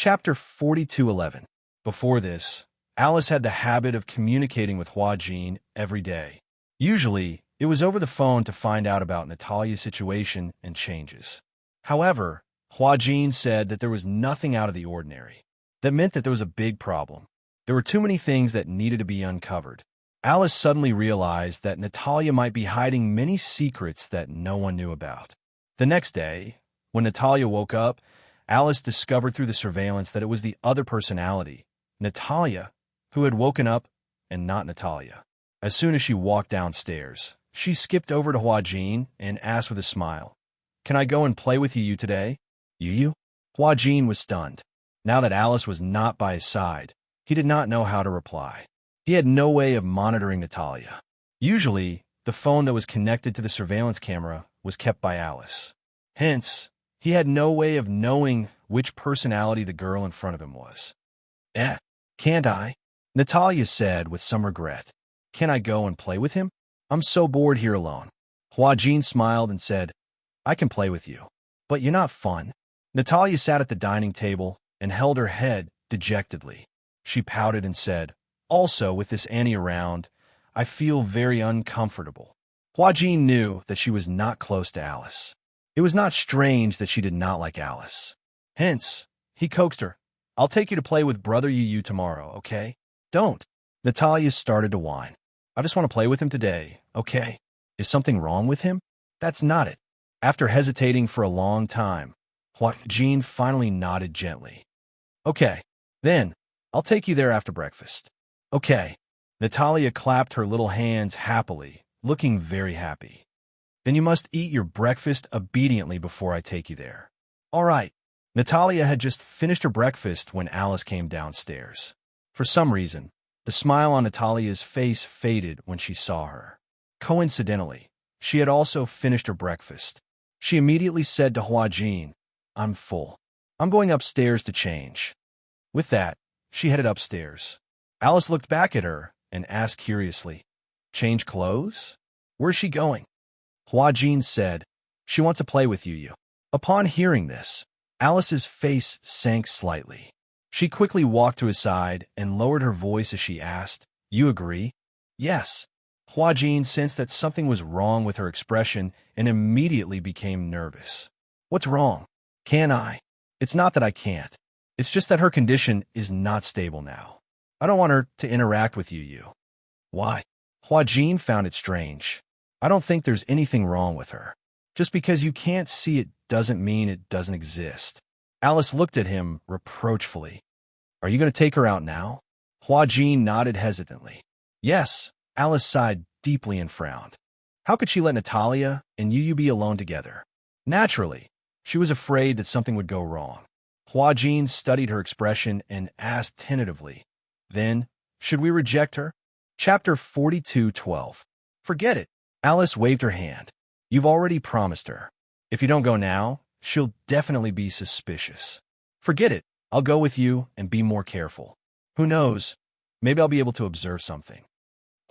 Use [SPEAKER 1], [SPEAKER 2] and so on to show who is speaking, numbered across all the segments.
[SPEAKER 1] Chapter 4211. Before this, Alice had the habit of communicating with Hua-Jin every day. Usually, it was over the phone to find out about Natalia's situation and changes. However, Hua-Jin said that there was nothing out of the ordinary. That meant that there was a big problem. There were too many things that needed to be uncovered. Alice suddenly realized that Natalia might be hiding many secrets that no one knew about. The next day, when Natalia woke up, Alice discovered through the surveillance that it was the other personality, Natalia, who had woken up and not Natalia. As soon as she walked downstairs, she skipped over to Hua-Jin and asked with a smile, "Can I go and play with you today?" You? Hua-Jin was stunned. Now that Alice was not by his side, he did not know how to reply. He had no way of monitoring Natalia. Usually, the phone that was connected to the surveillance camera was kept by Alice. Hence, he had no way of knowing which personality the girl in front of him was. Can't I?" Natalia said with some regret. "Can I go and play with him? I'm so bored here alone." Hua-Jin smiled and said, "I can play with you, but you're not fun." Natalia sat at the dining table and held her head dejectedly. She pouted and said, "Also, with this Annie around, I feel very uncomfortable." Hua-Jin knew that she was not close to Alice. It was not strange that she did not like Alice. Hence, he coaxed her, "I'll take you to play with Brother Yu tomorrow, okay?" "Don't." Natalia started to whine. "I just want to play with him today, okay? Is something wrong with him?" "That's not it." After hesitating for a long time, Hua-Jin finally nodded gently. "Okay, then, I'll take you there after breakfast." "Okay." Natalia clapped her little hands happily, looking very happy. "Then you must eat your breakfast obediently before I take you there." "All right." Natalia had just finished her breakfast when Alice came downstairs. For some reason, the smile on Natalia's face faded when she saw her. Coincidentally, she had also finished her breakfast. She immediately said to Hua-Jin, "I'm full. I'm going upstairs to change." With that, she headed upstairs. Alice looked back at her and asked curiously, "Change clothes? Where's she going?" Hua-Jin said, "She wants to play with you." Upon hearing this, Alice's face sank slightly. She quickly walked to his side and lowered her voice as she asked, "You agree?" "Yes." Hua-Jin sensed that something was wrong with her expression and immediately became nervous. "What's wrong?" "Can I?" "It's not that I can't. It's just that her condition is not stable now. I don't want her to interact with you." "Why?" Hua-Jin found it strange. "I don't think there's anything wrong with her. Just because you can't see it doesn't mean it doesn't exist." Alice looked at him reproachfully. "Are you going to take her out now?" Hua-Jin nodded hesitantly. "Yes." Alice sighed deeply and frowned. How could she let Natalia and Yu be alone together? Naturally, she was afraid that something would go wrong. Hua-Jin studied her expression and asked tentatively, "Then, should we reject her?" Chapter 42:12. "Forget it." Alice waved her hand. "You've already promised her. If you don't go now, she'll definitely be suspicious." "Forget it. I'll go with you and be more careful. Who knows? Maybe I'll be able to observe something."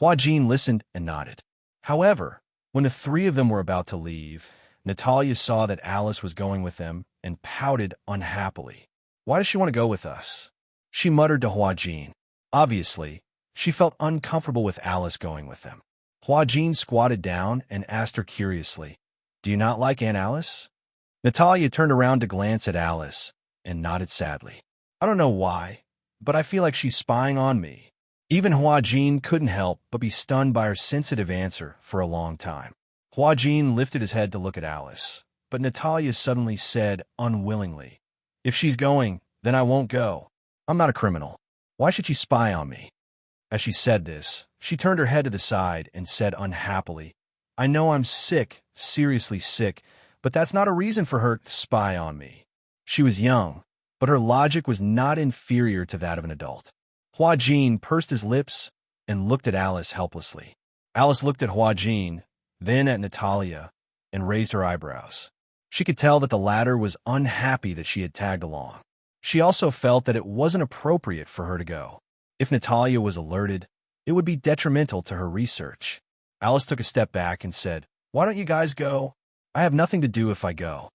[SPEAKER 1] Hua-Jin listened and nodded. However, when the three of them were about to leave, Natalia saw that Alice was going with them and pouted unhappily. "Why does she want to go with us?" She muttered to Hua-Jin. Obviously, she felt uncomfortable with Alice going with them. Hua-Jin squatted down and asked her curiously, "Do you not like Aunt Alice?" Natalia turned around to glance at Alice and nodded sadly. "I don't know why, but I feel like she's spying on me." Even Hua-Jin couldn't help but be stunned by her sensitive answer for a long time. Hua-Jin lifted his head to look at Alice, but Natalia suddenly said unwillingly, "If she's going, then I won't go. I'm not a criminal. Why should she spy on me?" As she said this, she turned her head to the side and said unhappily, "I know I'm sick, seriously sick, but that's not a reason for her to spy on me." She was young, but her logic was not inferior to that of an adult. Hua-Jin pursed his lips and looked at Alice helplessly. Alice looked at Hua-Jin, then at Natalia, and raised her eyebrows. She could tell that the latter was unhappy that she had tagged along. She also felt that it wasn't appropriate for her to go. If Natalia was alerted, it would be detrimental to her research. Alice took a step back and said, "Why don't you guys go? I have nothing to do if I go."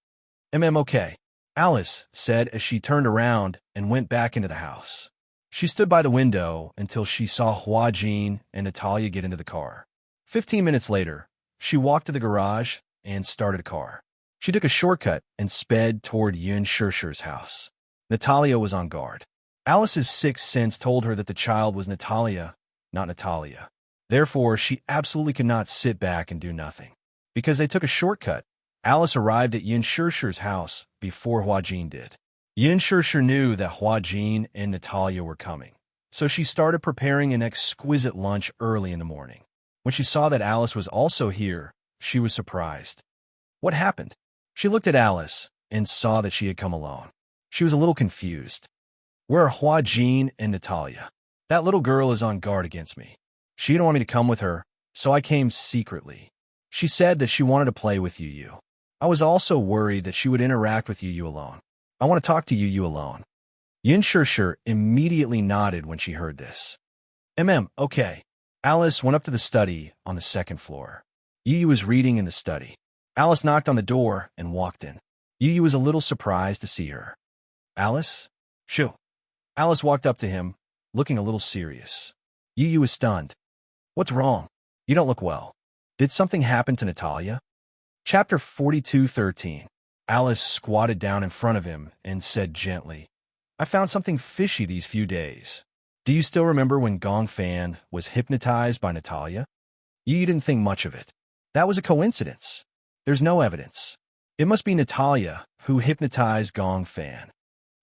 [SPEAKER 1] Okay." Alice said as she turned around and went back into the house. She stood by the window until she saw Huajin and Natalia get into the car. 15 minutes later, she walked to the garage and started a car. She took a shortcut and sped toward Yun Shishir's house. Natalia was on guard. Alice's sixth sense told her that the child was Natalia, not Natalia. Therefore, she absolutely could not sit back and do nothing. Because they took a shortcut, Alice arrived at Yun Shishir's house before Huajin did. Yun Shishir knew that Huajin and Natalia were coming, so she started preparing an exquisite lunch early in the morning. When she saw that Alice was also here, she was surprised. What happened? She looked at Alice and saw that she had come alone. She was a little confused. Where are Huajin and Natalia? That little girl is on guard against me. She didn't want me to come with her, so I came secretly. She said that she wanted to play with Yu. I was also worried that she would interact with Yu alone. I want to talk to Yu alone. Yun Shishir immediately nodded when she heard this. Okay. Alice went up to the study on the second floor. Yu was reading in the study. Alice knocked on the door and walked in. Yu was a little surprised to see her. Alice? Shoo. Alice walked up to him, looking a little serious. Yu was stunned. What's wrong? You don't look well. Did something happen to Natalia? Chapter 42:13. Alice squatted down in front of him and said gently, I found something fishy these few days. Do you still remember when Gong Fan was hypnotized by Natalia? You didn't think much of it. That was a coincidence. There's no evidence. It must be Natalia who hypnotized Gong Fan.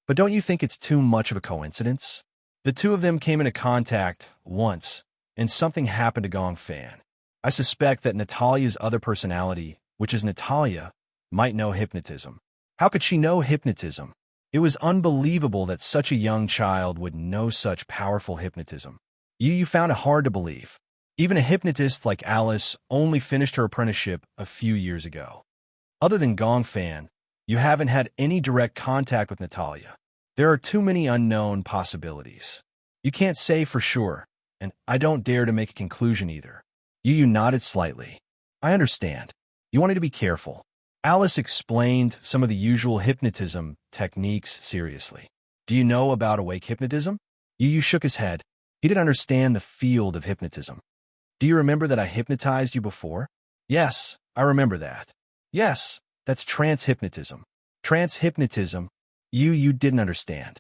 [SPEAKER 1] But don't you think it's too much of a coincidence? The two of them came into contact once, and something happened to Gong Fan. I suspect that Natalia's other personality, which is Natalia, might know hypnotism. How could she know hypnotism? It was unbelievable that such a young child would know such powerful hypnotism. You found it hard to believe. Even a hypnotist like Alice only finished her apprenticeship a few years ago. Other than Gong Fan, you haven't had any direct contact with Natalia. There are too many unknown possibilities. You can't say for sure, and I don't dare to make a conclusion either. Yu nodded slightly. I understand. You wanted to be careful. Alice explained some of the usual hypnotism techniques seriously. Do you know about awake hypnotism? Yu shook his head. He didn't understand the field of hypnotism. Do you remember that I hypnotized you before? Yes, I remember that. Yes, that's trance hypnotism. Trance hypnotism, you didn't understand.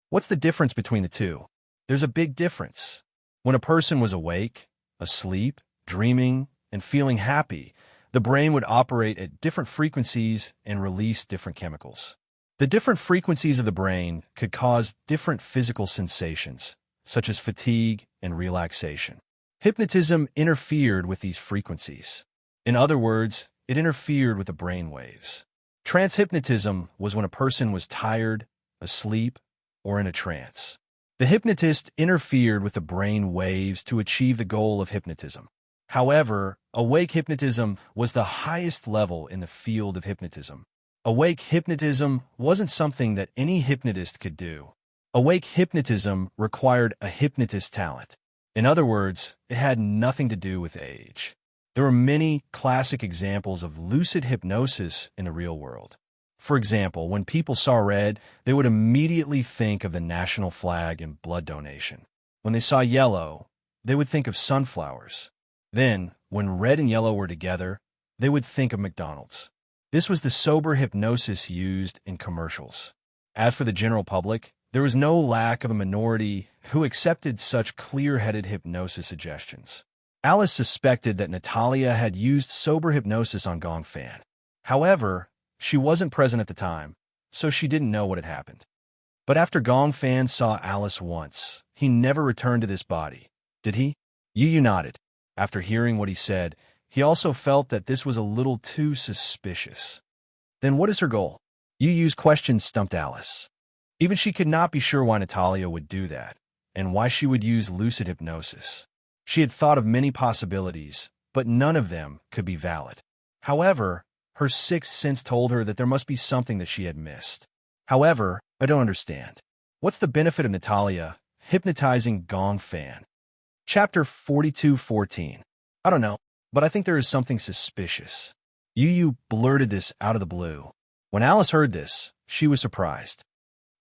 [SPEAKER 1] What's the difference between the two? There's a big difference. When a person was awake, asleep, dreaming, and feeling happy, the brain would operate at different frequencies and release different chemicals. The different frequencies of the brain could cause different physical sensations, such as fatigue and relaxation. Hypnotism interfered with these frequencies. In other words, it interfered with the brain waves. Trance hypnotism was when a person was tired, asleep, or in a trance. The hypnotist interfered with the brain waves to achieve the goal of hypnotism. However, awake hypnotism was the highest level in the field of hypnotism. Awake hypnotism wasn't something that any hypnotist could do. Awake hypnotism required a hypnotist's talent. In other words, it had nothing to do with age. There are many classic examples of lucid hypnosis in the real world. For example, when people saw red, they would immediately think of the national flag and blood donation. When they saw yellow, they would think of sunflowers. Then, when red and yellow were together, they would think of McDonald's. This was the sober hypnosis used in commercials. As for the general public, there was no lack of a minority who accepted such clear-headed hypnosis suggestions. Alice suspected that Natalia had used sober hypnosis on Gong Fan. However, she wasn't present at the time, so she didn't know what had happened. But after Gong Fan saw Alice once, he never returned to this body, did he? Yu nodded. After hearing what he said, he also felt that this was a little too suspicious. Then what is her goal? Yu's question stumped Alice. Even she could not be sure why Natalia would do that, and why she would use lucid hypnosis. She had thought of many possibilities, but none of them could be valid. However, her sixth sense told her that there must be something that she had missed. However, I don't understand. What's the benefit of Natalia hypnotizing Gong Fan? Chapter 42:14. I don't know, but I think there is something suspicious. Yu blurted this out of the blue. When Alice heard this, she was surprised.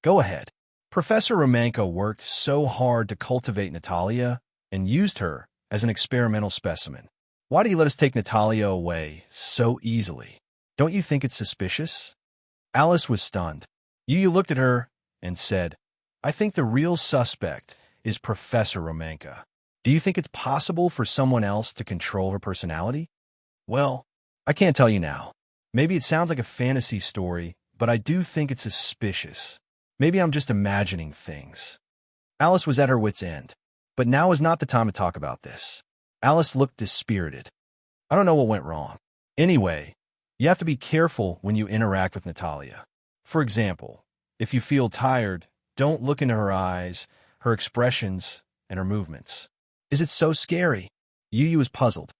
[SPEAKER 1] Go ahead. Professor Romanko worked so hard to cultivate Natalia and used her as an experimental specimen. Why do you let us take Natalia away so easily? Don't you think it's suspicious? Alice was stunned. Yu looked at her and said, I think the real suspect is Professor Romanka. Do you think it's possible for someone else to control her personality? Well, I can't tell you now. Maybe it sounds like a fantasy story, but I do think it's suspicious. Maybe I'm just imagining things. Alice was at her wit's end, but now is not the time to talk about this. Alice looked dispirited. I don't know what went wrong. Anyway, you have to be careful when you interact with Natalia. For example, if you feel tired, don't look into her eyes, her expressions, and her movements. Is it so scary? Yu was puzzled.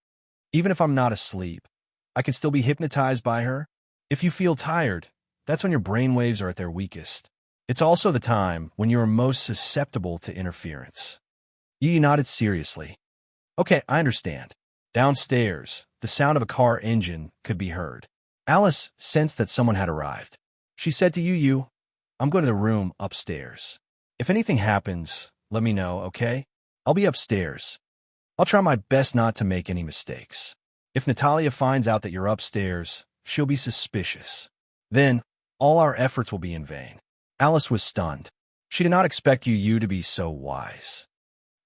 [SPEAKER 1] Even if I'm not asleep, I can still be hypnotized by her. If you feel tired, that's when your brainwaves are at their weakest. It's also the time when you are most susceptible to interference. Yu nodded seriously. Okay, I understand. Downstairs, the sound of a car engine could be heard. Alice sensed that someone had arrived. She said to Yu, I'm going to the room upstairs. If anything happens, let me know, okay? I'll be upstairs. I'll try my best not to make any mistakes. If Natalia finds out that you're upstairs, she'll be suspicious. Then, all our efforts will be in vain. Alice was stunned. She did not expect Yu to be so wise.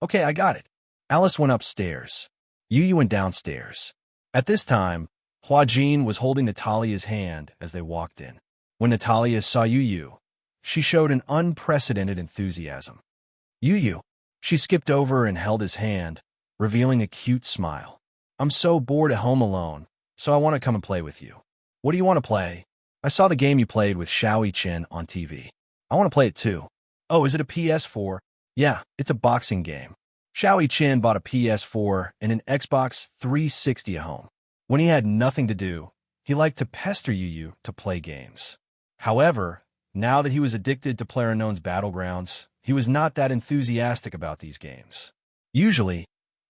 [SPEAKER 1] Okay, I got it. Alice went upstairs. Yu went downstairs. At this time, Huajin was holding Natalia's hand as they walked in. When Natalia saw Yu, she showed an unprecedented enthusiasm. Yu, she skipped over and held his hand, revealing a cute smile. I'm so bored at home alone, so I want to come and play with you. What do you want to play? I saw the game you played with Xiao Chen on TV. I want to play it too. Oh, is it a PS4? Yeah, it's a boxing game. Xiao Chen bought a PS4 and an Xbox 360 at home. When he had nothing to do, he liked to pester Yu to play games. However, now that he was addicted to PlayerUnknown's Battlegrounds, he was not that enthusiastic about these games. Usually,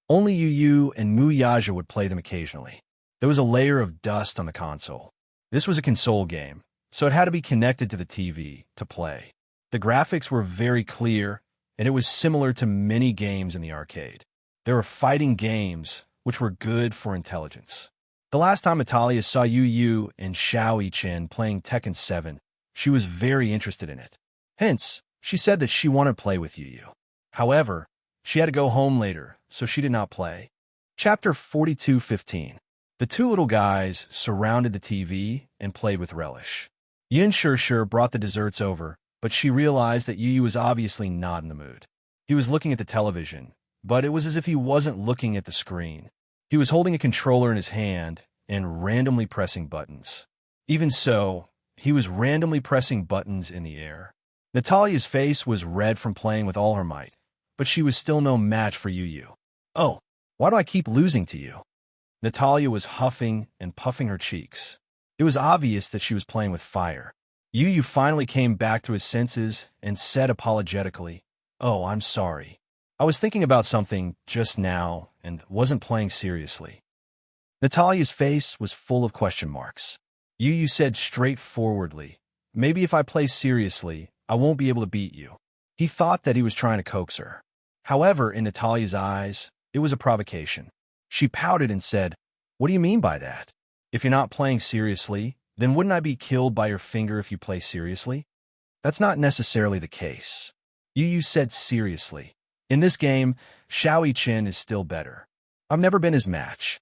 [SPEAKER 1] only Yu and Mu Yaja would play them occasionally. There was a layer of dust on the console. This was a console game, so it had to be connected to the TV to play. The graphics were very clear, and it was similar to many games in the arcade. There were fighting games, which were good for intelligence. The last time Natalia saw Yu and Xiao Chen playing Tekken 7, she was very interested in it. Hence, she said that she wanted to play with Yu. However, she had to go home later, so she did not play. Chapter 42:15. The two little guys surrounded the TV and played with relish. Yin Sure brought the desserts over, but she realized that Yu was obviously not in the mood. He was looking at the television, but it was as if he wasn't looking at the screen. He was holding a controller in his hand and randomly pressing buttons. Even so, he was randomly pressing buttons in the air. Natalia's face was red from playing with all her might, but she was still no match for Yu. Oh, why do I keep losing to you? Natalia was huffing and puffing her cheeks. It was obvious that she was playing with fire. Yu finally came back to his senses and said apologetically, Oh, I'm sorry. I was thinking about something just now and wasn't playing seriously. Natalia's face was full of question marks. Yu said straightforwardly, Maybe if I play seriously, I won't be able to beat you. He thought that he was trying to coax her. However, in Natalia's eyes, it was a provocation. She pouted and said, What do you mean by that? If you're not playing seriously, then wouldn't I be killed by your finger if you play seriously? That's not necessarily the case. Yu said seriously. In this game, Xiao Chen is still better. I've never been his match.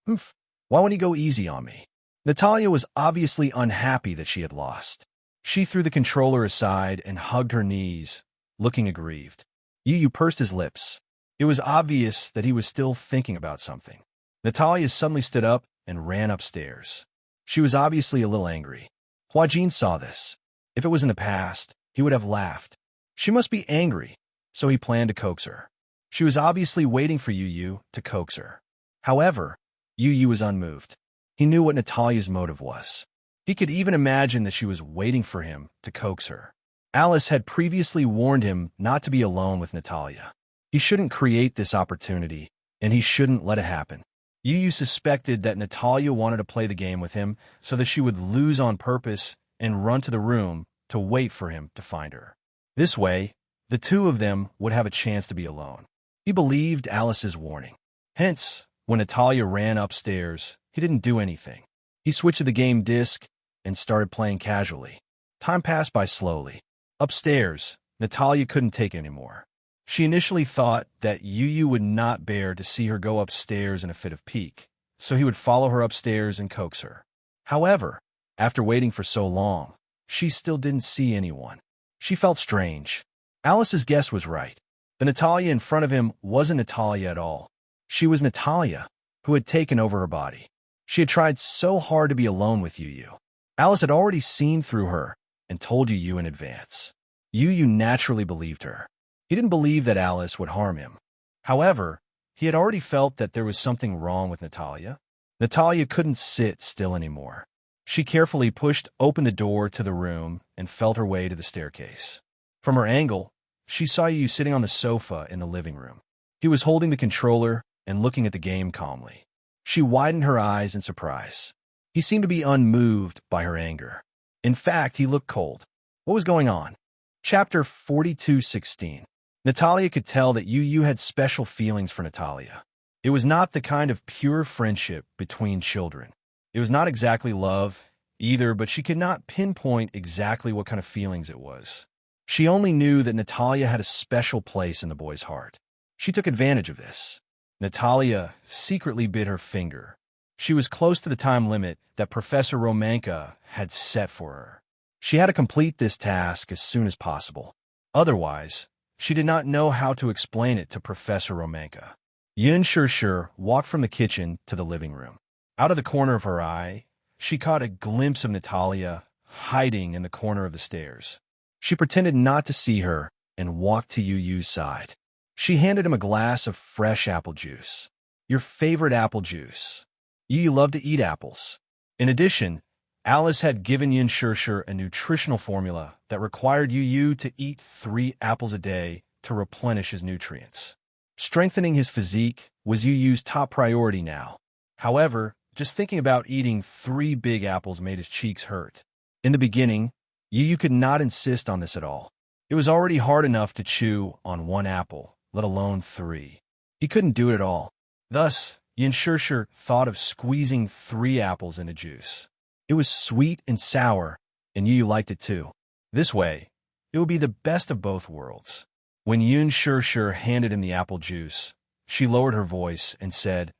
[SPEAKER 1] Why wouldn't he go easy on me? Natalia was obviously unhappy that she had lost. She threw the controller aside and hugged her knees, looking aggrieved. Yu pursed his lips. It was obvious that he was still thinking about something. Natalia suddenly stood up and ran upstairs. She was obviously a little angry. Huajin saw this. If it was in the past, he would have laughed. She must be angry, so he planned to coax her. She was obviously waiting for Yu to coax her. However, Yu was unmoved. He knew what Natalia's motive was. He could even imagine that she was waiting for him to coax her. Alice had previously warned him not to be alone with Natalia. He shouldn't create this opportunity, and he shouldn't let it happen. Yu suspected that Natalia wanted to play the game with him so that she would lose on purpose and run to the room to wait for him to find her. This way, the two of them would have a chance to be alone. He believed Alice's warning. Hence, when Natalia ran upstairs, he didn't do anything. He switched to the game disc and started playing casually. Time passed by slowly. Upstairs, Natalia couldn't take it anymore. She initially thought that Yu would not bear to see her go upstairs in a fit of pique, so he would follow her upstairs and coax her. However, after waiting for so long, she still didn't see anyone. She felt strange. Alice's guess was right. The Natalia in front of him wasn't Natalia at all. She was Natalia, who had taken over her body. She had tried so hard to be alone with Yu. Alice had already seen through her and told Yu in advance. Yu naturally believed her. He didn't believe that Alice would harm him. However, he had already felt that there was something wrong with Natalia. Natalia couldn't sit still anymore. She carefully pushed open the door to the room and felt her way to the staircase. From her angle, she saw Yu sitting on the sofa in the living room. He was holding the controller and looking at the game calmly. She widened her eyes in surprise. He seemed to be unmoved by her anger. In fact, he looked cold. What was going on? Chapter 42:16. Natalia could tell that Yu had special feelings for Natalia. It was not the kind of pure friendship between children. It was not exactly love either, but she could not pinpoint exactly what kind of feelings it was. She only knew that Natalia had a special place in the boy's heart. She took advantage of this. Natalia secretly bit her finger. She was close to the time limit that Professor Romanka had set for her. She had to complete this task as soon as possible. Otherwise, she did not know how to explain it to Professor Romanka. Yun Shur walked from the kitchen to the living room. Out of the corner of her eye, she caught a glimpse of Natalia hiding in the corner of the stairs. She pretended not to see her and walked to Yu's side. She handed him a glass of fresh apple juice. Your favorite apple juice. Yu loved to eat apples. In addition, Alice had given Yun Shur a nutritional formula that required Yu to eat 3 apples a day to replenish his nutrients. Strengthening his physique was Yu's top priority now. However, just thinking about eating 3 big apples made his cheeks hurt. In the beginning, Yu could not insist on this at all. It was already hard enough to chew on 1 apple, let alone 3. He couldn't do it at all. Thus, Yun Shur thought of squeezing 3 apples into juice. It was sweet and sour, and Yu liked it too. This way, it would be the best of both worlds. When Yun Shur handed him the apple juice, she lowered her voice and said,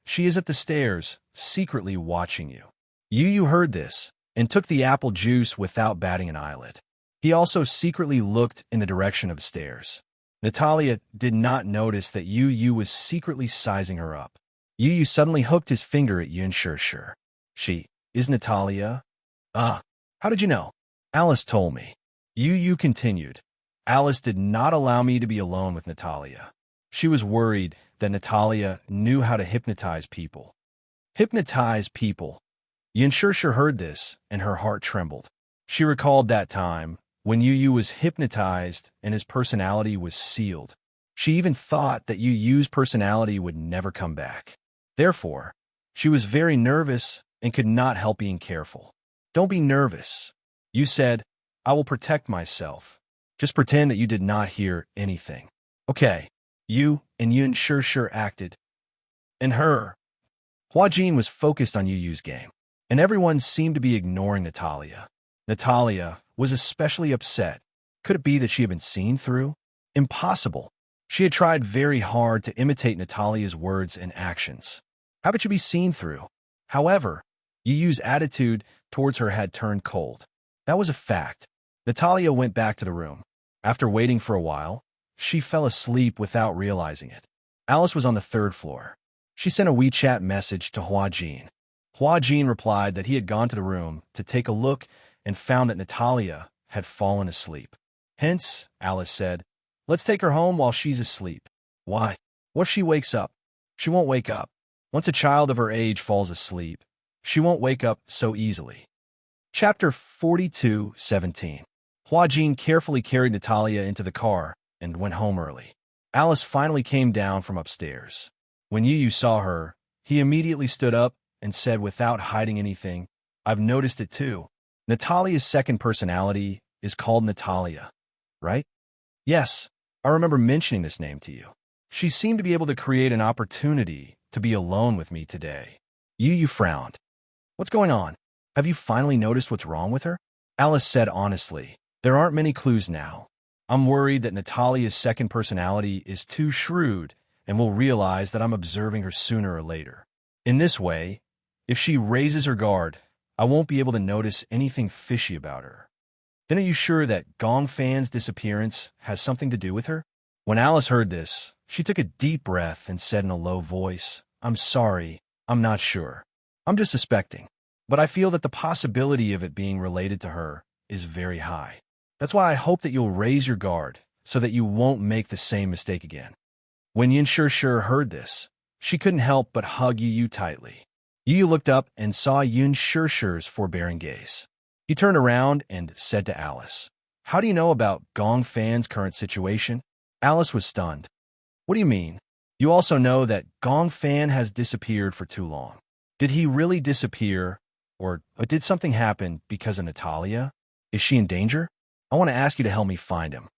[SPEAKER 1] "She is at the stairs, secretly watching you." Yu heard this and took the apple juice without batting an eyelid. He also secretly looked in the direction of the stairs. Natalia did not notice that Yu was secretly sizing her up. Yu suddenly hooked his finger at Yun Shur. "She is Natalia?" "Ah, how did you know?" "Alice told me." Yu continued. "Alice did not allow me to be alone with Natalia. She was worried that Natalia knew how to hypnotize people." Hypnotize people. Yun Shur heard this, and her heart trembled. She recalled that time when Yu was hypnotized and his personality was sealed. She even thought that Yu's personality would never come back. Therefore, she was very nervous and could not help being careful. "Don't be nervous." Yu said, "I will protect myself. Just pretend that you did not hear anything." "Okay." Yu and Yun Shur acted. And her. Hua Jin was focused on Yu's game, and everyone seemed to be ignoring Natalia. Natalia was especially upset. Could it be that she had been seen through? Impossible. She had tried very hard to imitate Natalia's words and actions. How could she be seen through? However, Yu's attitude towards her had turned cold. That was a fact. Natalia went back to the room. After waiting for a while, she fell asleep without realizing it. Alice was on the 3rd floor. She sent a WeChat message to Hua Jin. Hua Jin replied that he had gone to the room to take a look and found that Natalia had fallen asleep. Hence, Alice said, "Let's take her home while she's asleep." "Why? What if she wakes up?" "She won't wake up. Once a child of her age falls asleep, she won't wake up so easily." Chapter 42:17. Hua Jin carefully carried Natalia into the car and went home early. Alice finally came down from upstairs. When Yu saw her, he immediately stood up and said without hiding anything, "I've noticed it too. Natalia's second personality is called Natalia, right? Yes, I remember mentioning this name to you. She seemed to be able to create an opportunity to be alone with me today. You frowned. What's going on? Have you finally noticed what's wrong with her? Alice said honestly. There aren't many clues now. I'm worried that Natalia's second personality is too shrewd and will realize that I'm observing her sooner or later. In this way, if she raises her guard, I won't be able to notice anything fishy about her. Then are you sure that Gong Fan's disappearance has something to do with her? When Alice heard this, she took a deep breath and said in a low voice, I'm sorry, I'm not sure. I'm just suspecting. But I feel that the possibility of it being related to her is very high. That's why I hope that you'll raise your guard so that you won't make the same mistake again. When Yin Shur heard this, she couldn't help but hug Yu tightly. Yu looked up and saw Yin Shur's forbearing gaze. He turned around and said to Alice, How do you know about Gong Fan's current situation? Alice was stunned. What do you mean? You also know that Gong Fan has disappeared for too long. Did he really disappear, or did something happen because of Natalia? Is she in danger? I want to ask you to help me find him.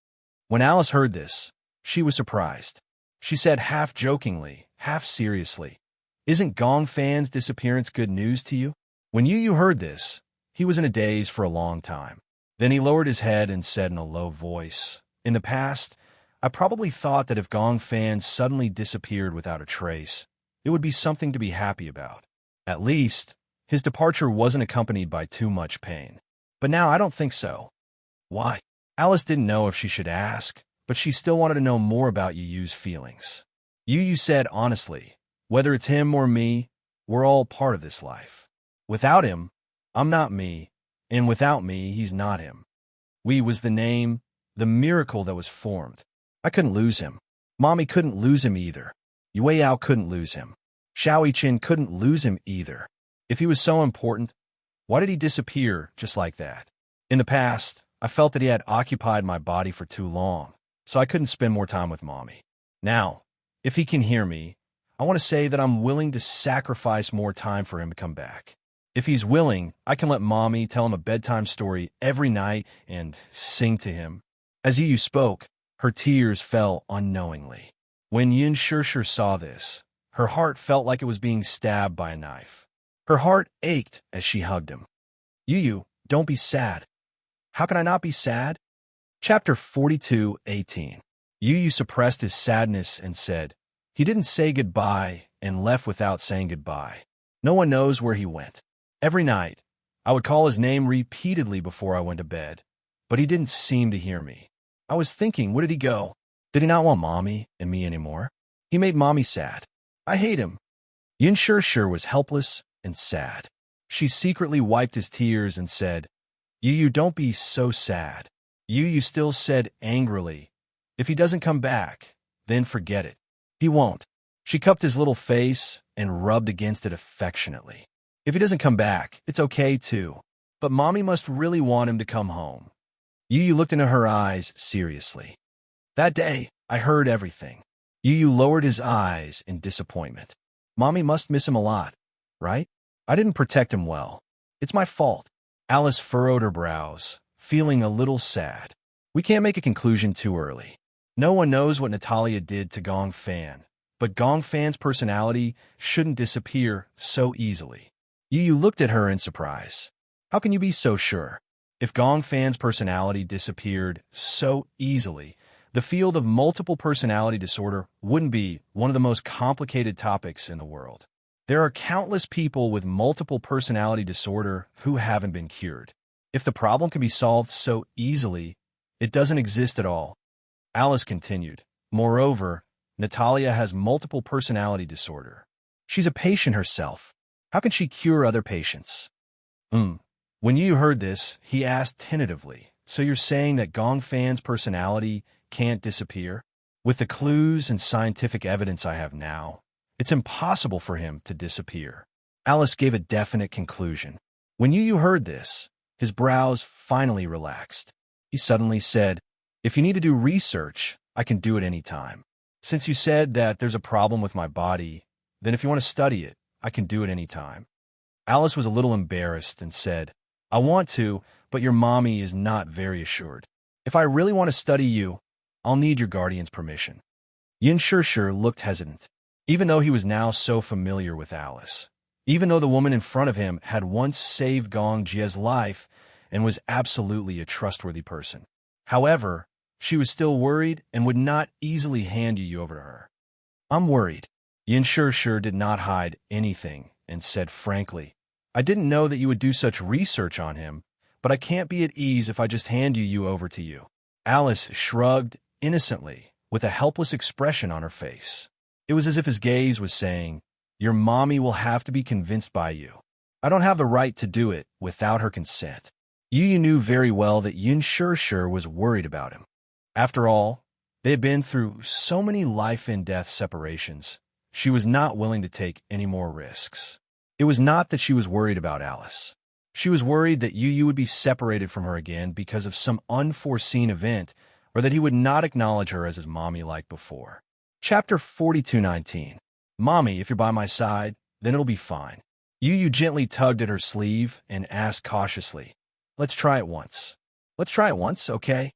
[SPEAKER 1] When Alice heard this, she was surprised. She said half jokingly, half seriously, Isn't Gong Fan's disappearance good news to you? When Yu heard this, he was in a daze for a long time. Then he lowered his head and said in a low voice, In the past, I probably thought that if Gong Fan suddenly disappeared without a trace, it would be something to be happy about. At least, his departure wasn't accompanied by too much pain. But now I don't think so. Why? Alice didn't know if she should ask, but she still wanted to know more about Yu's feelings. Yu said honestly, whether it's him or me, we're all part of this life. Without him, I'm not me, and without me, he's not him. We was the name, the miracle that was formed. I couldn't lose him. Mommy couldn't lose him either. Yueyao couldn't lose him. Xiao-Yi-Chin couldn't lose him either. If he was so important, why did he disappear just like that? In the past, I felt that he had occupied my body for too long, so I couldn't spend more time with Mommy. Now, if he can hear me, I want to say that I'm willing to sacrifice more time for him to come back. If he's willing, I can let Mommy tell him a bedtime story every night and sing to him. As Yu spoke, her tears fell unknowingly. When Yin Shur saw this, her heart felt like it was being stabbed by a knife. Her heart ached as she hugged him. Yu, don't be sad. How can I not be sad? Chapter 42:18. Yu suppressed his sadness and said, He didn't say goodbye and left without saying goodbye. No one knows where he went. Every night, I would call his name repeatedly before I went to bed, but he didn't seem to hear me. I was thinking, where did he go? Did he not want Mommy and me anymore? He made Mommy sad. I hate him. Yin Shur was helpless and sad. She secretly wiped his tears and said, Yu, don't be so sad. Yu still said angrily, If he doesn't come back, then forget it. He won't. She cupped his little face and rubbed against it affectionately. If he doesn't come back, it's okay too. But Mommy must really want him to come home. Yu looked into her eyes seriously. That day, I heard everything. Yu lowered his eyes in disappointment. Mommy must miss him a lot, right? I didn't protect him well. It's my fault. Alice furrowed her brows, feeling a little sad. We can't make a conclusion too early. No one knows what Natalia did to Gong Fan, but Gong Fan's personality shouldn't disappear so easily. Yu looked at her in surprise. How can you be so sure? If Gong Fan's personality disappeared so easily, the field of multiple personality disorder wouldn't be one of the most complicated topics in the world. There are countless people with multiple personality disorder who haven't been cured. If the problem can be solved so easily, it doesn't exist at all. Alice continued. Moreover, Natalia has multiple personality disorder. She's a patient herself. How can she cure other patients? When Yu heard this, he asked tentatively, So you're saying that Gong Fan's personality can't disappear? With the clues and scientific evidence I have now, it's impossible for him to disappear. Alice gave a definite conclusion. When Yu heard this, his brows finally relaxed. He suddenly said, If you need to do research, I can do it any time. Since you said that there's a problem with my body, then if you want to study it, I can do it any time. Alice was a little embarrassed and said, I want to, but your mommy is not very assured. If I really want to study you, I'll need your guardian's permission. Yin Shishir looked hesitant, even though he was now so familiar with Alice. Even though the woman in front of him had once saved Gong Jie's life and was absolutely a trustworthy person. However, she was still worried and would not easily hand you over to her. I'm worried. Yin Shishir did not hide anything and said frankly, I didn't know that you would do such research on him, but I can't be at ease if I just hand you over to you. Alice shrugged innocently, with a helpless expression on her face. It was as if his gaze was saying, your mommy will have to be convinced by you. I don't have the right to do it without her consent. Yu knew very well that Yin Shishir was worried about him. After all, they had been through so many life-and-death separations. She was not willing to take any more risks. It was not that she was worried about Alice. She was worried that Yu would be separated from her again because of some unforeseen event, or that he would not acknowledge her as his mommy like before. Chapter 42:19. Mommy, if you're by my side, then it'll be fine. Yu gently tugged at her sleeve and asked cautiously, let's try it once. Let's try it once, okay?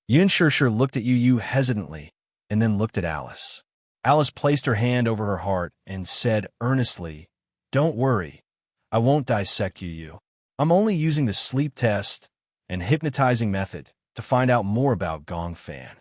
[SPEAKER 1] Yin Shishir looked at Yu hesitantly and then looked at Alice. Alice placed her hand over her heart and said earnestly, don't worry, I won't dissect Yu. I'm only using the sleep test and hypnotizing method to find out more about Gong Fan.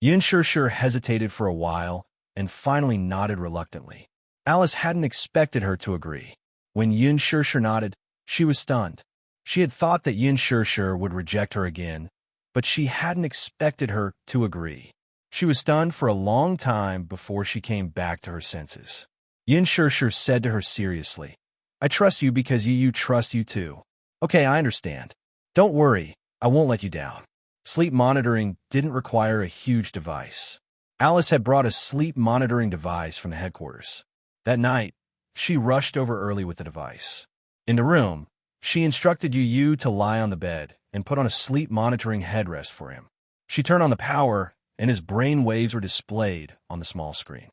[SPEAKER 1] Yin Shishir hesitated for a while and finally nodded reluctantly. Alice hadn't expected her to agree. When Yin Shishir nodded, she was stunned. She had thought that Yin Shishir would reject her again, but she hadn't expected her to agree. She was stunned for a long time before she came back to her senses. Yin Shishir said to her seriously, I trust you because Yu trusts you too. Okay, I understand. Don't worry, I won't let you down. Sleep monitoring didn't require a huge device. Alice had brought a sleep monitoring device from the headquarters. That night, she rushed over early with the device. In the room, she instructed Yu to lie on the bed and put on a sleep monitoring headrest for him. She turned on the power, and his brain waves were displayed on the small screen.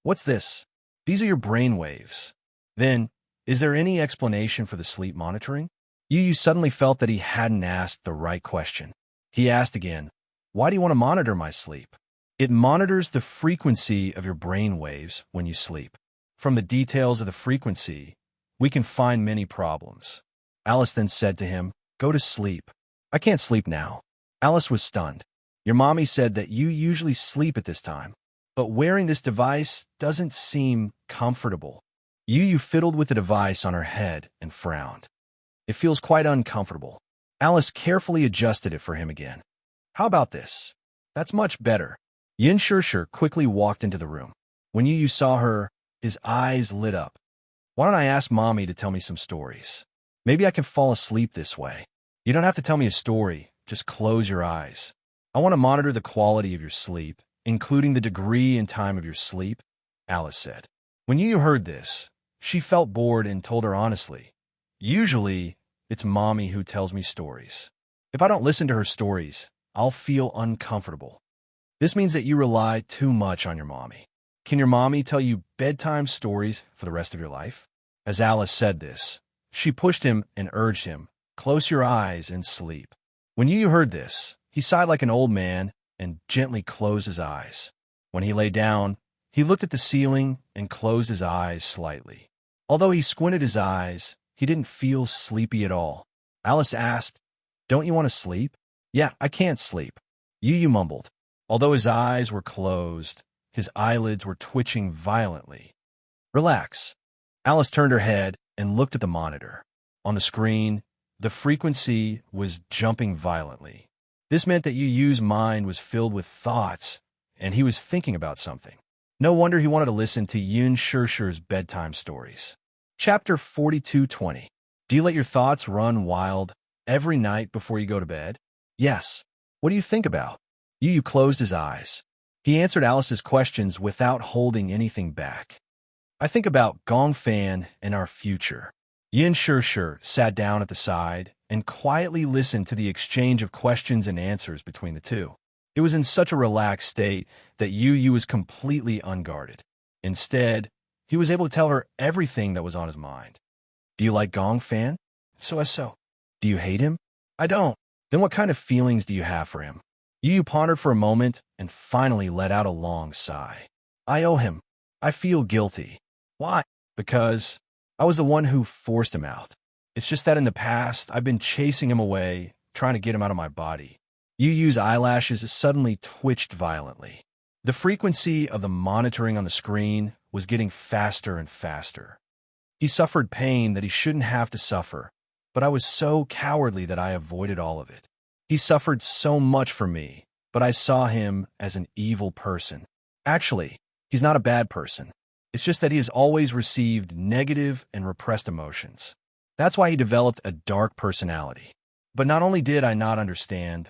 [SPEAKER 1] What's this? These are your brain waves. Then, is there any explanation for the sleep monitoring? Yu suddenly felt that he hadn't asked the right question. He asked again, why do you want to monitor my sleep? It monitors the frequency of your brain waves when you sleep. From the details of the frequency, we can find many problems. Alice then said to him, go to sleep. I can't sleep now. Alice was stunned. Your mommy said that you usually sleep at this time, but wearing this device doesn't seem comfortable. Yu fiddled with the device on her head and frowned. It feels quite uncomfortable. Alice carefully adjusted it for him again. How about this? That's much better. Yin Shishir quickly walked into the room. When Yu saw her, his eyes lit up. Why don't I ask Mommy to tell me some stories? Maybe I can fall asleep this way. You don't have to tell me a story. Just close your eyes. I want to monitor the quality of your sleep, including the degree and time of your sleep, Alice said. When Yu heard this, she felt bored and told her honestly, usually, it's Mommy who tells me stories. If I don't listen to her stories, I'll feel uncomfortable. This means that you rely too much on your mommy. Can your mommy tell you bedtime stories for the rest of your life? As Alice said this, she pushed him and urged him, close your eyes and sleep. When Yu heard this, he sighed like an old man and gently closed his eyes. When he lay down, he looked at the ceiling and closed his eyes slightly. Although he squinted his eyes, he didn't feel sleepy at all. Alice asked, don't you want to sleep? Yeah, I can't sleep. Yu mumbled. Although his eyes were closed, his eyelids were twitching violently. Relax. Alice turned her head and looked at the monitor. On the screen, the frequency was jumping violently. This meant that Yu's mind was filled with thoughts, and he was thinking about something. No wonder he wanted to listen to Yin Shishir's bedtime stories. Chapter 42:20. Do you let your thoughts run wild every night before you go to bed? Yes. What do you think about? Yu closed his eyes. He answered Alice's questions without holding anything back. I think about Gong Fan and our future. Yin Shishir sat down at the side and quietly listened to the exchange of questions and answers between the two. It was in such a relaxed state that Yu was completely unguarded. Instead, he was able to tell her everything that was on his mind. Do you like Gong Fan? So. Do you hate him? I don't. Then what kind of feelings do you have for him? Yu pondered for a moment and finally let out a long sigh. I owe him. I feel guilty. Why? Because I was the one who forced him out. It's just that in the past, I've been chasing him away, trying to get him out of my body. Yu's eyelashes suddenly twitched violently. The frequency of the monitoring on the screen was getting faster and faster. He suffered pain that he shouldn't have to suffer, but I was so cowardly that I avoided all of it. He suffered so much for me, but I saw him as an evil person. Actually, he's not a bad person. It's just that he has always received negative and repressed emotions. That's why he developed a dark personality. But not only did I not understand,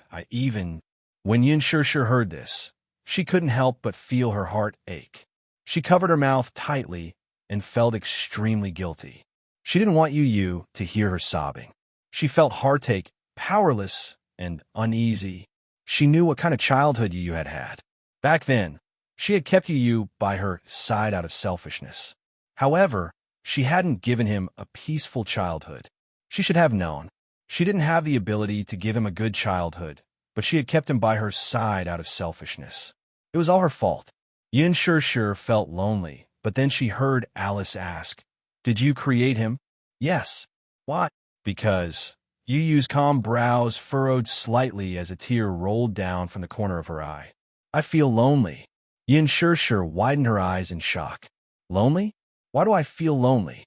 [SPEAKER 1] when Yin Shir heard this, she couldn't help but feel her heart ache. She covered her mouth tightly and felt extremely guilty. She didn't want Yu to hear her sobbing. She felt heartache, powerless, and uneasy. She knew what kind of childhood Yu had had. Back then, she had kept Yu by her side out of selfishness. However, she hadn't given him a peaceful childhood. She should have known. She didn't have the ability to give him a good childhood, but she had kept him by her side out of selfishness. It was all her fault. Yin Shir felt lonely, but then she heard Alice ask, "Did you create him?" "Yes." "Why?" "Because." Yu's calm brows furrowed slightly as a tear rolled down from the corner of her eye. "I feel lonely." Yin Shir widened her eyes in shock. "Lonely? Why do I feel lonely?"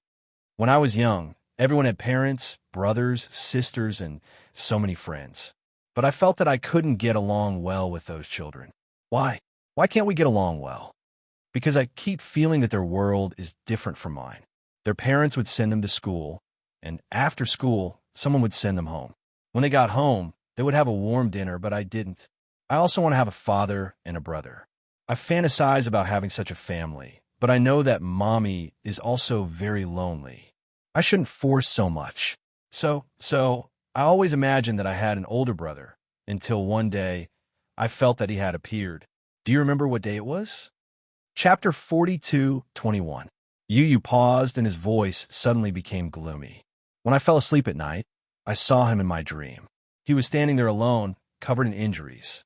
[SPEAKER 1] "When I was young, everyone had parents, brothers, sisters, and so many friends. But I felt that I couldn't get along well with those children." "Why? Why can't we get along well?" "Because I keep feeling that their world is different from mine. Their parents would send them to school, and after school, someone would send them home. When they got home, they would have a warm dinner, but I didn't. I also want to have a father and a brother. I fantasize about having such a family, but I know that mommy is also very lonely. I shouldn't force so much. So I always imagined that I had an older brother, until one day, I felt that he had appeared. Do you remember what day it was?" Chapter 42:21. Yu paused and his voice suddenly became gloomy. "When I fell asleep at night, I saw him in my dream. He was standing there alone, covered in injuries."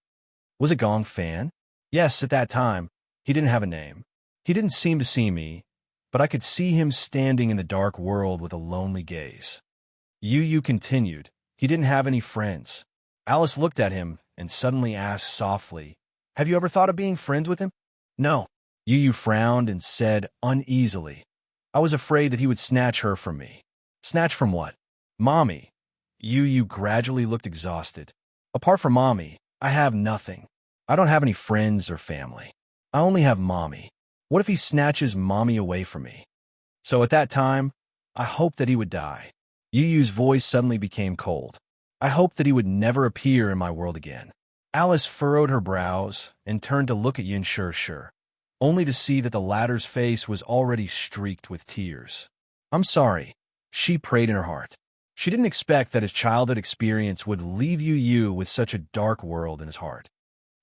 [SPEAKER 1] "Was it Gong Fan?" "Yes, at that time. He didn't have a name. He didn't seem to see me, but I could see him standing in the dark world with a lonely gaze." Yu continued, "He didn't have any friends." Alice looked at him and suddenly asked softly, "Have you ever thought of being friends with him?" "No." Yu frowned and said uneasily, "I was afraid that he would snatch her from me." "Snatch from what?" "Mommy." Yu gradually looked exhausted. "Apart from mommy, I have nothing. I don't have any friends or family. I only have mommy. What if he snatches mommy away from me?" So at that time, I hoped that he would die. Yu's voice suddenly became cold. I hoped that he would never appear in my world again. Alice furrowed her brows and turned to look at Yin Shir, only to see that the latter's face was already streaked with tears. "I'm sorry," she prayed in her heart. She didn't expect that his childhood experience would leave Yu with such a dark world in his heart.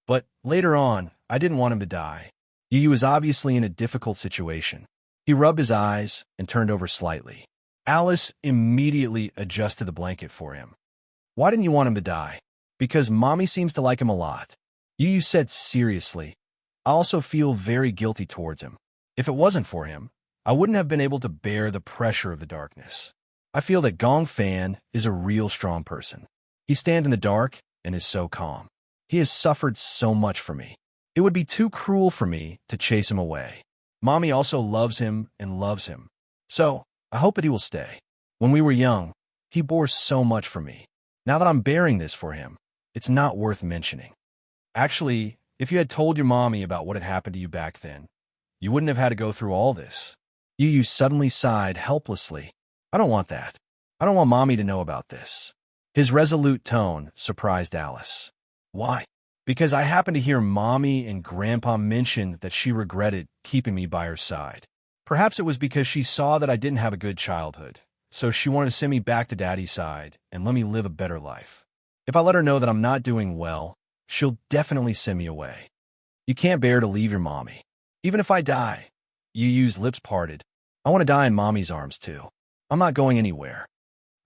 [SPEAKER 1] But later on, I didn't want him to die. Yu was obviously in a difficult situation. He rubbed his eyes and turned over slightly. Alice immediately adjusted the blanket for him. "Why didn't you want him to die?" "Because mommy seems to like him a lot." Yu said seriously, "I also feel very guilty towards him. If it wasn't for him, I wouldn't have been able to bear the pressure of the darkness. I feel that Gong Fan is a real strong person. He stands in the dark and is so calm. He has suffered so much for me. It would be too cruel for me to chase him away. Mommy also loves him and loves him. So, I hope that he will stay. When we were young, he bore so much for me. Now that I'm bearing this for him, it's not worth mentioning. Actually, if you had told your mommy about what had happened to you back then, you wouldn't have had to go through all this." Yu suddenly sighed helplessly. "I don't want that. I don't want mommy to know about this." His resolute tone surprised Alice. "Why?" "Because I happened to hear mommy and grandpa mention that she regretted keeping me by her side. Perhaps it was because she saw that I didn't have a good childhood, so she wanted to send me back to daddy's side and let me live a better life. If I let her know that I'm not doing well, she'll definitely send me away. You can't bear to leave your mommy. Even if I die." Yu's lips parted. "I want to die in mommy's arms too. I'm not going anywhere."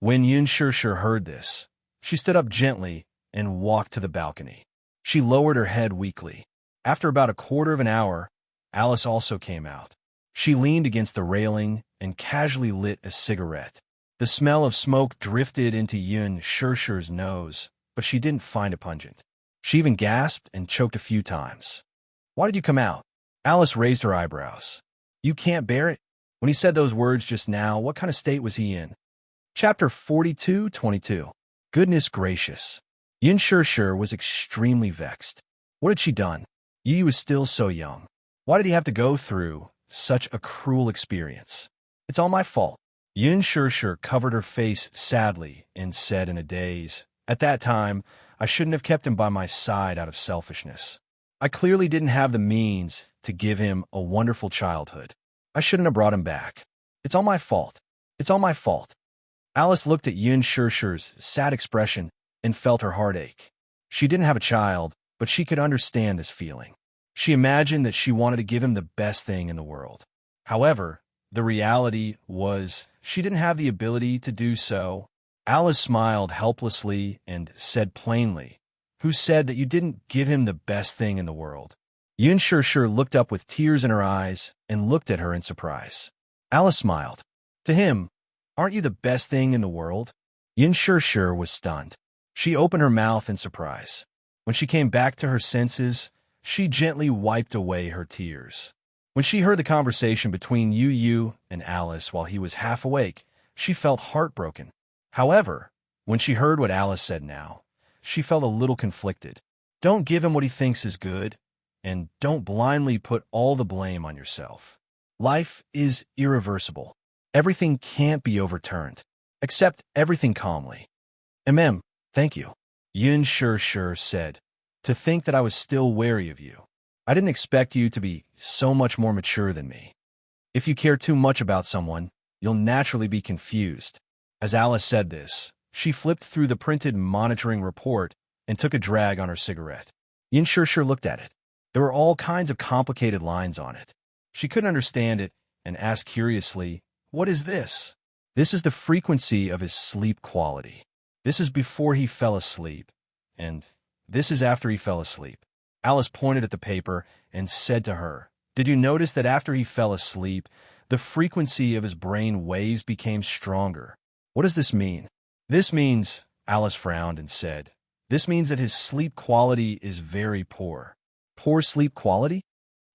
[SPEAKER 1] When Yun Shishir heard this, she stood up gently and walked to the balcony. She lowered her head weakly. After about a quarter of an hour, Alice also came out. She leaned against the railing and casually lit a cigarette. The smell of smoke drifted into Yun Shishir's nose, but she didn't find it pungent. She even gasped and choked a few times. "Why did you come out?" Alice raised her eyebrows. "You can't bear it?" When he said those words just now, what kind of state was he in? Chapter 42:22. Goodness gracious. Yun Shishir was extremely vexed. What had she done? Yu was still so young. Why did he have to go through such a cruel experience? "It's all my fault." Yun Shishir covered her face sadly and said in a daze, "At that time, I shouldn't have kept him by my side out of selfishness. I clearly didn't have the means to give him a wonderful childhood. I shouldn't have brought him back. It's all my fault. It's all my fault." Alice looked at Yun Shishir's sad expression and felt her heart ache. She didn't have a child, but she could understand this feeling. She imagined that she wanted to give him the best thing in the world. However, the reality was she didn't have the ability to do so. Alice smiled helplessly and said plainly, "Who said that you didn't give him the best thing in the world?" Yun Shishir looked up with tears in her eyes and looked at her in surprise. Alice smiled. "To him, aren't you the best thing in the world?" Yun Shishir was stunned. She opened her mouth in surprise. When she came back to her senses, she gently wiped away her tears. When she heard the conversation between Yu and Alice while he was half awake, she felt heartbroken. However, when she heard what Alice said now, she felt a little conflicted. Don't give him what he thinks is good, and don't blindly put all the blame on yourself. Life is irreversible. Everything can't be overturned. Accept everything calmly. Thank you. Yun Shishir said. To think that I was still wary of you. I didn't expect you to be so much more mature than me. If you care too much about someone, you'll naturally be confused. As Alice said this, she flipped through the printed monitoring report and took a drag on her cigarette. Yun Shishir looked at it. There were all kinds of complicated lines on it. She couldn't understand it and asked curiously, "What is this?" "This is the frequency of his sleep quality. This is before he fell asleep, and this is after he fell asleep." Alice pointed at the paper and said to her, "Did you notice that after he fell asleep, the frequency of his brain waves became stronger? What does this mean?" "This means," Alice frowned and said, "this means that his sleep quality is very poor." "Poor sleep quality?"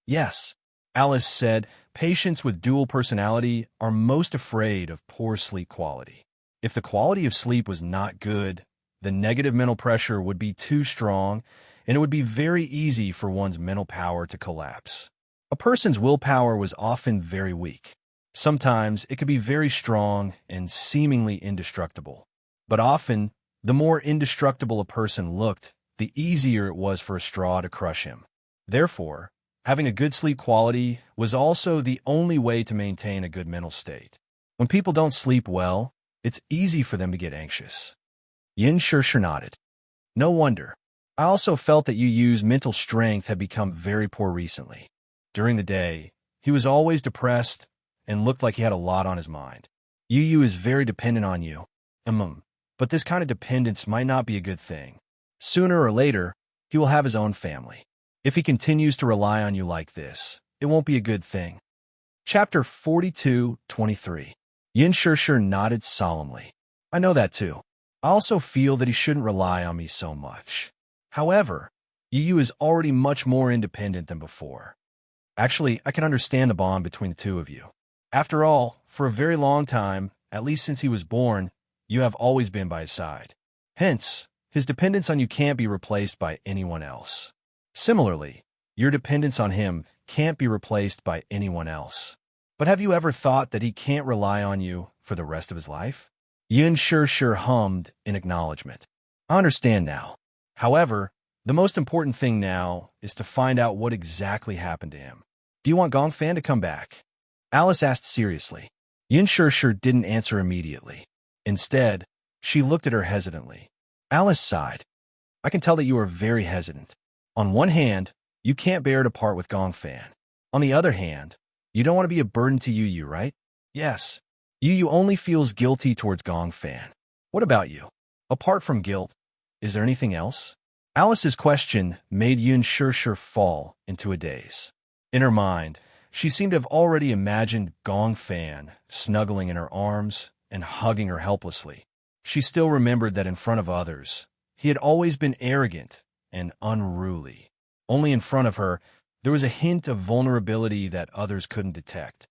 [SPEAKER 1] "Yes." Alice said, "Patients with dual personality are most afraid of poor sleep quality. If the quality of sleep was not good, the negative mental pressure would be too strong, and it would be very easy for one's mental power to collapse. A person's willpower was often very weak. Sometimes it could be very strong and seemingly indestructible. But often, the more indestructible a person looked, the easier it was for a straw to crush him. Therefore, having a good sleep quality was also the only way to maintain a good mental state. When people don't sleep well, it's easy for them to get anxious." Yun Shishir nodded. "No wonder. I also felt that Yu's mental strength had become very poor recently. During the day, he was always depressed and looked like he had a lot on his mind. Yu is very dependent on you. But this kind of dependence might not be a good thing. Sooner or later, he will have his own family. If he continues to rely on you like this, it won't be a good thing." Chapter 42:23. Yun Shishir nodded solemnly. "I know that too. I also feel that he shouldn't rely on me so much. However, Yu is already much more independent than before. Actually, I can understand the bond between the two of you. After all, for a very long time, at least since he was born, you have always been by his side. Hence, his dependence on you can't be replaced by anyone else. Similarly, your dependence on him can't be replaced by anyone else. But have you ever thought that he can't rely on you for the rest of his life?" Yun Shishir hummed in acknowledgement. "I understand now. However, the most important thing now is to find out what exactly happened to him. Do you want Gongfan to come back?" Alice asked seriously. Yun Shishir didn't answer immediately. Instead, she looked at her hesitantly. Alice sighed. "I can tell that you are very hesitant. On one hand, you can't bear to part with Gongfan. On the other hand, you don't want to be a burden to Yu, right?" "Yes." Yu only feels guilty towards Gong Fan. What about you? Apart from guilt, is there anything else? Alice's question made Yun Shirshir fall into a daze. In her mind, she seemed to have already imagined Gong Fan snuggling in her arms and hugging her helplessly. She still remembered that in front of others, he had always been arrogant and unruly. Only in front of her, there was a hint of vulnerability that others couldn't detect.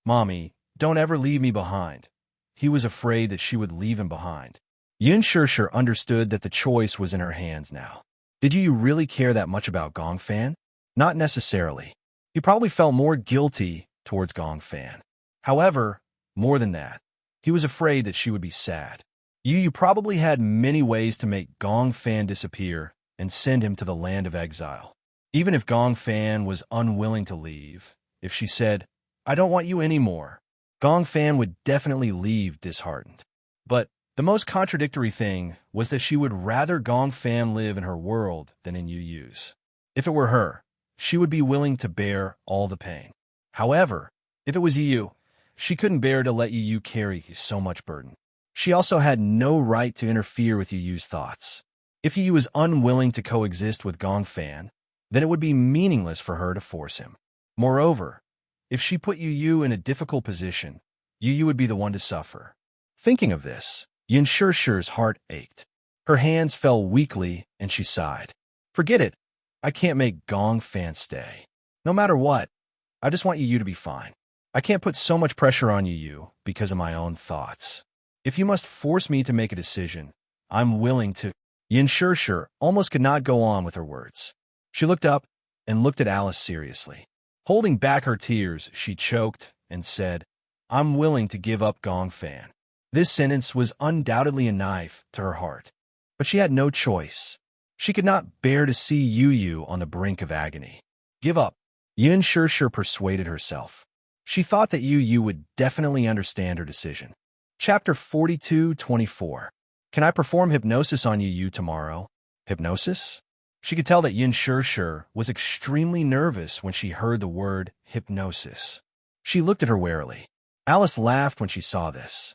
[SPEAKER 1] Mommy, don't ever leave me behind. He was afraid that she would leave him behind. Yun Shirshir understood that the choice was in her hands now. Did you really care that much about Gong Fan? Not necessarily. He probably felt more guilty towards Gong Fan. However, more than that, he was afraid that she would be sad. Yu probably had many ways to make Gong Fan disappear and send him to the land of exile. Even if Gong Fan was unwilling to leave, if she said, "I don't want you anymore," Gong Fan would definitely leave disheartened. But the most contradictory thing was that she would rather Gong Fan live in her world than in Yu's. If it were her, she would be willing to bear all the pain. However, if it was Yu, she couldn't bear to let Yu carry so much burden. She also had no right to interfere with Yu's thoughts. If Yu was unwilling to coexist with Gong Fan, then it would be meaningless for her to force him. Moreover, if she put Yu in a difficult position, Yu would be the one to suffer. Thinking of this, Yun Shirshir's heart ached. Her hands fell weakly, and she sighed. Forget it. I can't make Gong Fan stay. No matter what, I just want Yu to be fine. I can't put so much pressure on Yu because of my own thoughts. If you must force me to make a decision, I'm willing to. Yun Shirshir almost could not go on with her words. She looked up and looked at Alice seriously. Holding back her tears, she choked and said, "I'm willing to give up Gong Fan." This sentence was undoubtedly a knife to her heart, but she had no choice. She could not bear to see Yu on the brink of agony. Give up. Yun Shirshir persuaded herself. She thought that Yu would definitely understand her decision. Chapter 42-24. Can I perform hypnosis on Yu tomorrow? Hypnosis? She could tell that Yun Shirshir was extremely nervous when she heard the word hypnosis. She looked at her warily. Alice laughed when she saw this.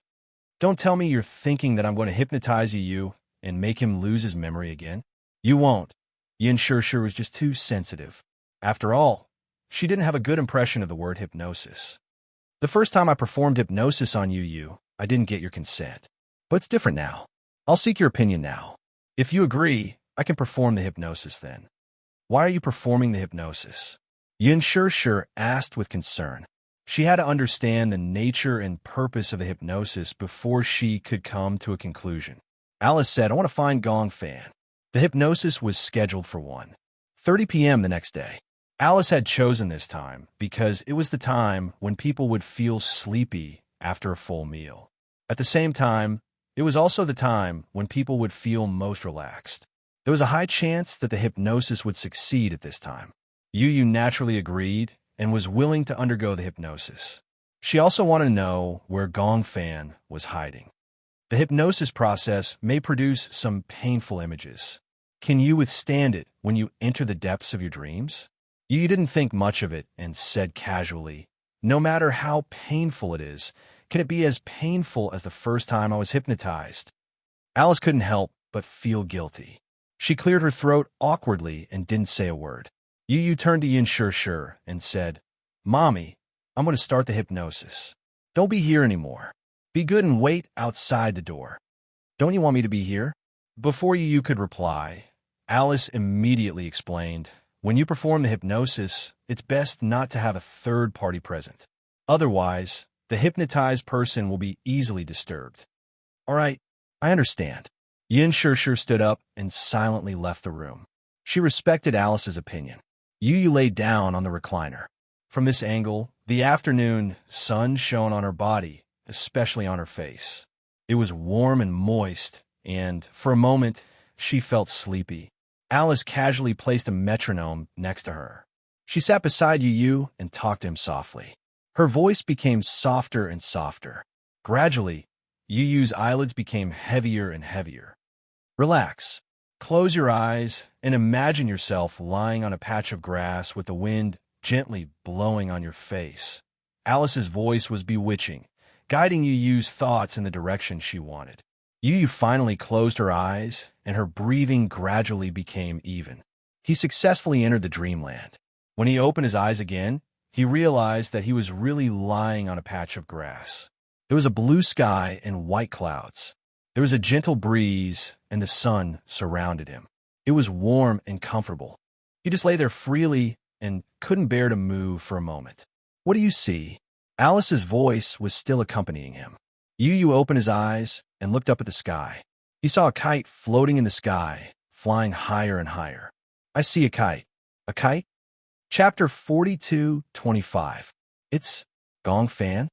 [SPEAKER 1] Don't tell me you're thinking that I'm going to hypnotize Yu and make him lose his memory again. You won't. Yun Shirshir was just too sensitive. After all, she didn't have a good impression of the word hypnosis. The first time I performed hypnosis on Yu, I didn't get your consent. But it's different now. I'll seek your opinion now. If you agree, I can perform the hypnosis then. Why are you performing the hypnosis? Yun Shirshir asked with concern. She had to understand the nature and purpose of the hypnosis before she could come to a conclusion. Alice said, "I want to find Gong Fan." The hypnosis was scheduled for 1:30 p.m. the next day. Alice had chosen this time because it was the time when people would feel sleepy after a full meal. At the same time, it was also the time when people would feel most relaxed. There was a high chance that the hypnosis would succeed at this time. Yu naturally agreed and was willing to undergo the hypnosis. She also wanted to know where Gong Fan was hiding. The hypnosis process may produce some painful images. Can you withstand it when you enter the depths of your dreams? Yu didn't think much of it and said casually, "No matter how painful it is, can it be as painful as the first time I was hypnotized?" Alice couldn't help but feel guilty. She cleared her throat awkwardly and didn't say a word. Yu turned to Yun Shirshir and said, "Mommy, I'm going to start the hypnosis. Don't be here anymore. Be good and wait outside the door." "Don't you want me to be here?" Before Yu could reply, Alice immediately explained, "When you perform the hypnosis, it's best not to have a third party present. Otherwise, the hypnotized person will be easily disturbed." "All right, I understand." Yun Shirshir stood up and silently left the room. She respected Alice's opinion. Yu lay down on the recliner. From this angle, the afternoon sun shone on her body, especially on her face. It was warm and moist, and, for a moment, she felt sleepy. Alice casually placed a metronome next to her. She sat beside Yu and talked to him softly. Her voice became softer and softer. Gradually, Yu's eyelids became heavier and heavier. "Relax. Close your eyes and imagine yourself lying on a patch of grass with the wind gently blowing on your face." Alice's voice was bewitching, guiding Yu's thoughts in the direction she wanted. Yu finally closed her eyes, and her breathing gradually became even. He successfully entered the dreamland. When he opened his eyes again, he realized that he was really lying on a patch of grass. There was a blue sky and white clouds. There was a gentle breeze, and the sun surrounded him. It was warm and comfortable. He just lay there freely and couldn't bear to move for a moment. "What do you see?" Alice's voice was still accompanying him. Yu opened his eyes and looked up at the sky. He saw a kite floating in the sky, flying higher and higher. "I see a kite." "A kite?" Chapter 42:25. "It's Gong Fan?"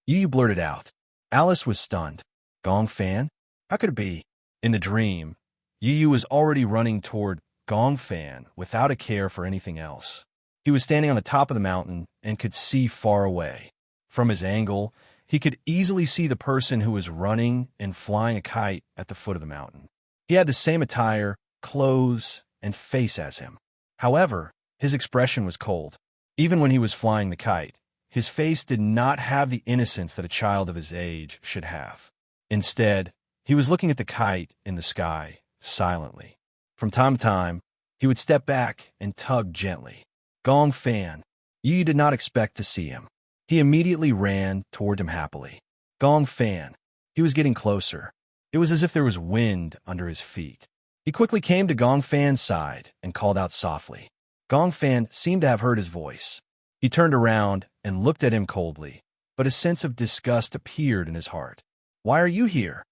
[SPEAKER 1] Yu blurted out. Alice was stunned. "Gong Fan? How could it be?" In the dream, Yu was already running toward Gong Fan without a care for anything else. He was standing on the top of the mountain and could see far away. From his angle, he could easily see the person who was running and flying a kite at the foot of the mountain. He had the same attire, clothes, and face as him. However, his expression was cold. Even when he was flying the kite, his face did not have the innocence that a child of his age should have. Instead, he was looking at the kite in the sky, silently. From time to time, he would step back and tug gently. Gong Fan. Yu did not expect to see him. He immediately ran toward him happily. Gong Fan. He was getting closer. It was as if there was wind under his feet. He quickly came to Gong Fan's side and called out softly. Gong Fan seemed to have heard his voice. He turned around and looked at him coldly, but a sense of disgust appeared in his heart. "Why are you here?"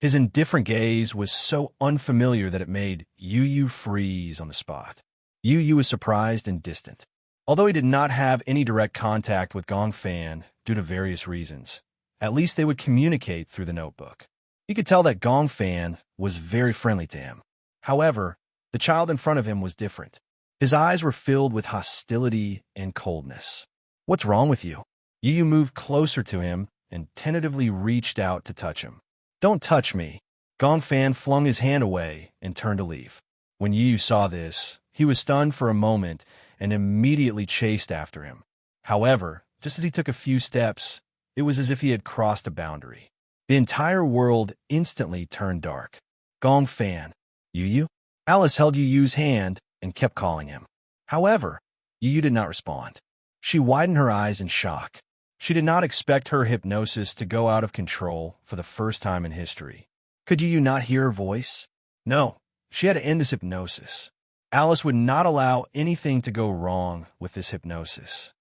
[SPEAKER 1] His indifferent gaze was so unfamiliar that it made Yu freeze on the spot. Yu was surprised and distant. Although he did not have any direct contact with Gong Fan due to various reasons, at least they would communicate through the notebook. He could tell that Gong Fan was very friendly to him. However, the child in front of him was different. His eyes were filled with hostility and coldness. "What's wrong with you?" Yu moved closer to him and tentatively reached out to touch him. "Don't touch me." Gong Fan flung his hand away and turned to leave. When Yu saw this, he was stunned for a moment and immediately chased after him. However, just as he took a few steps, it was as if he had crossed a boundary. The entire world instantly turned dark. Gong Fan. Yu? Alice held Yu's hand and kept calling him. However, Yu did not respond. She widened her eyes in shock. She did not expect her hypnosis to go out of control for the first time in history. Could Yu not hear her voice? No, she had to end this hypnosis. Alice would not allow anything to go wrong with this hypnosis.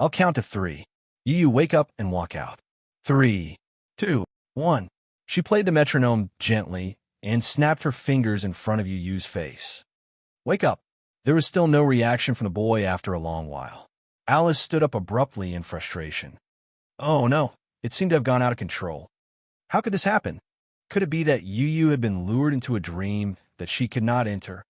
[SPEAKER 1] "I'll count to 3. Yu, wake up and walk out." 3, 2, 1. She played the metronome gently and snapped her fingers in front of Yu's face. "Wake up." There was still no reaction from the boy after a long while. Alice stood up abruptly in frustration. Oh no, it seemed to have gone out of control. How could this happen? Could it be that Yu had been lured into a dream that she could not enter?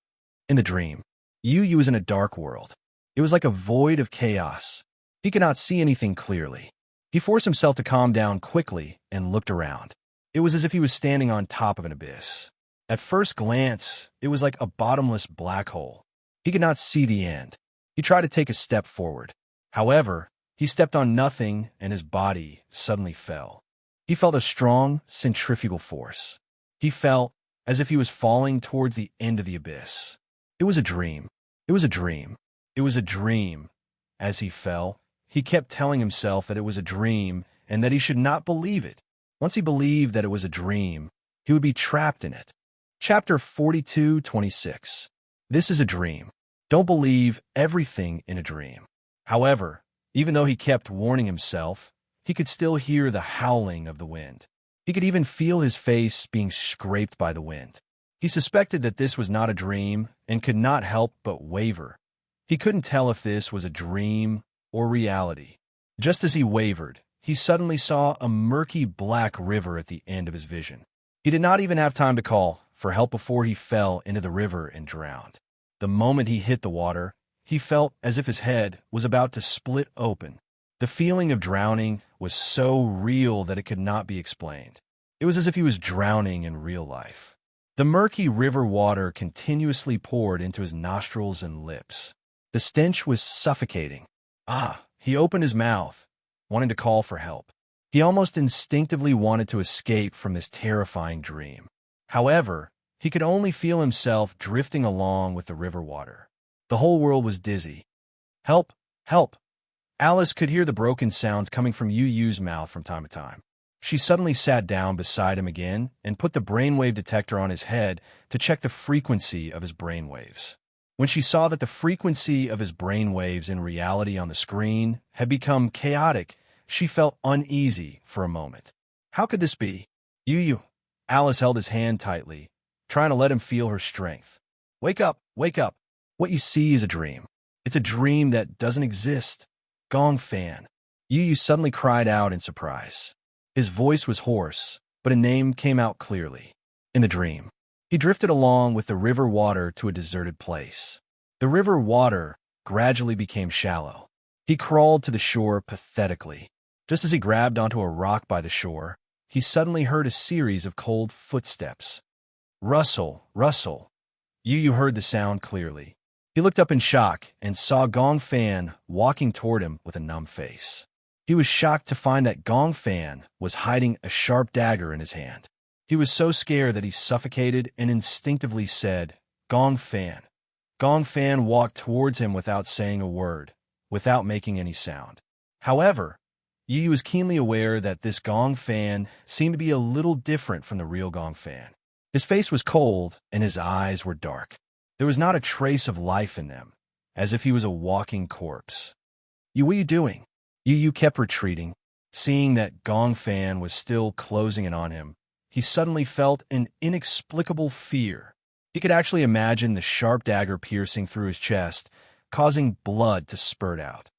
[SPEAKER 1] In the dream, Yu was in a dark world. It was like a void of chaos. He could not see anything clearly. He forced himself to calm down quickly and looked around. It was as if he was standing on top of an abyss. At first glance, it was like a bottomless black hole. He could not see the end. He tried to take a step forward. However, he stepped on nothing and his body suddenly fell. He felt a strong centrifugal force. He felt as if he was falling towards the end of the abyss. It was a dream. It was a dream. It was a dream. As he fell, he kept telling himself that it was a dream and that he should not believe it. Once he believed that it was a dream, he would be trapped in it. Chapter 42:26. This is a dream. Don't believe everything in a dream. However, even though he kept warning himself, he could still hear the howling of the wind. He could even feel his face being scraped by the wind. He suspected that this was not a dream and could not help but waver. He couldn't tell if this was a dream or reality. Just as he wavered, he suddenly saw a murky black river at the end of his vision. He did not even have time to call for help before he fell into the river and drowned. The moment he hit the water, he felt as if his head was about to split open. The feeling of drowning was so real that it could not be explained. It was as if he was drowning in real life. The murky river water continuously poured into his nostrils and lips. The stench was suffocating. He opened his mouth, wanting to call for help. He almost instinctively wanted to escape from this terrifying dream. However, he could only feel himself drifting along with the river water. The whole world was dizzy. Help! Help! Alice could hear the broken sounds coming from Yu Yu's mouth from time to time. She suddenly sat down beside him again and put the brainwave detector on his head to check the frequency of his brainwaves. When she saw that the frequency of his brainwaves in reality on the screen had become chaotic, she felt uneasy for a moment. How could this be? Yu. Alice held his hand tightly, trying to let him feel her strength. Wake up, wake up. What you see is a dream. It's a dream that doesn't exist. Gong Fan. Yu suddenly cried out in surprise. His voice was hoarse, but a name came out clearly. In the dream, he drifted along with the river water to a deserted place. The river water gradually became shallow. He crawled to the shore pathetically. Just as he grabbed onto a rock by the shore, he suddenly heard a series of cold footsteps. Rustle, rustle. Yu heard the sound clearly. He looked up in shock and saw Gong Fan walking toward him with a numb face. He was shocked to find that Gong Fan was hiding a sharp dagger in his hand. He was so scared that he suffocated and instinctively said, Gong Fan. Gong Fan walked towards him without saying a word, without making any sound. However, Yi was keenly aware that this Gong Fan seemed to be a little different from the real Gong Fan. His face was cold and his eyes were dark. There was not a trace of life in them, as if he was a walking corpse. What are you doing? Yu kept retreating. Seeing that Gong Fan was still closing in on him, he suddenly felt an inexplicable fear. He could actually imagine the sharp dagger piercing through his chest, causing blood to spurt out.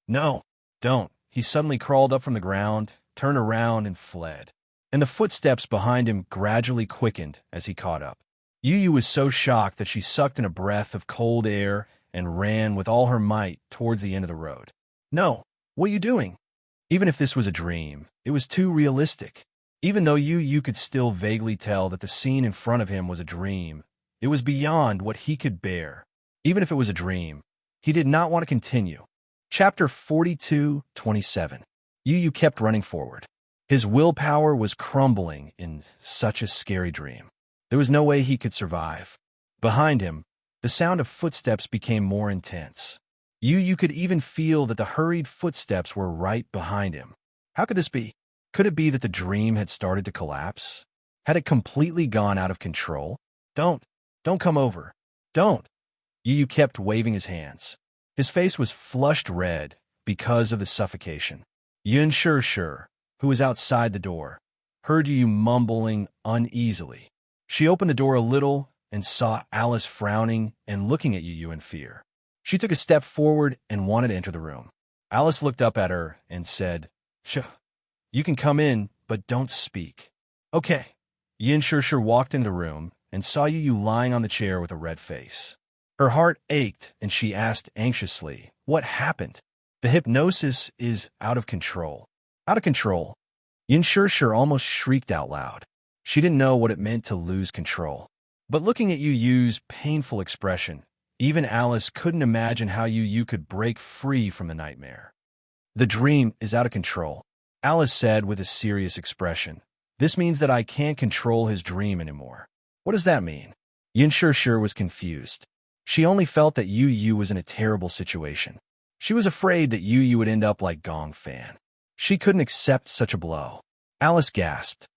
[SPEAKER 1] No, don't. He suddenly crawled up from the ground, turned around, and fled. And the footsteps behind him gradually quickened as he caught up. Yu was so shocked that she sucked in a breath of cold air and ran with all her might towards the end of the road. No, what are you doing? Even if this was a dream, it was too realistic. Even though Yu could still vaguely tell that the scene in front of him was a dream, it was beyond what he could bear. Even if it was a dream, he did not want to continue. Chapter 42:27. Yu kept running forward. His willpower was crumbling in such a scary dream. There was no way he could survive. Behind him, the sound of footsteps became more intense. Yu could even feel that the hurried footsteps were right behind him. How could this be? Could it be that the dream had started to collapse? Had it completely gone out of control? Don't come over. Don't. Yu kept waving his hands. His face was flushed red because of the suffocation. Yun Sure, who was outside the door, heard Yu mumbling uneasily. She opened the door a little and saw Alice frowning and looking at Yu in fear. She took a step forward and wanted to enter the room. Alice looked up at her and said, You can come in, but don't speak. Okay. Yin Sure walked into the room and saw Yu lying on the chair with a red face. Her heart ached and she asked anxiously, What happened? The hypnosis is out of control. Out of control? Yin Sure almost shrieked out loud. She didn't know what it meant to lose control. But looking at Yu's painful expression, even Alice couldn't imagine how Yu could break free from the nightmare. The dream is out of control, Alice said with a serious expression. This means that I can't control his dream anymore. What does that mean? Yin Sure was confused. She only felt that Yu was in a terrible situation. She was afraid that Yu would end up like Gong Fan. She couldn't accept such a blow. Alice gasped.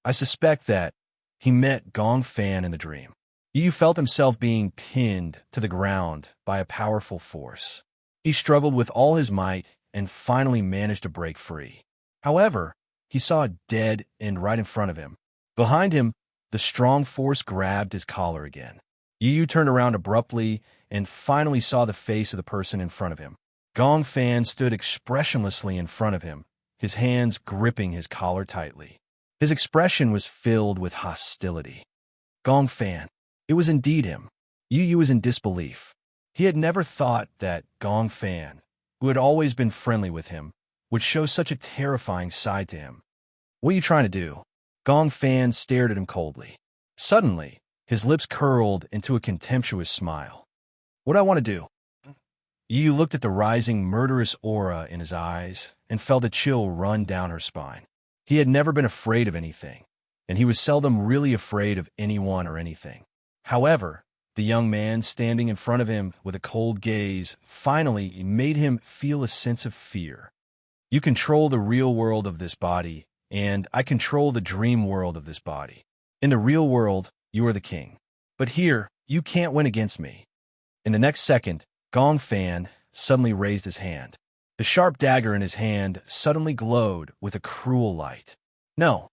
[SPEAKER 1] I suspect that he met Gong Fan in the dream. Yu felt himself being pinned to the ground by a powerful force. He struggled with all his might and finally managed to break free. However, he saw a dead end right in front of him. Behind him, the strong force grabbed his collar again. Yu turned around abruptly and finally saw the face of the person in front of him. Gong Fan stood expressionlessly in front of him, his hands gripping his collar tightly. His expression was filled with hostility. Gong Fan. It was indeed him. Yu was in disbelief. He had never thought that Gong Fan, who had always been friendly with him, would show such a terrifying side to him. What are you trying to do? Gong Fan stared at him coldly. Suddenly, his lips curled into a contemptuous smile. What do I want to do? Yu looked at the rising murderous aura in his eyes and felt a chill run down her spine. He had never been afraid of anything, and he was seldom really afraid of anyone or anything. However, the young man standing in front of him with a cold gaze finally made him feel a sense of fear. You control the real world of this body, and I control the dream world of this body. In the real world, you are the king. But here, you can't win against me. In the next second, Gong Fan suddenly raised his hand. The sharp dagger in his hand suddenly glowed with a cruel light. No.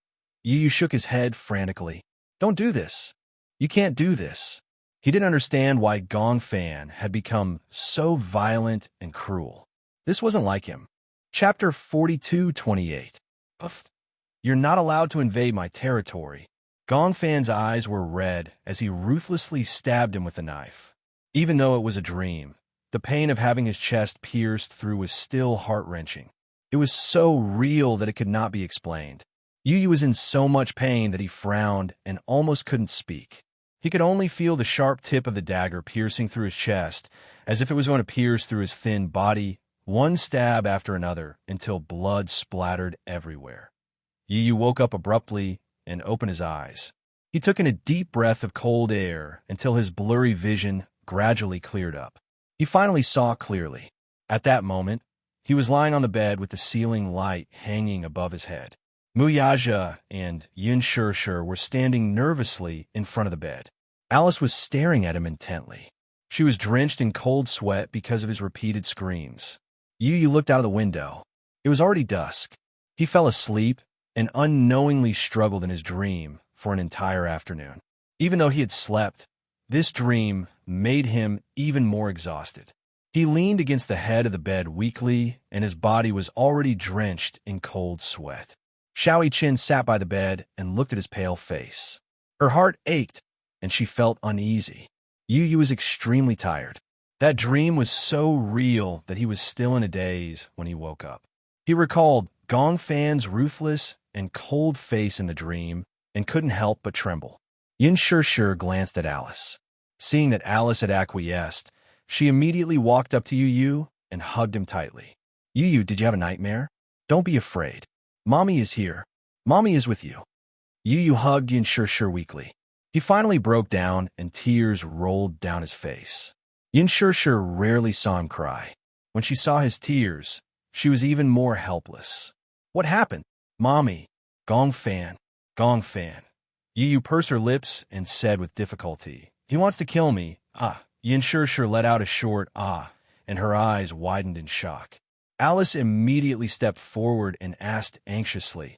[SPEAKER 1] Yu shook his head frantically. Don't do this. You can't do this. He didn't understand why Gong Fan had become so violent and cruel. This wasn't like him. Chapter 42:28. Puff. You're not allowed to invade my territory. Gong Fan's eyes were red as he ruthlessly stabbed him with a knife. Even though it was a dream, the pain of having his chest pierced through was still heart-wrenching. It was so real that it could not be explained. Yu was in so much pain that he frowned and almost couldn't speak. He could only feel the sharp tip of the dagger piercing through his chest, as if it was going to pierce through his thin body, one stab after another, until blood splattered everywhere. Yu woke up abruptly and opened his eyes. He took in a deep breath of cold air until his blurry vision gradually cleared up. He finally saw clearly. At that moment, he was lying on the bed with the ceiling light hanging above his head. Muyaja and Yin Shishir were standing nervously in front of the bed. Alice was staring at him intently. She was drenched in cold sweat because of his repeated screams. Yu looked out of the window. It was already dusk. He fell asleep and unknowingly struggled in his dream for an entire afternoon. Even though he had slept, this dream made him even more exhausted. He leaned against the head of the bed weakly, and his body was already drenched in cold sweat. Xiao Qin sat by the bed and looked at his pale face. Her heart ached, and she felt uneasy. Yu was extremely tired. That dream was so real that he was still in a daze when he woke up. He recalled Gong Fan's ruthless and cold face in the dream and couldn't help but tremble. Yin Shishir glanced at Alice. Seeing that Alice had acquiesced, she immediately walked up to Yu and hugged him tightly. Yu, did you have a nightmare? Don't be afraid. Mommy is here. Mommy is with you. Yu hugged Yin Shishir weakly. He finally broke down and tears rolled down his face. Yin Shishir rarely saw him cry. When she saw his tears, she was even more helpless. What happened? Mommy. Gong Fan. Gong Fan. Yu pursed her lips and said with difficulty, He wants to kill me. Ah. Yin Shishir let out a short ah, and her eyes widened in shock. Alice immediately stepped forward and asked anxiously,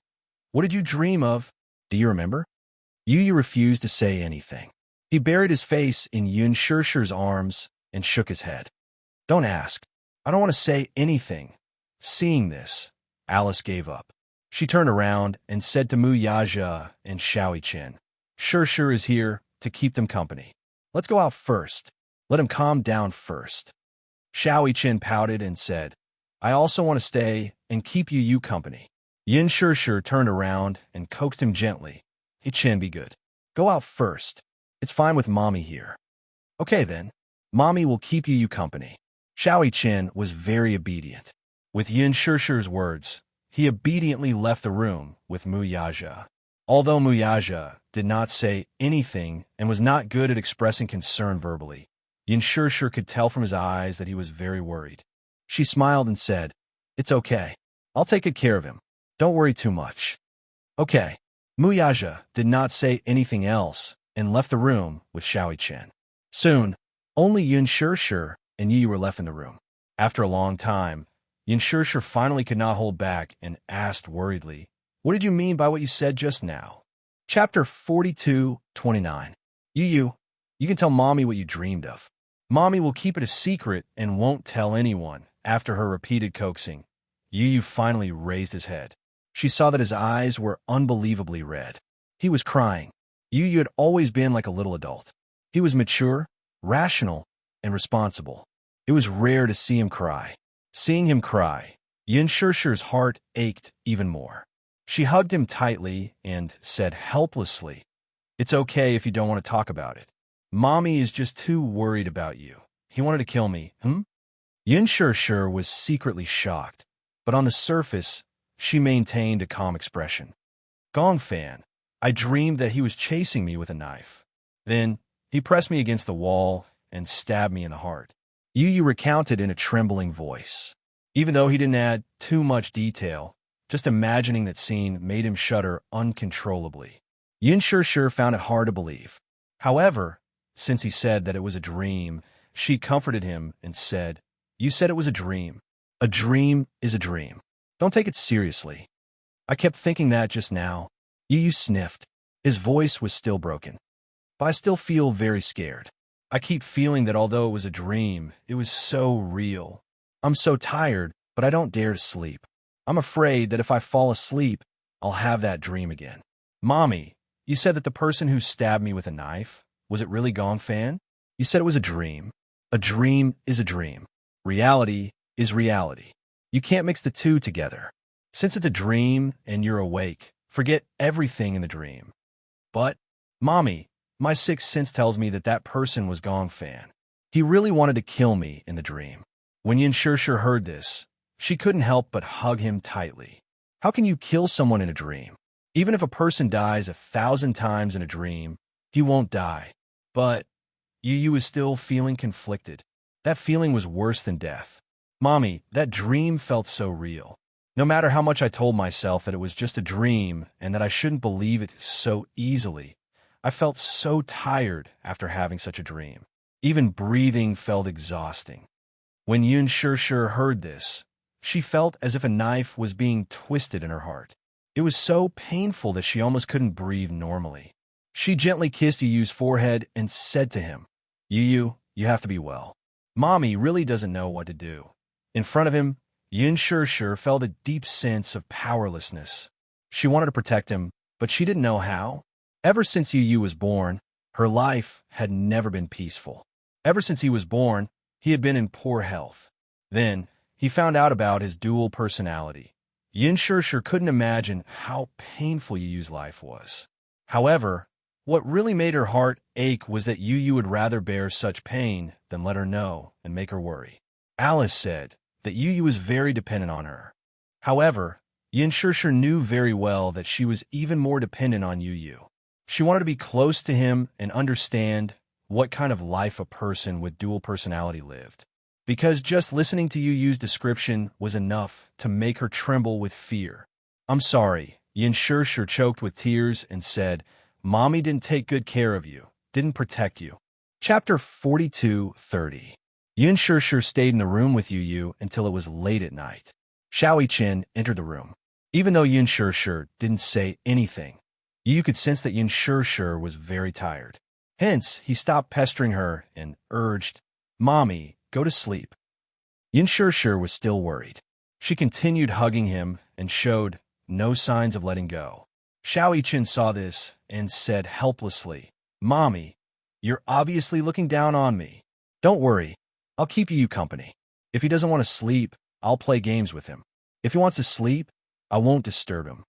[SPEAKER 1] What did you dream of? Do you remember? Yu refused to say anything. He buried his face in Yin Shishir's arms and shook his head. Don't ask. I don't want to say anything. Seeing this, Alice gave up. She turned around and said to Muyaja and Xiao Qin, Shishir is here to keep them company. Let's go out first. Let him calm down first. Xiao Qin pouted and said, I also want to stay and keep Yu company. Yin Shishir turned around and coaxed him gently. Hey, Qin, be good. Go out first. It's fine with Mommy here. Okay, then. Mommy will keep Yu company. Xiao Qin was very obedient. With Yin Shishir's words, he obediently left the room with Muyaja. Although Muyaja did not say anything and was not good at expressing concern verbally, Yin Shishir could tell from his eyes that he was very worried. She smiled and said, It's okay. I'll take good care of him. Don't worry too much. Okay. Muyaja did not say anything else and left the room with Xiao Qin. Soon, only Yin Shishir and Yu were left in the room. After a long time, Yin Shishir finally could not hold back and asked worriedly, What did you mean by what you said just now? Chapter 42:29. Yu, you can tell Mommy what you dreamed of. Mommy will keep it a secret and won't tell anyone. After her repeated coaxing, Yu finally raised his head. She saw that his eyes were unbelievably red. He was crying. Yu had always been like a little adult. He was mature, rational, and responsible. It was rare to see him cry. Seeing him cry, Yin Shishir's heart ached even more. She hugged him tightly and said helplessly, It's okay if you don't want to talk about it. Mommy is just too worried about you. He wanted to kill me, Yin Sure was secretly shocked, but on the surface, she maintained a calm expression. Gong Fan, I dreamed that he was chasing me with a knife. Then, he pressed me against the wall and stabbed me in the heart. Yu Yu recounted in a trembling voice. Even though he didn't add too much detail, just imagining that scene made him shudder uncontrollably. Yin Sure found it hard to believe. However, since he said that it was a dream, she comforted him and said, "You said it was a dream. A dream is a dream. Don't take it seriously." I kept thinking that just now. Yu Yu sniffed. His voice was still broken. But I still feel very scared. I keep feeling that although it was a dream, it was so real. I'm so tired, but I don't dare to sleep. I'm afraid that if I fall asleep, I'll have that dream again. Mommy, you said that the person who stabbed me with a knife, was it really Gong Fan? You said it was a dream. A dream is a dream. Reality is reality. You can't mix the two together. Since it's a dream and you're awake, forget everything in the dream. But, Mommy, my sixth sense tells me that that person was Gong Fan. He really wanted to kill me in the dream. When Yin Sure heard this, she couldn't help but hug him tightly. How can you kill someone in a dream? Even if a person dies 1,000 times in a dream, he won't die. But Yu Yu is still feeling conflicted. That feeling was worse than death. Mommy, that dream felt so real. No matter how much I told myself that it was just a dream and that I shouldn't believe it so easily, I felt so tired after having such a dream. Even breathing felt exhausting. When Yin Sure heard this, she felt as if a knife was being twisted in her heart. It was so painful that she almost couldn't breathe normally. She gently kissed Yu Yu's forehead and said to him, Yu Yu, you have to be well. Mommy really doesn't know what to do. In front of him, Yin Sure felt a deep sense of powerlessness. She wanted to protect him, but she didn't know how. Ever since Yu Yu was born, her life had never been peaceful. Ever since he was born, he had been in poor health. Then, he found out about his dual personality. Yin Sure couldn't imagine how painful Yu Yu's life was. However, what really made her heart ache was that Yu Yu would rather bear such pain than let her know and make her worry. Alice said that Yu Yu was very dependent on her. However, Yin Sure knew very well that she was even more dependent on Yu Yu. She wanted to be close to him and understand what kind of life a person with dual personality lived. Because just listening to Yu Yu's description was enough to make her tremble with fear. I'm sorry, Yin Sure choked with tears and said, Mommy didn't take good care of you, didn't protect you. Chapter 42:30. Yin Sure stayed in the room with Yu Yu until it was late at night. Xiao Chen entered the room. Even though Yin Sure didn't say anything, Yu Yu could sense that Yin Sure was very tired. Hence, he stopped pestering her and urged, Mommy, go to sleep. Yin Sure was still worried. She continued hugging him and showed no signs of letting go. Xiao Chen saw this and said helplessly, Mommy, you're obviously looking down on me. Don't worry, I'll keep Yu Yu company. If he doesn't want to sleep, I'll play games with him. If he wants to sleep, I won't disturb him.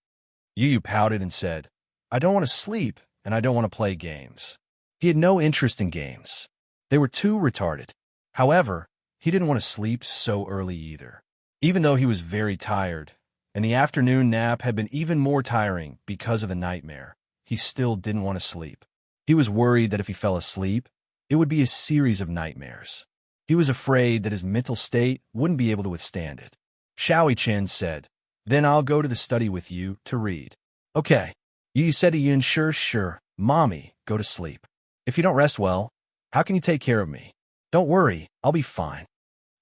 [SPEAKER 1] Yu Yu pouted and said, I don't want to sleep and I don't want to play games. He had no interest in games. They were too retarded. However, he didn't want to sleep so early either. Even though he was very tired, and the afternoon nap had been even more tiring because of the nightmare, he still didn't want to sleep. He was worried that if he fell asleep, it would be a series of nightmares. He was afraid that his mental state wouldn't be able to withstand it. Xiao Chen said, Then I'll go to the study with you to read. Okay. Yu Yu said to Yin Sure, Mommy, go to sleep. If you don't rest well, how can you take care of me? Don't worry, I'll be fine.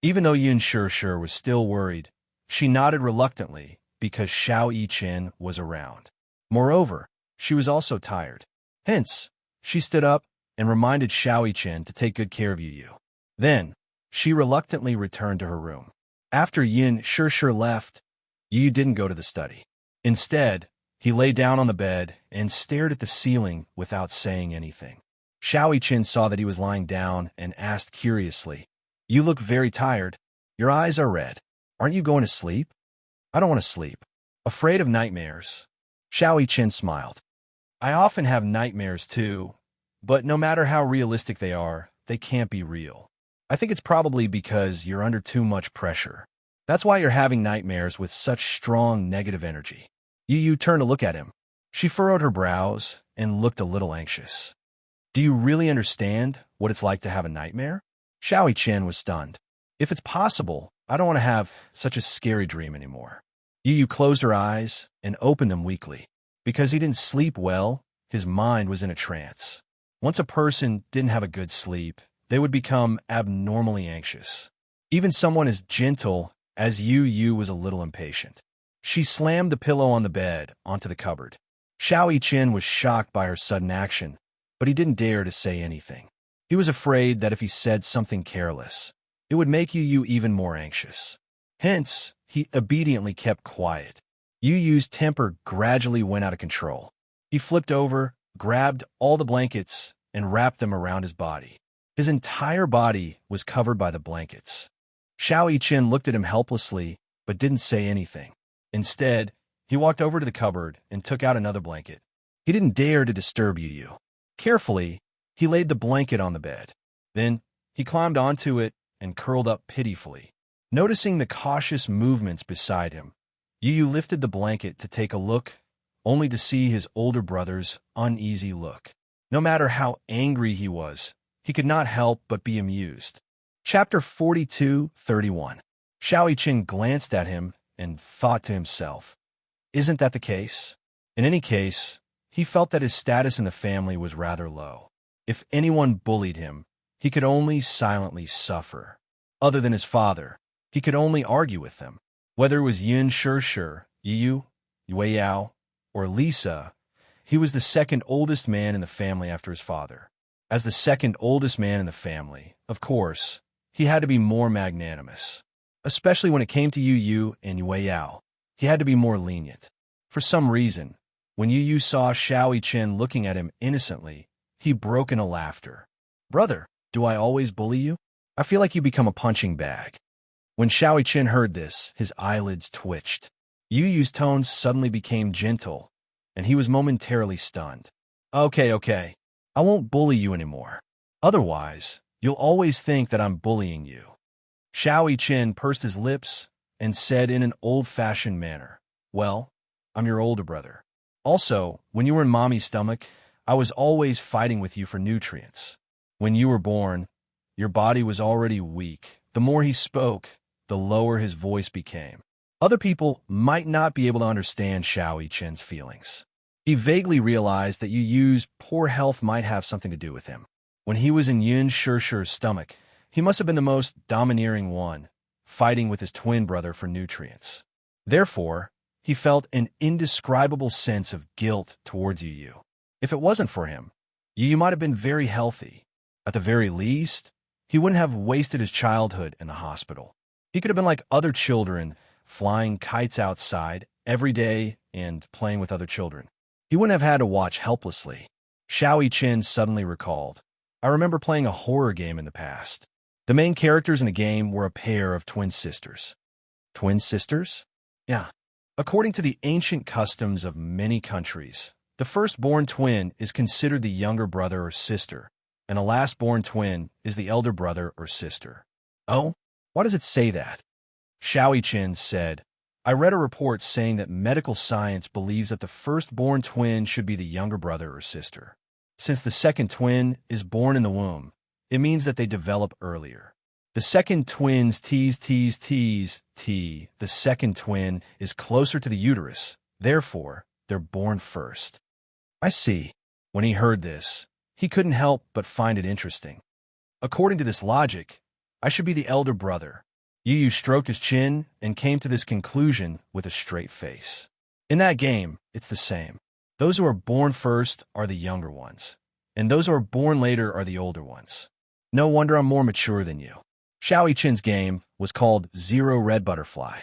[SPEAKER 1] Even though Yin Sure was still worried, she nodded reluctantly because Xiao Chen was around. Moreover, she was also tired. Hence, she stood up and reminded Xiao Chen to take good care of Yu Yu. Then, she reluctantly returned to her room. After Yin Sure left, Yu Yu didn't go to the study. Instead, he lay down on the bed and stared at the ceiling without saying anything. Xiao Chen saw that he was lying down and asked curiously, You look very tired. Your eyes are red. Aren't you going to sleep? I don't want to sleep. Afraid of nightmares. Xiao Chen smiled. I often have nightmares too, but no matter how realistic they are, they can't be real. I think it's probably because you're under too much pressure. That's why you're having nightmares with such strong negative energy. Yu turned to look at him. She furrowed her brows and looked a little anxious. Do you really understand what it's like to have a nightmare? Xiao Chen was stunned. If it's possible, I don't want to have such a scary dream anymore. Yu closed her eyes and opened them weakly. Because he didn't sleep well, his mind was in a trance. Once a person didn't have a good sleep, they would become abnormally anxious. Even someone as gentle as Yu was a little impatient. She slammed the pillow on the bed onto the cupboard. Xiao Chen was shocked by her sudden action, but he didn't dare to say anything. He was afraid that if he said something careless, it would make Yu even more anxious. Hence, he obediently kept quiet. Yu's temper gradually went out of control. He flipped over, grabbed all the blankets, and wrapped them around his body. His entire body was covered by the blankets. Xiao Chen looked at him helplessly, but didn't say anything. Instead, he walked over to the cupboard and took out another blanket. He didn't dare to disturb Yu. Carefully, he laid the blanket on the bed. Then, he climbed onto it and curled up pitifully. Noticing the cautious movements beside him, Yu lifted the blanket to take a look, only to see his older brother's uneasy look. No matter how angry he was, he could not help but be amused. Chapter 42:31. Xiao Chen glanced at him and thought to himself, isn't that the case? In any case, he felt that his status in the family was rather low. If anyone bullied him, he could only silently suffer. Other than his father, he could only argue with them. Whether it was Yin Shi, Yu, Wei Yao, or Lisa, he was the second oldest man in the family after his father. As the second oldest man in the family, of course, he had to be more magnanimous. Especially when it came to Yu and Wei Yao, he had to be more lenient. For some reason, when Yu saw Xiao Chen looking at him innocently, he broke into laughter. Brother, do I always bully you? I feel like you become a punching bag. When Xiao Chen heard this, his eyelids twitched. Yu's tones suddenly became gentle, and he was momentarily stunned. Okay. I won't bully you anymore. Otherwise, you'll always think that I'm bullying you. Xiao Chen pursed his lips and said in an old-fashioned manner, well, I'm your older brother. Also, when you were in Mommy's stomach, I was always fighting with you for nutrients. When you were born, your body was already weak. The more he spoke, the lower his voice became. Other people might not be able to understand Xiao Chen's feelings. He vaguely realized that Yu's poor health might have something to do with him. When he was in Yin Shi's stomach, he must have been the most domineering one, fighting with his twin brother for nutrients. Therefore, he felt an indescribable sense of guilt towards Yu. If it wasn't for him, Yu might have been very healthy. At the very least, he wouldn't have wasted his childhood in the hospital. He could have been like other children, flying kites outside every day and playing with other children. He wouldn't have had to watch helplessly. Xiao Chen suddenly recalled, I remember playing a horror game in the past. The main characters in the game were a pair of twin sisters. Twin sisters? Yeah. According to the ancient customs of many countries, the firstborn twin is considered the younger brother or sister, and a last-born twin is the elder brother or sister. Oh? Why does it say that? Xiao Chen said, I read a report saying that medical science believes that the firstborn twin should be the younger brother or sister. Since the second twin is born in the womb, it means that they develop earlier. The second twin's the second twin is closer to the uterus, therefore, they're born first. I see. When he heard this, he couldn't help but find it interesting. According to this logic, I should be the elder brother. Yu stroked his chin and came to this conclusion with a straight face. In that game, it's the same. Those who are born first are the younger ones, and those who are born later are the older ones. No wonder I'm more mature than you. Xiao Chen's game was called Zero Red Butterfly.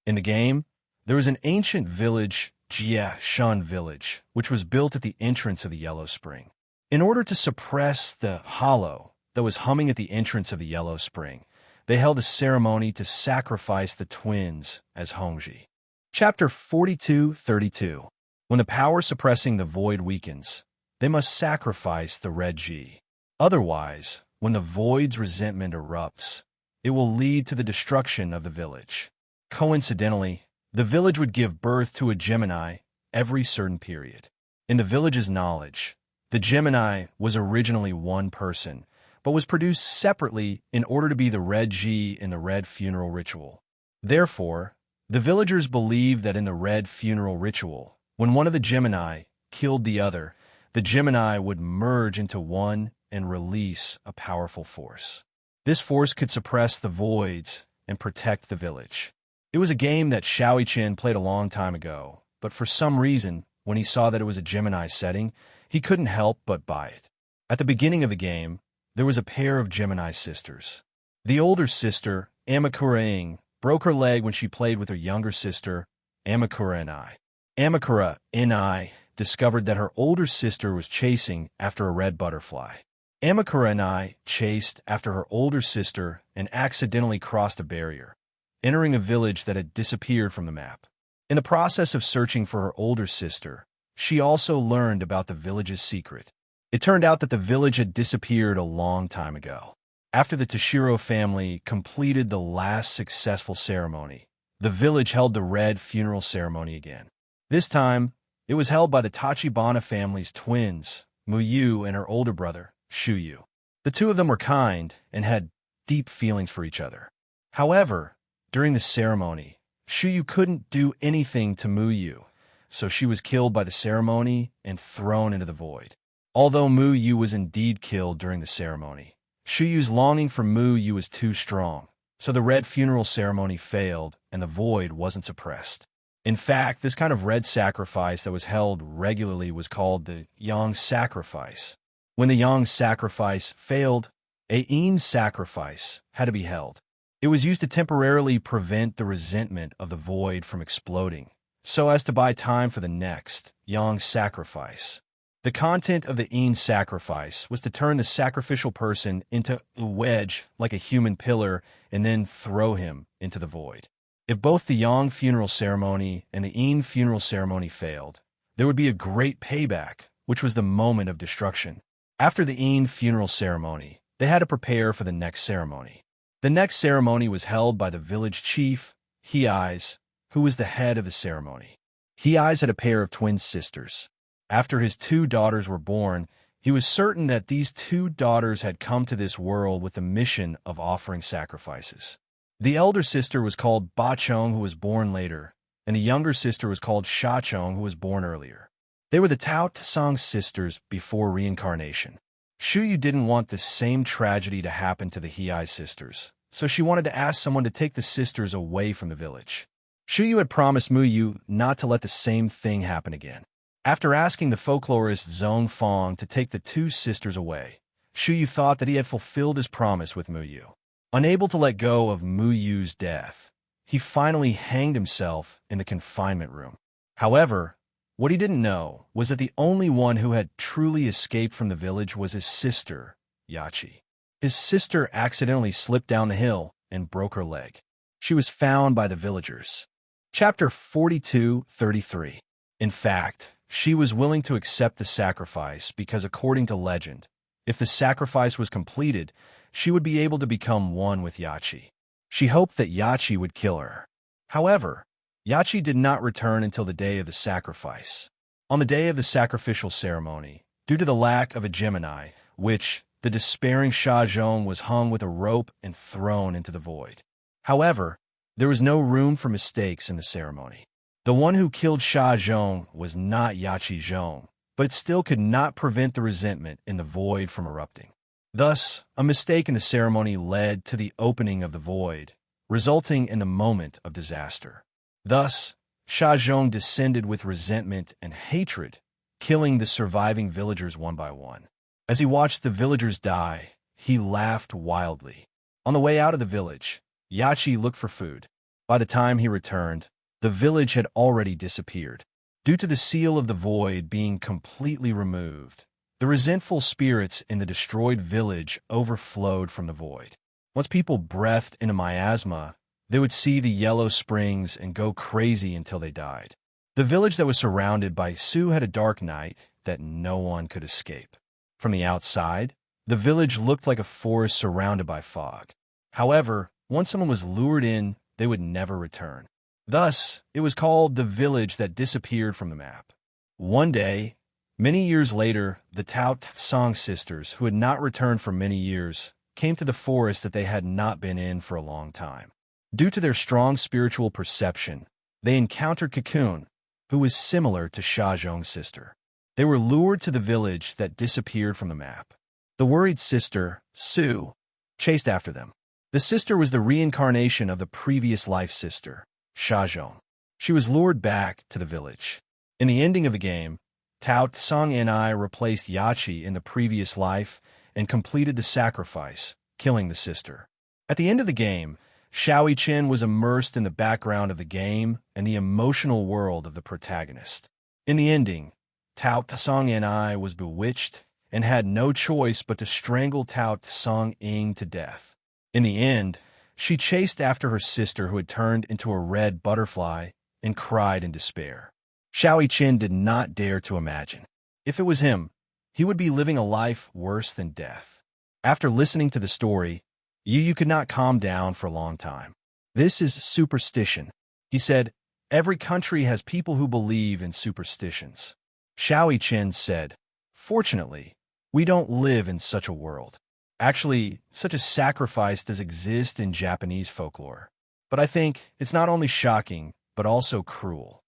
[SPEAKER 1] In the game, there was an ancient village, Jia Shan Village, which was built at the entrance of the Yellow Spring. In order to suppress the hollow that was humming at the entrance of the Yellow Spring, they held a ceremony to sacrifice the twins as Hongji. Chapter 42:32. When the power suppressing the void weakens, they must sacrifice the red Ji. Otherwise, when the void's resentment erupts, it will lead to the destruction of the village. Coincidentally, the village would give birth to a Gemini every certain period. In the village's knowledge, the Gemini was originally one person, but was produced separately in order to be the red G in the red funeral ritual. Therefore, the villagers believed that in the red funeral ritual, when one of the Gemini killed the other, the Gemini would merge into one and release a powerful force. This force could suppress the voids and protect the village. It was a game that Xiaoqian played a long time ago, but for some reason, when he saw that it was a Gemini setting, he couldn't help but buy it. At the beginning of the game, there was a pair of Gemini sisters. The older sister, Amakura, broke her leg when she played with her younger sister, Amakura and I. Amakura and I discovered that her older sister was chasing after a red butterfly. Amakura and I chased after her older sister and accidentally crossed a barrier, entering a village that had disappeared from the map. In the process of searching for her older sister, she also learned about the village's secret. It turned out that the village had disappeared a long time ago. After the Toshiro family completed the last successful ceremony, the village held the red funeral ceremony again. This time, it was held by the Tachibana family's twins, Muyu and her older brother, Shuyu. The two of them were kind and had deep feelings for each other. However, during the ceremony, Shuyu couldn't do anything to Muyu, so she was killed by the ceremony and thrown into the void. Although Muyu was indeed killed during the ceremony, Shuyu's longing for Muyu was too strong, so the red funeral ceremony failed and the void wasn't suppressed. In fact, this kind of red sacrifice that was held regularly was called the Yang sacrifice. When the Yang sacrifice failed, a Yin sacrifice had to be held. It was used to temporarily prevent the resentment of the void from exploding, so as to buy time for the next Yang sacrifice. The content of the Yin sacrifice was to turn the sacrificial person into a wedge like a human pillar and then throw him into the void. If both the Yang funeral ceremony and the Yin funeral ceremony failed, there would be a great payback, which was the moment of destruction. After the Yin funeral ceremony, they had to prepare for the next ceremony. The next ceremony was held by the village chief, He-Eyes, who was the head of the ceremony. He-Eyes had a pair of twin sisters. After his two daughters were born, he was certain that these two daughters had come to this world with the mission of offering sacrifices. The elder sister was called Ba-Chong, who was born later, and the younger sister was called Sha-Chong, who was born earlier. They were the Tao Tsang sisters before reincarnation. Shuyu didn't want the same tragedy to happen to the He-Ai sisters, so she wanted to ask someone to take the sisters away from the village. Shuyu had promised Muyu not to let the same thing happen again. After asking the folklorist Zhong Fong to take the two sisters away, Shuyu thought that he had fulfilled his promise with Muyu. Unable to let go of Muyu's death, he finally hanged himself in the confinement room. However, what he didn't know was that the only one who had truly escaped from the village was his sister, Yachi. His sister accidentally slipped down the hill and broke her leg. She was found by the villagers. Chapter 42:33. In fact, she was willing to accept the sacrifice because, according to legend, if the sacrifice was completed, she would be able to become one with Yachi. She hoped that Yachi would kill her. However, Yachi did not return until the day of the sacrifice. On the day of the sacrificial ceremony, due to the lack of a Gemini, which the despairing Sha Zhong was hung with a rope and thrown into the void. However, there was no room for mistakes in the ceremony. The one who killed Sha Zhong was not Yachi Zhong, but still could not prevent the resentment in the void from erupting. Thus, a mistake in the ceremony led to the opening of the void, resulting in the moment of disaster. Thus, Sha Zhong descended with resentment and hatred, killing the surviving villagers one by one. As he watched the villagers die, he laughed wildly. On the way out of the village, Yachi looked for food. By the time he returned, the village had already disappeared. Due to the seal of the void being completely removed, the resentful spirits in the destroyed village overflowed from the void. Once people breathed into miasma, they would see the yellow springs and go crazy until they died. The village that was surrounded by Su had a dark night that no one could escape. From the outside, The village looked like a forest surrounded by fog. However, once someone was lured in, they would never return. Thus, it was called the village that disappeared from the map. One day, many years later, the Tao Tsang sisters, who had not returned for many years, came to the forest that they had not been in for a long time. Due to their strong spiritual perception, they encountered Cocoon, who was similar to Sha Zhong's sister. They were lured to the village that disappeared from the map. The worried sister, Su, chased after them. The sister was the reincarnation of the previous life sister, Sha Zhong. She was lured back to the village. In the ending of the game, Tao Tsang and I replaced Yachi in the previous life and completed the sacrifice, killing the sister. At the end of the game, Xiao Chen was immersed in the background of the game and the emotional world of the protagonist. In the ending, Tao Tsang and I was bewitched and had no choice but to strangle Tao Tsang Ying to death. In the end, she chased after her sister who had turned into a red butterfly and cried in despair. Xiao Chen did not dare to imagine. If it was him, he would be living a life worse than death. After listening to the story, Yu could not calm down for a long time. This is superstition. He said, every country has people who believe in superstitions. Xiao Chen said, fortunately, we don't live in such a world. Actually, such a sacrifice does exist in Japanese folklore. But I think it's not only shocking, but also cruel.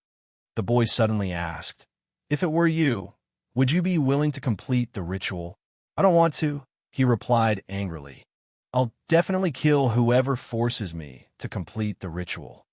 [SPEAKER 1] The boy suddenly asked, if it were you, would you be willing to complete the ritual? I don't want to, he replied angrily. I'll definitely kill whoever forces me to complete the ritual.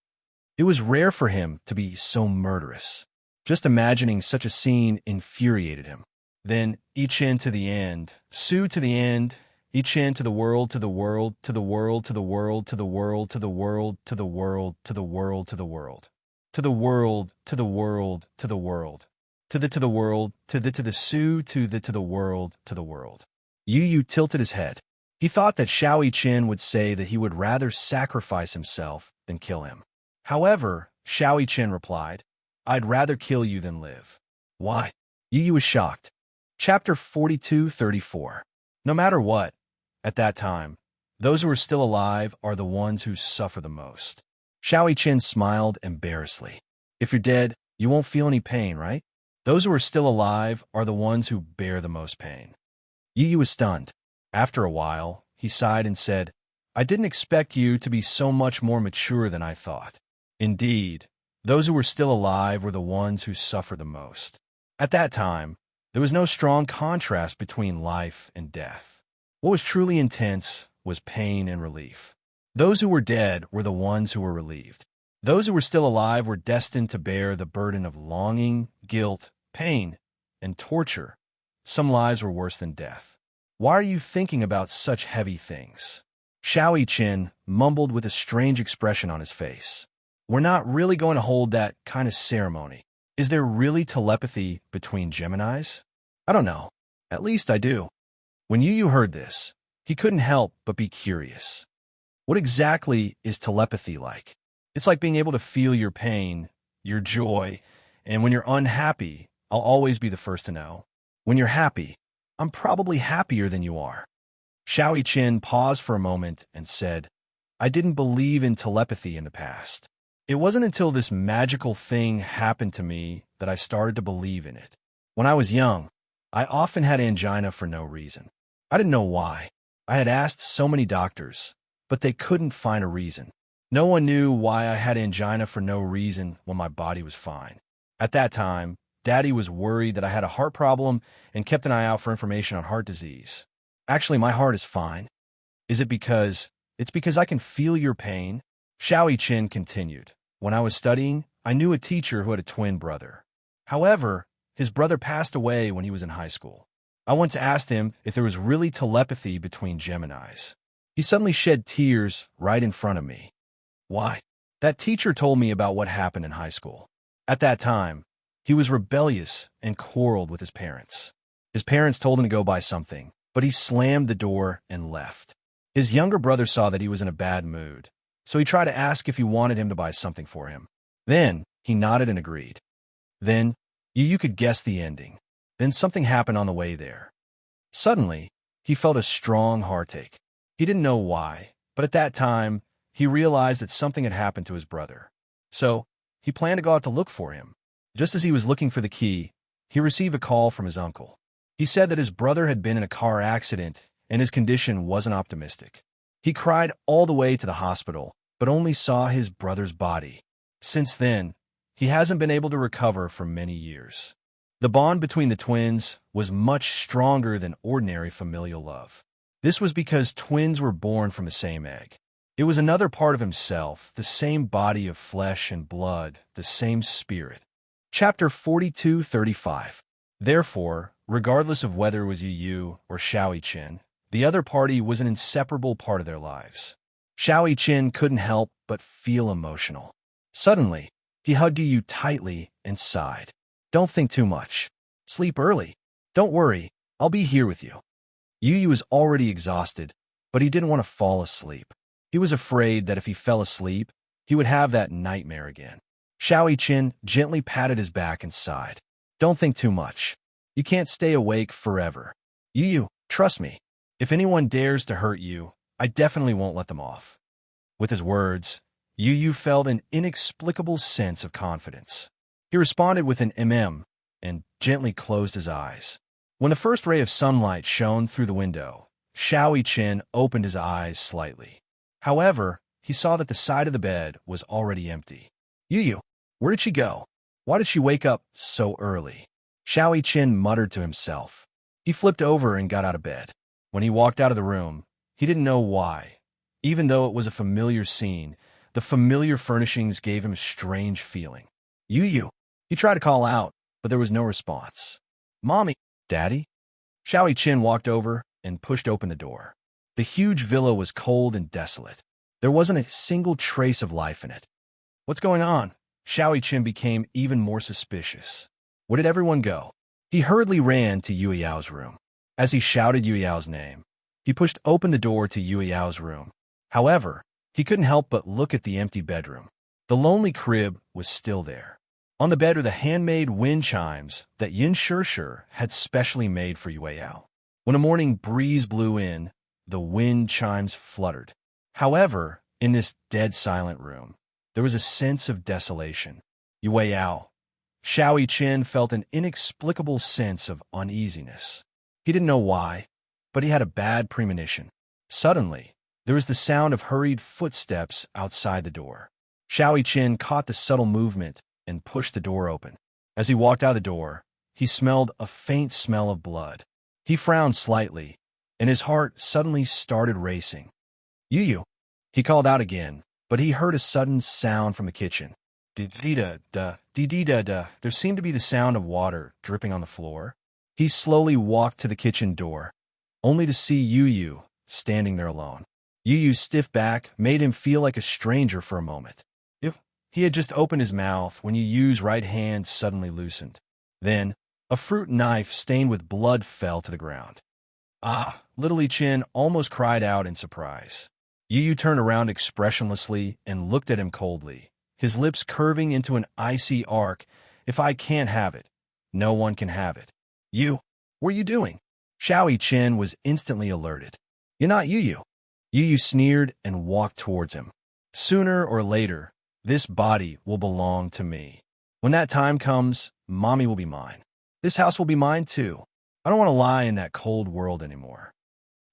[SPEAKER 1] It was rare for him to be so murderous. Just imagining such a scene infuriated him. Then, Chen to the end, Su to the end, Chen to the world, to the world, to the world, to the world, to the world, to the world, to the world, to the world, to the world, to the world, to the world, to the world, to the world, to the Su, to the world, to the world. Yu tilted his head. He thought that Xiao Chen would say that he would rather sacrifice himself than kill him. However, Xiao Chen replied, I'd rather kill you than live. Why? Yu was shocked. Chapter 42:34. No matter what, at that time, those who are still alive are the ones who suffer the most. Xiao Chen smiled embarrassedly. If you're dead, you won't feel any pain, right? Those who are still alive are the ones who bear the most pain. Yu was stunned. After a while, he sighed and said, I didn't expect you to be so much more mature than I thought. Indeed, those who were still alive were the ones who suffered the most. At that time, there was no strong contrast between life and death. What was truly intense was pain and relief. Those who were dead were the ones who were relieved. Those who were still alive were destined to bear the burden of longing, guilt, pain, and torture. Some lives were worse than death. Why are you thinking about such heavy things? Xiao Chen mumbled with a strange expression on his face. We're not really going to hold that kind of ceremony. Is there really telepathy between Geminis? I don't know. At least I do. When Yu heard this, he couldn't help but be curious. What exactly is telepathy like? It's like being able to feel your pain, your joy, and when you're unhappy, I'll always be the first to know. When you're happy, I'm probably happier than you are. Xiao Chen paused for a moment and said, I didn't believe in telepathy in the past. It wasn't until this magical thing happened to me that I started to believe in it. When I was young, I often had angina for no reason. I didn't know why. I had asked so many doctors, but they couldn't find a reason. No one knew why I had angina for no reason when my body was fine. At that time, Daddy was worried that I had a heart problem and kept an eye out for information on heart disease. Actually, my heart is fine. Is it because... It's because I can feel your pain? Xiao Chen continued. When I was studying, I knew a teacher who had a twin brother. However, his brother passed away when he was in high school. I once asked him if there was really telepathy between Geminis. He suddenly shed tears right in front of me. Why? That teacher told me about what happened in high school. At that time, he was rebellious and quarreled with his parents. His parents told him to go buy something, but he slammed the door and left. His younger brother saw that he was in a bad mood, so he tried to ask if he wanted him to buy something for him. Then, he nodded and agreed. Then, you could guess the ending. Then something happened on the way there. Suddenly, he felt a strong heartache. He didn't know why, but at that time, he realized that something had happened to his brother. So, he planned to go out to look for him. Just as he was looking for the key, he received a call from his uncle. He said that his brother had been in a car accident and his condition wasn't optimistic. He cried all the way to the hospital, but only saw his brother's body. Since then, he hasn't been able to recover for many years. The bond between the twins was much stronger than ordinary familial love. This was because twins were born from the same egg. It was another part of himself, the same body of flesh and blood, the same spirit. Chapter 42:35. Therefore, regardless of whether it was Yu or Xiao Qin, the other party was an inseparable part of their lives. Xiao Qin couldn't help but feel emotional. Suddenly, he hugged Yu tightly and sighed. Don't think too much. Sleep early. Don't worry, I'll be here with you. Yu was already exhausted, but he didn't want to fall asleep. He was afraid that if he fell asleep, he would have that nightmare again. Xiao Qin gently patted his back and sighed. Don't think too much. You can't stay awake forever. Yu, trust me. If anyone dares to hurt you, I definitely won't let them off. With his words, Yu felt an inexplicable sense of confidence. He responded with an and gently closed his eyes. When the first ray of sunlight shone through the window, Xiao Qin opened his eyes slightly. However, he saw that the side of the bed was already empty. Yu, where did she go? Why did she wake up so early? Xiao Qin muttered to himself. He flipped over and got out of bed. When he walked out of the room, he didn't know why. Even though it was a familiar scene, the familiar furnishings gave him a strange feeling. Yu. He tried to call out, but there was no response. Mommy, Daddy? Xiao Qin walked over and pushed open the door. The huge villa was cold and desolate. There wasn't a single trace of life in it. What's going on? Xiao Qin became even more suspicious. Where did everyone go? He hurriedly ran to Yu Yao's room. As he shouted Yu Yao's name, he pushed open the door to Yu Yao's room. However, he couldn't help but look at the empty bedroom. The lonely crib was still there. On the bed were the handmade wind chimes that Yin Shishir had specially made for Yu Yao. When a morning breeze blew in, the wind chimes fluttered. However, in this dead silent room, there was a sense of desolation. Yu Yao. Xiao Qin felt an inexplicable sense of uneasiness. He didn't know why, but he had a bad premonition. Suddenly, there was the sound of hurried footsteps outside the door. Xiao Qin caught the subtle movement and pushed the door open. As he walked out the door, he smelled a faint smell of blood. He frowned slightly, and his heart suddenly started racing. Yu. He called out again, but he heard a sudden sound from the kitchen. Dee-dee-da-da. There seemed to be the sound of water dripping on the floor. He slowly walked to the kitchen door, only to see Yu standing there alone. Yu's stiff back made him feel like a stranger for a moment. He had just opened his mouth when Yu's right hand suddenly loosened. Then, a fruit knife stained with blood fell to the ground. Ah! Little Qin almost cried out in surprise. Yu turned around expressionlessly and looked at him coldly, his lips curving into an icy arc. If I can't have it, no one can have it. Yu, what are you doing? Xiao Qin was instantly alerted. You're not Yu. Yu sneered and walked towards him. Sooner or later, this body will belong to me. When that time comes, Mommy will be mine. This house will be mine too. I don't want to lie in that cold world anymore.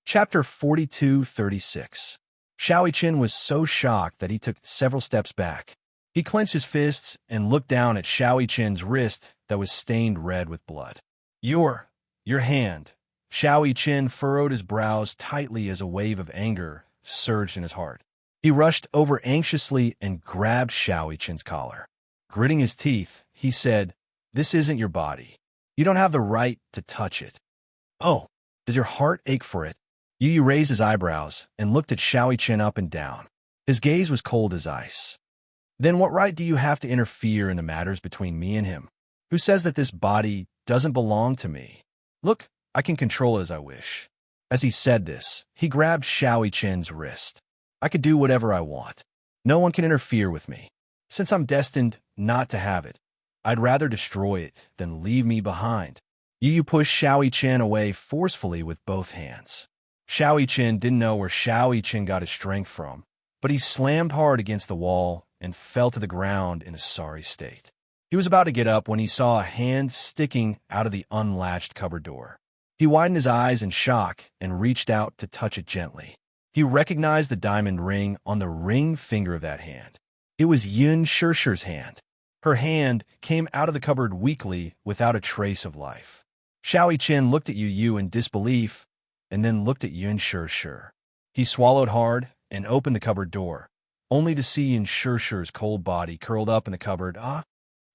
[SPEAKER 1] Chapter 42:36. Xiao Qin was so shocked that he took several steps back. He clenched his fists and looked down at Xiao Qin's wrist that was stained red with blood. Your hand. Xiao Qin furrowed his brows tightly as a wave of anger surged in his heart. He rushed over anxiously and grabbed Xiao Qin's collar. Gritting his teeth, he said, This isn't your body. You don't have the right to touch it. Oh, does your heart ache for it? Yu raised his eyebrows and looked at Xiao Qin up and down. His gaze was cold as ice. Then what right do you have to interfere in the matters between me and him? Who says that this body doesn't belong to me? Look, I can control it as I wish. As he said this, he grabbed Xiao Qin's wrist. I could do whatever I want. No one can interfere with me. Since I'm destined not to have it, I'd rather destroy it than leave me behind. Yu pushed Xiao Yichen away forcefully with both hands. Xiao Yichen didn't know where Xiao Yichen got his strength from, but he slammed hard against the wall and fell to the ground in a sorry state. He was about to get up when he saw a hand sticking out of the unlatched cupboard door. He widened his eyes in shock and reached out to touch it gently. He recognized the diamond ring on the ring finger of that hand. It was Yun Shirshi's hand. Her hand came out of the cupboard weakly without a trace of life. Xiao Yichen looked at Yu in disbelief and then looked at Yun Shirshir. He swallowed hard and opened the cupboard door, only to see Yun Shirshir's cold body curled up in the cupboard.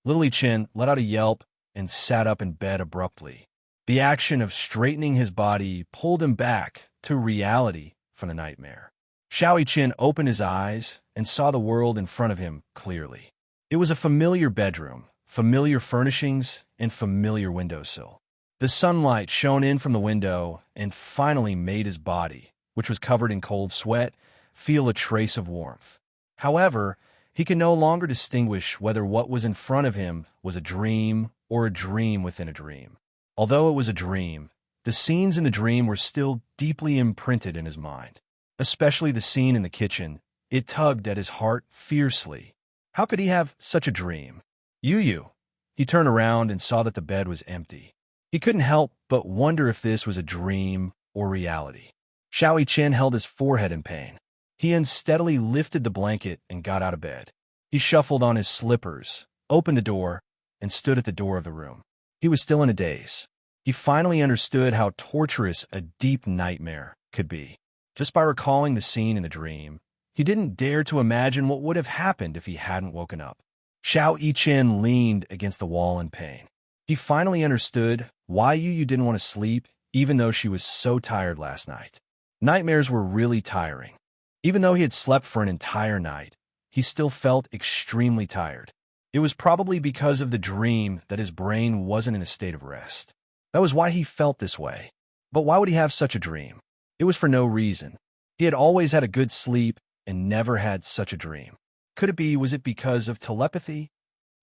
[SPEAKER 1] Little Yichen let out a yelp and sat up in bed abruptly. The action of straightening his body pulled him back to reality from the nightmare. Xiao Yichen opened his eyes and saw the world in front of him clearly. It was a familiar bedroom, familiar furnishings, and familiar windowsill. The sunlight shone in from the window and finally made his body, which was covered in cold sweat, feel a trace of warmth. However, he could no longer distinguish whether what was in front of him was a dream or a dream within a dream. Although it was a dream, the scenes in the dream were still deeply imprinted in his mind. Especially the scene in the kitchen. It tugged at his heart fiercely. How could he have such a dream? Yu. He turned around and saw that the bed was empty. He couldn't help but wonder if this was a dream or reality. Xiao Yichen held his forehead in pain. He unsteadily lifted the blanket and got out of bed. He shuffled on his slippers, opened the door, and stood at the door of the room. He was still in a daze. He finally understood how torturous a deep nightmare could be. Just by recalling the scene in the dream, he didn't dare to imagine what would have happened if he hadn't woken up. Xiao Yichen leaned against the wall in pain. He finally understood why Yu didn't want to sleep, even though she was so tired last night. Nightmares were really tiring. Even though he had slept for an entire night, he still felt extremely tired. It was probably because of the dream that his brain wasn't in a state of rest. That was why he felt this way. But why would he have such a dream? It was for no reason. He had always had a good sleep and never had such a dream. Was it because of telepathy?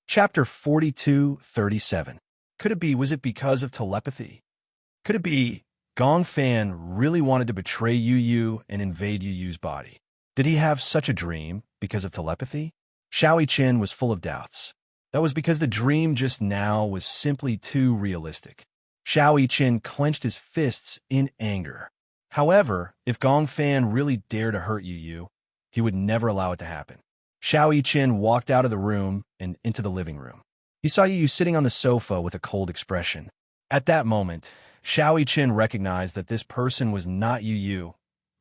[SPEAKER 1] Chapter 42:37. Was it because of telepathy? Could it be Gong Fan really wanted to betray Yu and invade Yu's body? Did he have such a dream because of telepathy? Xiao Yichen was full of doubts. That was because the dream just now was simply too realistic. Xiao Yichen clenched his fists in anger. However, if Gong Fan really dared to hurt Yu, he would never allow it to happen. Xiao Yichen walked out of the room and into the living room. He saw Yu sitting on the sofa with a cold expression. At that moment, Xiao Yichen recognized that this person was not Yu,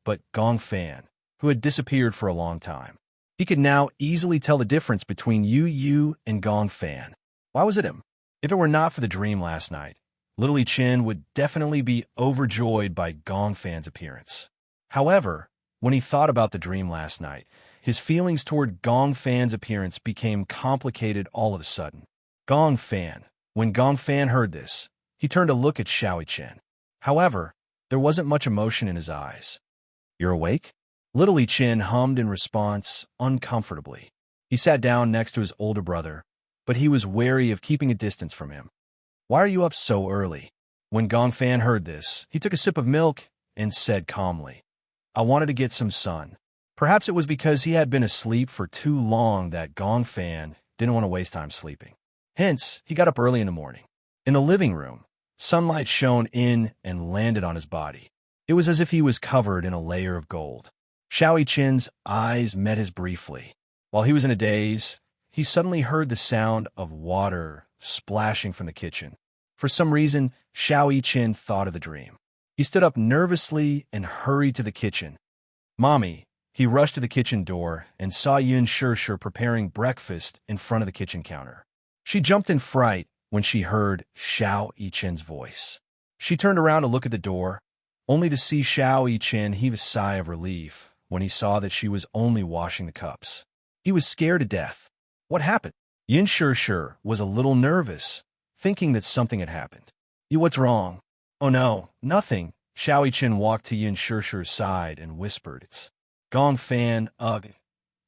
[SPEAKER 1] but Gong Fan, who had disappeared for a long time. He could now easily tell the difference between Yu and Gong Fan. Why was it him? If it were not for the dream last night, Little Yichen would definitely be overjoyed by Gong Fan's appearance. However, when he thought about the dream last night, his feelings toward Gong Fan's appearance became complicated all of a sudden. When Gong Fan heard this, he turned to look at Xiao Yichen. However, there wasn't much emotion in his eyes. "You're awake?" Little Yichen hummed in response uncomfortably. He sat down next to his older brother, but he was wary of keeping a distance from him. "Why are you up so early?" When Gong Fan heard this, he took a sip of milk and said calmly, "I wanted to get some sun." Perhaps it was because he had been asleep for too long that Gong Fan didn't want to waste time sleeping. Hence, he got up early in the morning. In the living room, sunlight shone in and landed on his body. It was as if he was covered in a layer of gold. Xiao Yichen's eyes met his briefly. While he was in a daze, he suddenly heard the sound of water splashing from the kitchen. For some reason, Xiao Yichen thought of the dream. He stood up nervously and hurried to the kitchen. "Mommy!" He rushed to the kitchen door and saw Yun Shirshir preparing breakfast in front of the kitchen counter. She jumped in fright when she heard Xiao Yichen's voice. She turned around to look at the door, only to see Xiao Yichen heave a sigh of relief when he saw that she was only washing the cups. He was scared to death. What happened? Yun Shirshir was a little nervous, thinking that something had happened. "What's wrong?" "Oh no, nothing." Xiao Yichen walked to Yun Shirshir's side and whispered, "It's Gong Fan, ugh."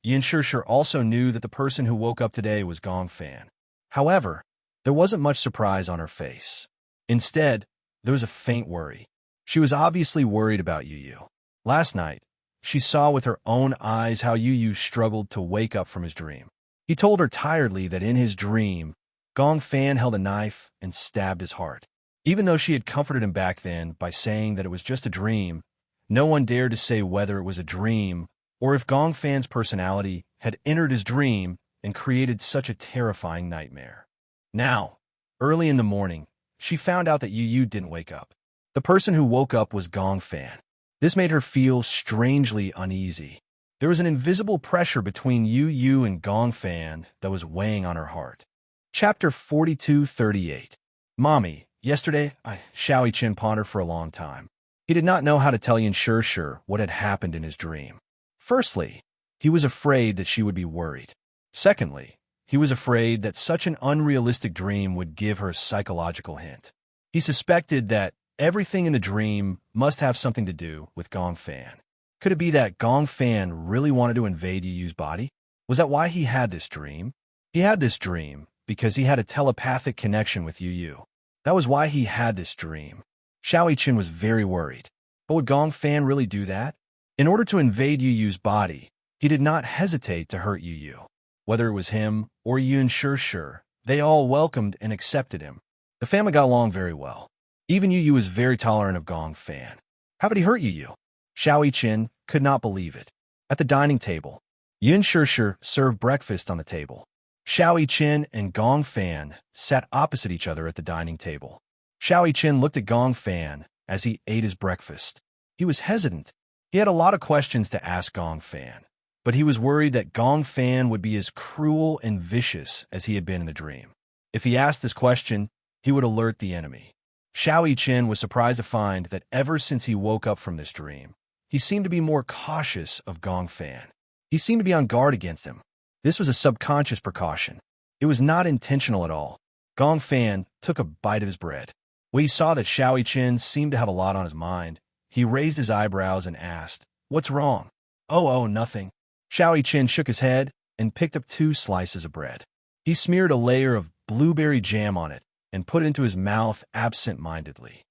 [SPEAKER 1] Yun Shirshir also knew that the person who woke up today was Gong Fan. However, there wasn't much surprise on her face. Instead, there was a faint worry. She was obviously worried about Yu. Last night, she saw with her own eyes how Yu struggled to wake up from his dream. He told her tiredly that in his dream, Gong Fan held a knife and stabbed his heart. Even though she had comforted him back then by saying that it was just a dream, no one dared to say whether it was a dream or if Gong Fan's personality had entered his dream and created such a terrifying nightmare. Now, early in the morning, she found out that Yu didn't wake up. The person who woke up was Gong Fan. This made her feel strangely uneasy. There was an invisible pressure between Yu and Gong Fan that was weighing on her heart. Chapter 42:38. Mommy, yesterday, Xiao Qin pondered for a long time. He did not know how to tell Yin Sure what had happened in his dream. Firstly, he was afraid that she would be worried. Secondly, he was afraid that such an unrealistic dream would give her a psychological hint. He suspected that everything in the dream must have something to do with Gong Fan. Could it be that Gong Fan really wanted to invade Yu's body? Was that why he had this dream? He had this dream because he had a telepathic connection with Yu. That was why he had this dream. Xiao Qin was very worried. But would Gong Fan really do that? In order to invade Yu's body, he did not hesitate to hurt Yu. Whether it was him or Yun Sure, they all welcomed and accepted him. The family got along very well. Even Yu was very tolerant of Gong Fan. How could he hurt Yu? Xiao Qin could not believe it. At the dining table, Yun Sure served breakfast on the table. Xiao Qin and Gong Fan sat opposite each other at the dining table. Xiao Qin looked at Gong Fan as he ate his breakfast. He was hesitant. He had a lot of questions to ask Gong Fan, but he was worried that Gong Fan would be as cruel and vicious as he had been in the dream. If he asked this question, he would alert the enemy. Xiao Qin was surprised to find that ever since he woke up from this dream, he seemed to be more cautious of Gong Fan. He seemed to be on guard against him. This was a subconscious precaution. It was not intentional at all. Gong Fan took a bite of his bread. When he saw that Xiao Qin seemed to have a lot on his mind, he raised his eyebrows and asked, "What's wrong?" Oh, nothing." Xiao Qin shook his head and picked up 2 slices of bread. He smeared a layer of blueberry jam on it and put it into his mouth absent-mindedly.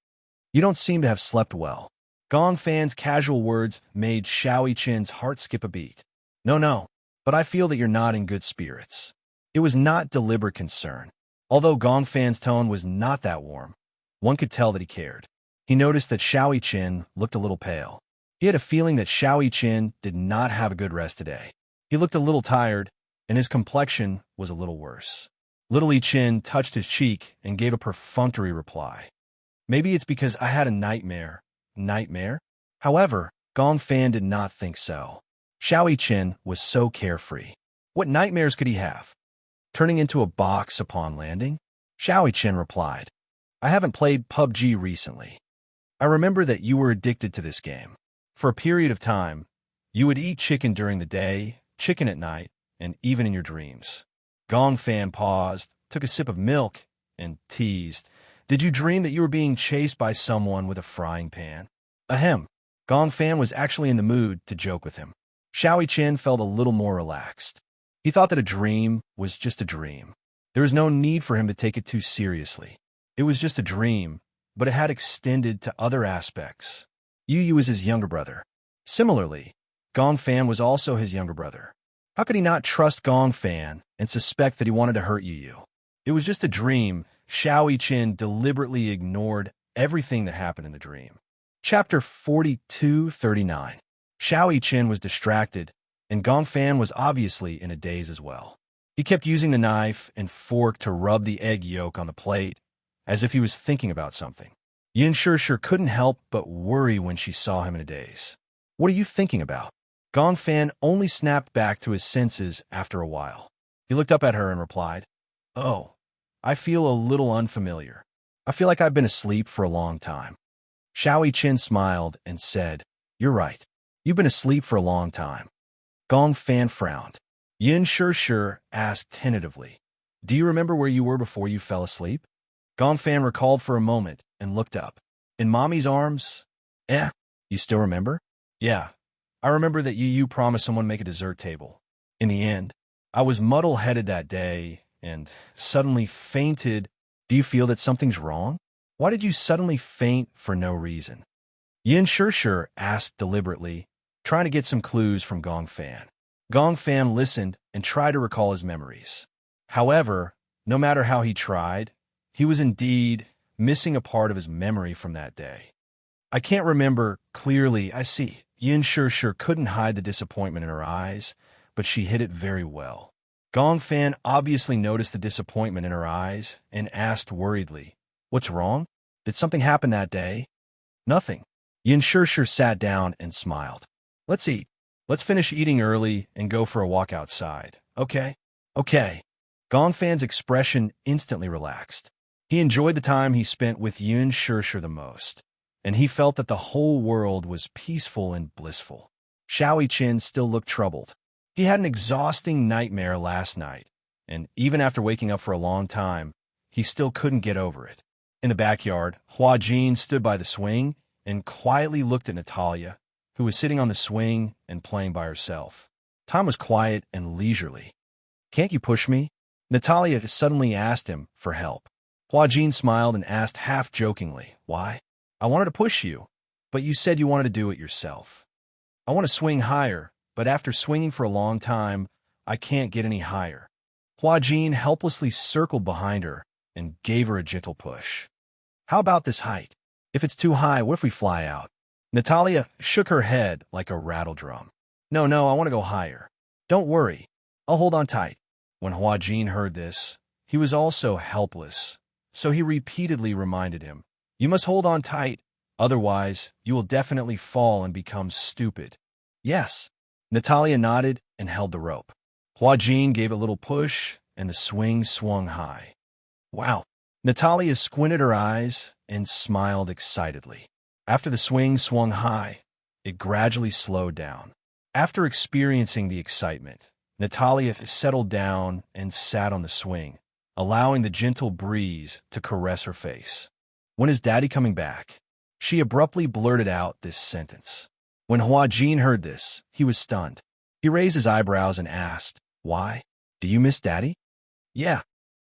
[SPEAKER 1] "You don't seem to have slept well." Gong Fan's casual words made Xiao Qin's heart skip a beat. No, but I feel that you're not in good spirits." It was not deliberate concern. Although Gong Fan's tone was not that warm, one could tell that he cared. He noticed that Xiao Qin looked a little pale. He had a feeling that Xiao Qin did not have a good rest today. He looked a little tired, and his complexion was a little worse. Little Qin touched his cheek and gave a perfunctory reply. "Maybe it's because I had a nightmare." Nightmare? However, Gong Fan did not think so. Xiao Qin was so carefree. What nightmares could he have? Turning into a box upon landing? Xiao Qin replied, "I haven't played PUBG recently. I remember that you were addicted to this game. For a period of time, you would eat chicken during the day, chicken at night, and even in your dreams." Gong Fan paused, took a sip of milk, and teased, "Did you dream that you were being chased by someone with a frying pan?" Ahem. Gong Fan was actually in the mood to joke with him. Xiao Qin felt a little more relaxed. He thought that a dream was just a dream. There was no need for him to take it too seriously. It was just a dream, but it had extended to other aspects. Yu was his younger brother. Similarly, Gong Fan was also his younger brother. How could he not trust Gong Fan and suspect that he wanted to hurt Yu? It was just a dream. Xiao Qin deliberately ignored everything that happened in the dream. Chapter 42:39. Xiao Qin was distracted, and Gong Fan was obviously in a daze as well. He kept using the knife and fork to rub the egg yolk on the plate, as if he was thinking about something. Yin Sure couldn't help but worry when she saw him in a daze. "What are you thinking about?" Gong Fan only snapped back to his senses after a while. He looked up at her and replied, "Oh, I feel a little unfamiliar. I feel like I've been asleep for a long time." Xiao Qin smiled and said, "You're right. You've been asleep for a long time." Gong Fan frowned. Yin Sure asked tentatively, "Do you remember where you were before you fell asleep?" Gong Fan recalled for a moment and looked up. "In Mommy's arms?" You still remember?" "Yeah. I remember that Yu promised someone make a dessert table. In the end, I was muddle-headed that day and suddenly fainted." "Do you feel that something's wrong?" Why did you suddenly faint for no reason? Yin Shishir asked deliberately, trying to get some clues from Gong Fan. Gong Fan listened and tried to recall his memories. However, no matter how he tried, he was indeed missing a part of his memory from that day. I can't remember clearly, I see. Yin Shishir couldn't hide the disappointment in her eyes, but she hid it very well. Gong Fan obviously noticed the disappointment in her eyes and asked worriedly, "What's wrong? Did something happen that day?" "Nothing." Yin Shishir sat down and smiled. "Let's eat. Let's finish eating early and go for a walk outside, okay?" "Okay." Gong Fan's expression instantly relaxed. He enjoyed the time he spent with Yin Shishir the most, and he felt that the whole world was peaceful and blissful. Xiao Qin still looked troubled. He had an exhausting nightmare last night, and even after waking up for a long time, he still couldn't get over it. In the backyard, Hua Jin stood by the swing and quietly looked at Natalia, who was sitting on the swing and playing by herself. Time was quiet and leisurely. "Can't you push me?" Natalia suddenly asked him for help. Hua Jin smiled and asked half-jokingly, "Why?" "I wanted to push you, but you said you wanted to do it yourself." "I want to swing higher, but after swinging for a long time, I can't get any higher." Hua Jin helplessly circled behind her and gave her a gentle push. "How about this height? If it's too high, what if we fly out?" Natalia shook her head like a rattle drum. No, I want to go higher." "Don't worry. I'll hold on tight." When Hua Jin heard this, he was also helpless, so he repeatedly reminded him, "You must hold on tight, otherwise you will definitely fall and become stupid." "Yes." Natalia nodded and held the rope. Hua Jin gave a little push, and the swing swung high. "Wow." Natalia squinted her eyes and smiled excitedly. After the swing swung high, it gradually slowed down. After experiencing the excitement, Natalia settled down and sat on the swing, allowing the gentle breeze to caress her face. "When is Daddy coming back?" She abruptly blurted out this sentence. When Hua Jin heard this, he was stunned. He raised his eyebrows and asked, "Why? Do you miss Daddy?" "Yeah."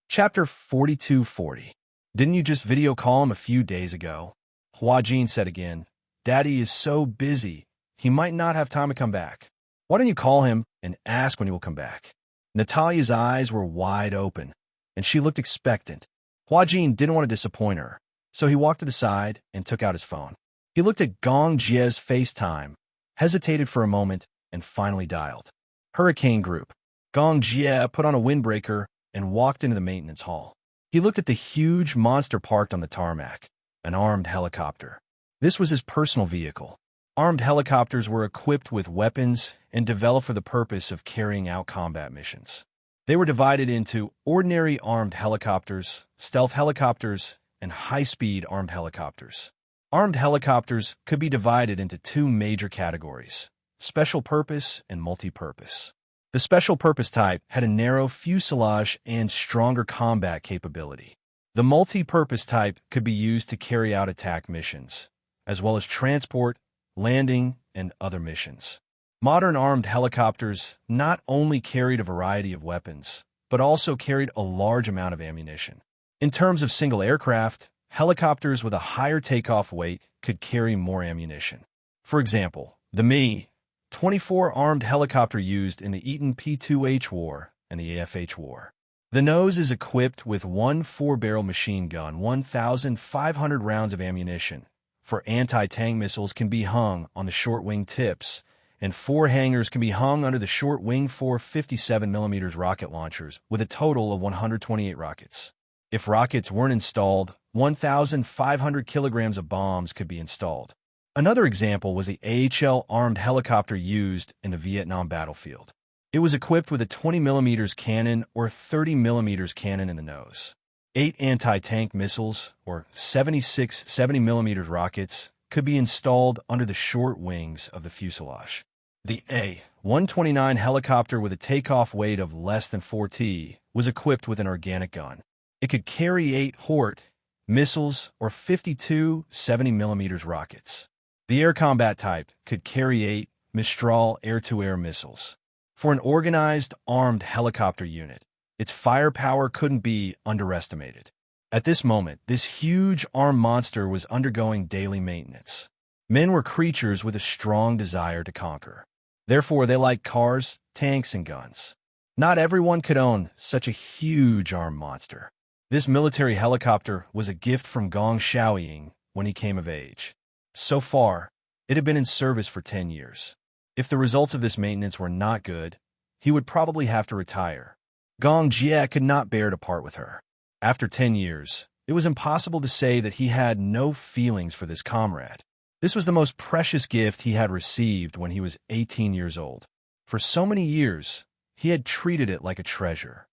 [SPEAKER 1] Chapter 4240. "Didn't you just video call him a few days ago?" Hua Jin said again, "Daddy is so busy, he might not have time to come back." "Why don't you call him and ask when he will come back?" Natalia's eyes were wide open, and she looked expectant. Hua Jin didn't want to disappoint her, so he walked to the side and took out his phone. He looked at Gong Jie's FaceTime, hesitated for a moment, and finally dialed. Hurricane Group. Gong Jie put on a windbreaker and walked into the maintenance hall. He looked at the huge monster parked on the tarmac, an armed helicopter. This was his personal vehicle. Armed helicopters were equipped with weapons and developed for the purpose of carrying out combat missions. They were divided into ordinary armed helicopters, stealth helicopters, and high-speed armed helicopters. Armed helicopters could be divided into two major categories: special purpose and multi-purpose. The special purpose type had a narrow fuselage and stronger combat capability. The multi-purpose type could be used to carry out attack missions, as well as transport, landing, and other missions. Modern armed helicopters not only carried a variety of weapons, but also carried a large amount of ammunition. In terms of single aircraft, helicopters with a higher takeoff weight could carry more ammunition. For example, the Mi-24 armed helicopter used in the Eaton P-2H war and the AFH war. The nose is equipped with one 4-barrel machine gun, 1,500 rounds of ammunition for anti-tank missiles can be hung on the short wing tips, and 4 hangars can be hung under the short wing 4 57mm rocket launchers with a total of 128 rockets. If rockets weren't installed, 1,500 kilograms of bombs could be installed. Another example was the AHL armed helicopter used in the Vietnam battlefield. It was equipped with a 20mm cannon or 30mm cannon in the nose. 8 anti-tank missiles, or 76 70mm rockets, could be installed under the short wings of the fuselage. The A-129 helicopter with a takeoff weight of less than 4T was equipped with an organic gun. It could carry 8 Hort missiles or 52 70mm rockets. The air combat type could carry 8 Mistral air-to-air missiles. For an organized, armed helicopter unit, its firepower couldn't be underestimated. At this moment, this huge armed monster was undergoing daily maintenance. Men were creatures with a strong desire to conquer. Therefore, they liked cars, tanks, and guns. Not everyone could own such a huge armed monster. This military helicopter was a gift from Gong Xiaoying when he came of age. So far, it had been in service for 10 years. If the results of this maintenance were not good, he would probably have to retire. Gong Jie could not bear to part with her. After 10 years, it was impossible to say that he had no feelings for this comrade. This was the most precious gift he had received when he was 18 years old. For so many years, he had treated it like a treasure.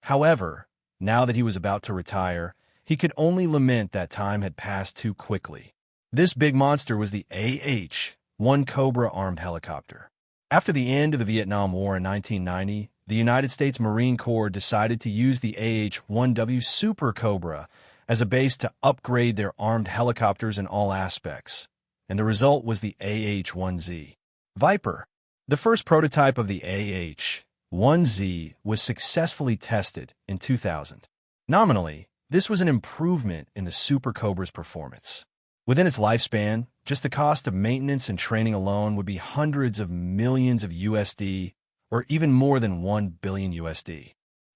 [SPEAKER 1] However, now that he was about to retire, he could only lament that time had passed too quickly. This big monster was the AH-1 Cobra armed helicopter. After the end of the Vietnam War in 1990, the United States Marine Corps decided to use the AH-1W Super Cobra as a base to upgrade their armed helicopters in all aspects, and the result was the AH-1Z Viper. The first prototype of the AH-1Z was successfully tested in 2000. Nominally, this was an improvement in the Super Cobra's performance. Within its lifespan, just the cost of maintenance and training alone would be hundreds of millions of USD, or even more than 1 billion USD.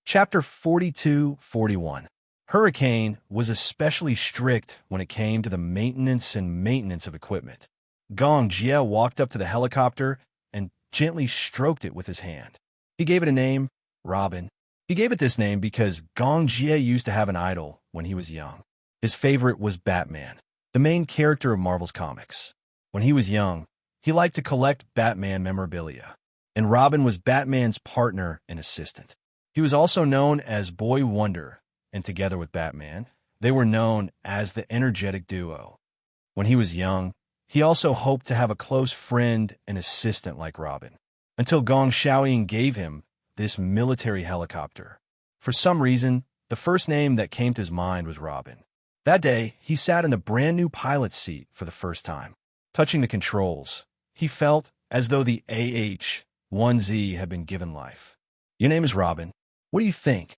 [SPEAKER 1] Chapter 42-41. Hurricane was especially strict when it came to the maintenance of equipment. Gong Jie walked up to the helicopter and gently stroked it with his hand. He gave it a name, Robin. He gave it this name because Gong Jie used to have an idol when he was young. His favorite was Batman, the main character of Marvel's comics. When he was young, he liked to collect Batman memorabilia, and Robin was Batman's partner and assistant. He was also known as Boy Wonder, and together with Batman, they were known as the energetic duo. When he was young, he also hoped to have a close friend and assistant like Robin, until Gong Xiaoying gave him this military helicopter. For some reason, the first name that came to his mind was Robin. That day, he sat in the brand-new pilot's seat for the first time. Touching the controls, he felt as though the AH-1Z had been given life. Your name is Robin. What do you think?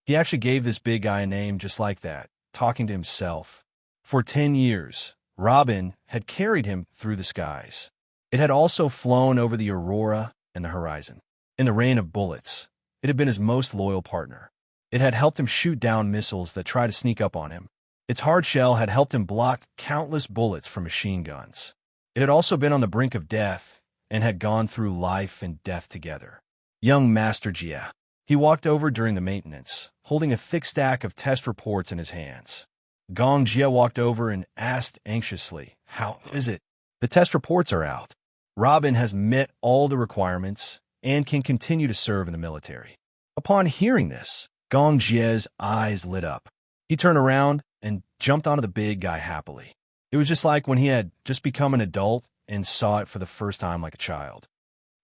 [SPEAKER 1] He actually gave this big guy a name just like that, talking to himself. For 10 years, Robin had carried him through the skies. It had also flown over the aurora and the horizon. In the rain of bullets, it had been his most loyal partner. It had helped him shoot down missiles that tried to sneak up on him. Its hard shell had helped him block countless bullets from machine guns. It had also been on the brink of death and had gone through life and death together. Young Master Jia. He walked over during the maintenance, holding a thick stack of test reports in his hands. Gong Jia walked over and asked anxiously, "How is it?" "The test reports are out. Robin has met all the requirements and can continue to serve in the military." Upon hearing this, Gong Jia's eyes lit up. He turned around and jumped onto the big guy happily. It was just like when he had just become an adult and saw it for the first time like a child.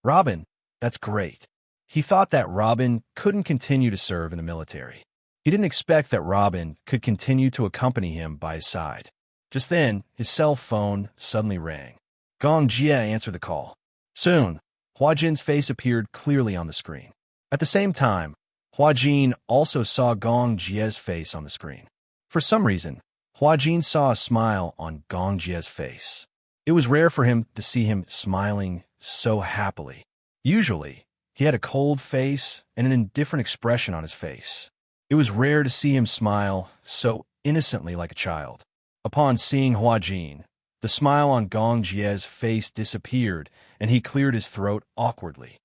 [SPEAKER 1] Robin, that's great. He thought that Robin couldn't continue to serve in the military. He didn't expect that Robin could continue to accompany him by his side. Just then, his cell phone suddenly rang. Gong Jie answered the call. Soon, Hua Jin's face appeared clearly on the screen. At the same time, Hua Jin also saw Gong Jie's face on the screen. For some reason, Hua Jin saw a smile on Gong Jie's face. It was rare for him to see him smiling so happily. Usually, he had a cold face and an indifferent expression on his face. It was rare to see him smile so innocently like a child. Upon seeing Hua Jin, the smile on Gong Jie's face disappeared, and he cleared his throat awkwardly.